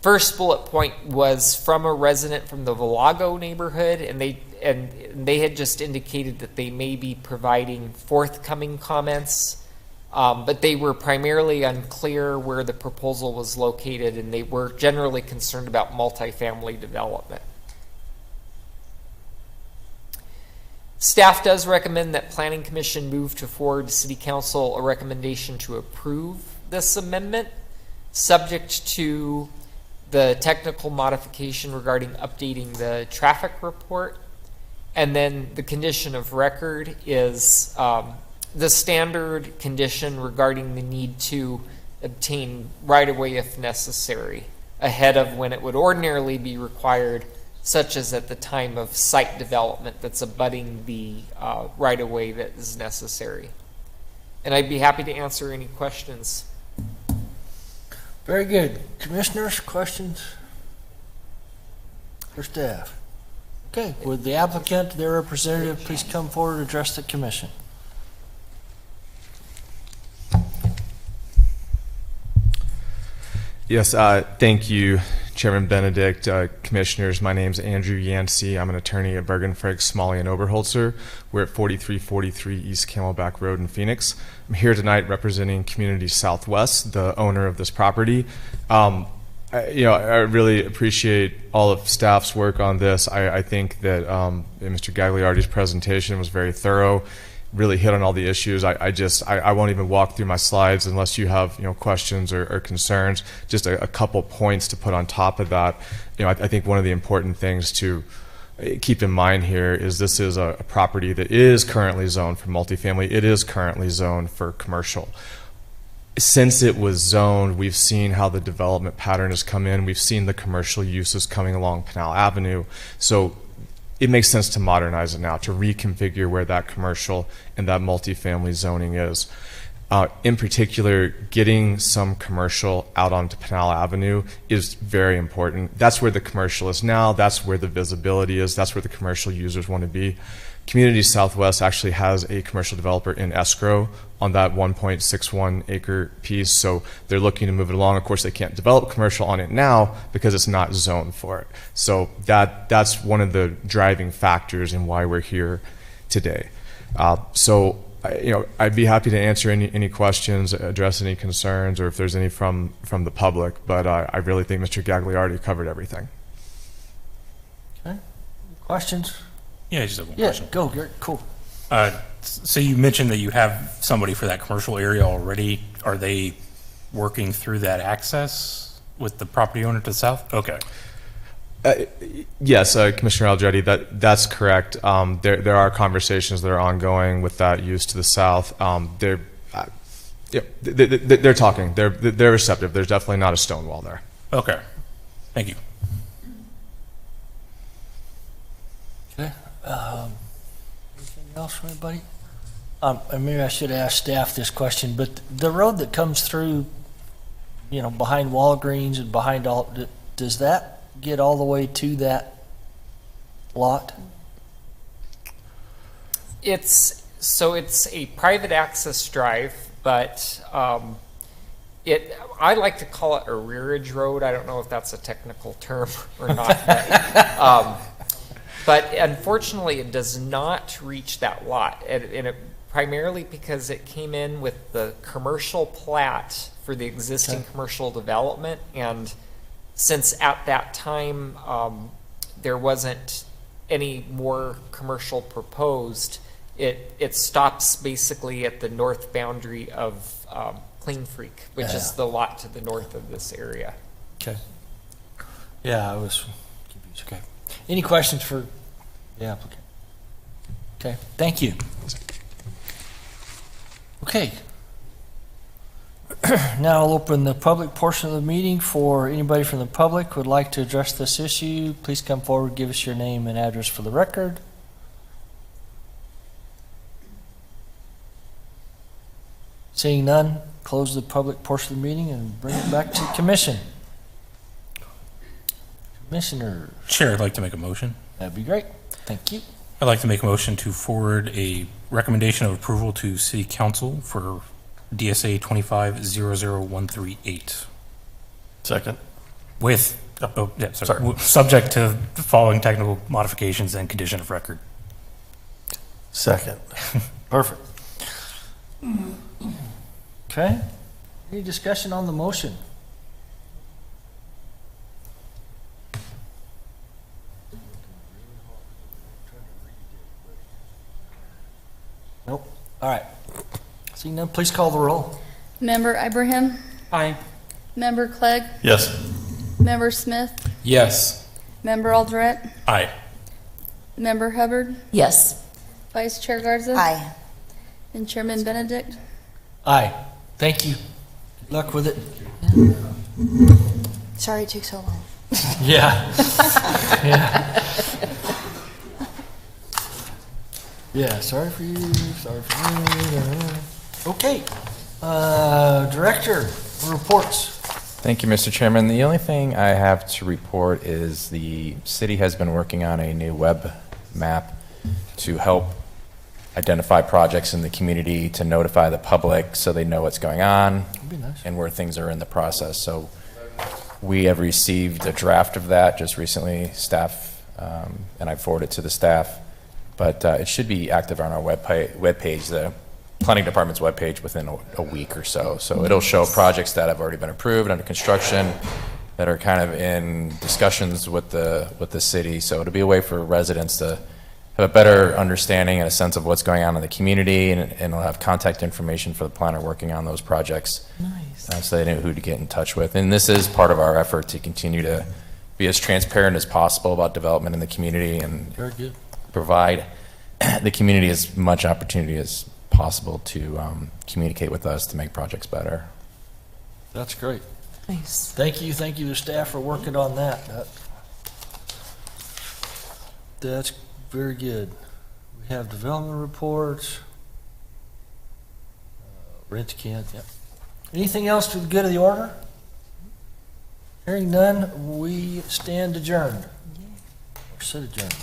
first bullet point was from a resident from the Villago neighborhood, and they had just indicated that they may be providing forthcoming comments, but they were primarily unclear where the proposal was located, and they were generally concerned about multifamily development. Staff does recommend that Planning Commission move to forward to City Council a recommendation to approve this amendment, subject to the technical modification regarding updating the traffic report. And then the condition of record is the standard condition regarding the need to obtain right-of-way if necessary, ahead of when it would ordinarily be required, such as at the time of site development that's abutting the right-of-way that is necessary. And I'd be happy to answer any questions. Very good. Commissioners, questions for staff? Okay, would the applicant, their representative, please come forward and address the commission? Yes, thank you, Chairman Benedict, commissioners. My name is Andrew Yancey. I'm an attorney at Bergen, Frank, Smalley, and Oberholzer. We're at 4343 East Camelback Road in Phoenix. I'm here tonight representing Community Southwest, the owner of this property. I really appreciate all of staff's work on this. I think that Mr. Gagliardi's presentation was very thorough, really hit on all the issues. I won't even walk through my slides unless you have questions or concerns. Just a couple points to put on top of that. I think one of the important things to keep in mind here is this is a property that is currently zoned for multifamily. It is currently zoned for commercial. Since it was zoned, we've seen how the development pattern has come in. We've seen the commercial uses coming along Pinal Avenue. So it makes sense to modernize it now, to reconfigure where that commercial and that multifamily zoning is. In particular, getting some commercial out onto Pinal Avenue is very important. That's where the commercial is now. That's where the visibility is. That's where the commercial users want to be. Community Southwest actually has a commercial developer in escrow on that 1.61 acre piece, so they're looking to move it along. Of course, they can't develop commercial on it now because it's not zoned for it. So that's one of the driving factors in why we're here today. I'd be happy to answer any questions, address any concerns, or if there's any from the public, but I really think Mr. Gagliardi covered everything. Okay. Questions? Yeah, I just have one question. question. Go, Gary. Cool. So you mentioned that you have somebody for that commercial area already. Are they working through that access with the property owner to the south? Okay. Yes, Commissioner Algetti, that's correct. There are conversations that are ongoing with that use to the south. They're talking. They're receptive. There's definitely not a stone wall there. Okay. Thank you. Okay. Anything else from anybody? And maybe I should ask staff this question, but the road that comes through, behind Walgreens and behind does that get all the way to that lot? It's a private access drive, but I like to call it a rearage road. I don't know if that's a technical term or not. But unfortunately, it does not reach that lot, and it primarily because it came in with the commercial plat for the existing commercial development, and since at that time there wasn't any more commercial proposed, it stops basically at the north boundary of Clean Freak, which is the lot to the north of this area. Okay. Yeah, I was confused. Okay. Any questions for the applicant? Okay, thank you. Okay. Now I'll open the public portion of the meeting for anybody from the public who would like to address this issue. Please come forward, give us your name and address for the record. Seeing none, close the public portion of the meeting and bring it back to commission. Commissioner. Chair, I'd like to make a motion. That'd be great. Thank you. I'd like to make a motion to forward a recommendation of approval to City Council for DSA 2500138. Second. With, subject to the following technical modifications and condition of record. Second. Perfect. Okay. Any discussion on the motion? Nope. All right. Seeing none, please call the roll. Member Ibrahim? Aye. Member Clegg? Yes. Member Smith? Yes. Member Alderette? Aye. Member Hubbard? Yes. Vice Chair Garza? Aye. And Chairman Benedict? Aye. Thank you. Good luck with it. Sorry it took so long. Yeah. Yeah. Yeah, sorry for you, sorry for me. Okay. Director, reports. Thank you, Mr. Chairman. The only thing I have to report is the city has been working on a new web map to help identify projects in the community, to notify the public so they know what's going on and where things are in the process. So we have received a draft of that just recently, staff, and I forwarded it to the staff. But it should be active on our webpage, the planning department's webpage, within a week or so. So it'll show projects that have already been approved, under construction, that are kind of in discussions with the city. So it'll be a way for residents to have a better understanding and a sense of what's going on in the community, and it'll have contact information for the planner working on those projects. Nice. So they know who to get in touch with. And this is part of our effort to continue to be as transparent as possible about development in the community and Very good. provide the community as much opportunity as possible to communicate with us to make projects better. That's great. Nice. Thank you to staff for working on that. That's very good. We have development reports. Rich Kent, yep. Anything else for the good of the order? Hearing none, we stand adjourned. Or sit adjourned.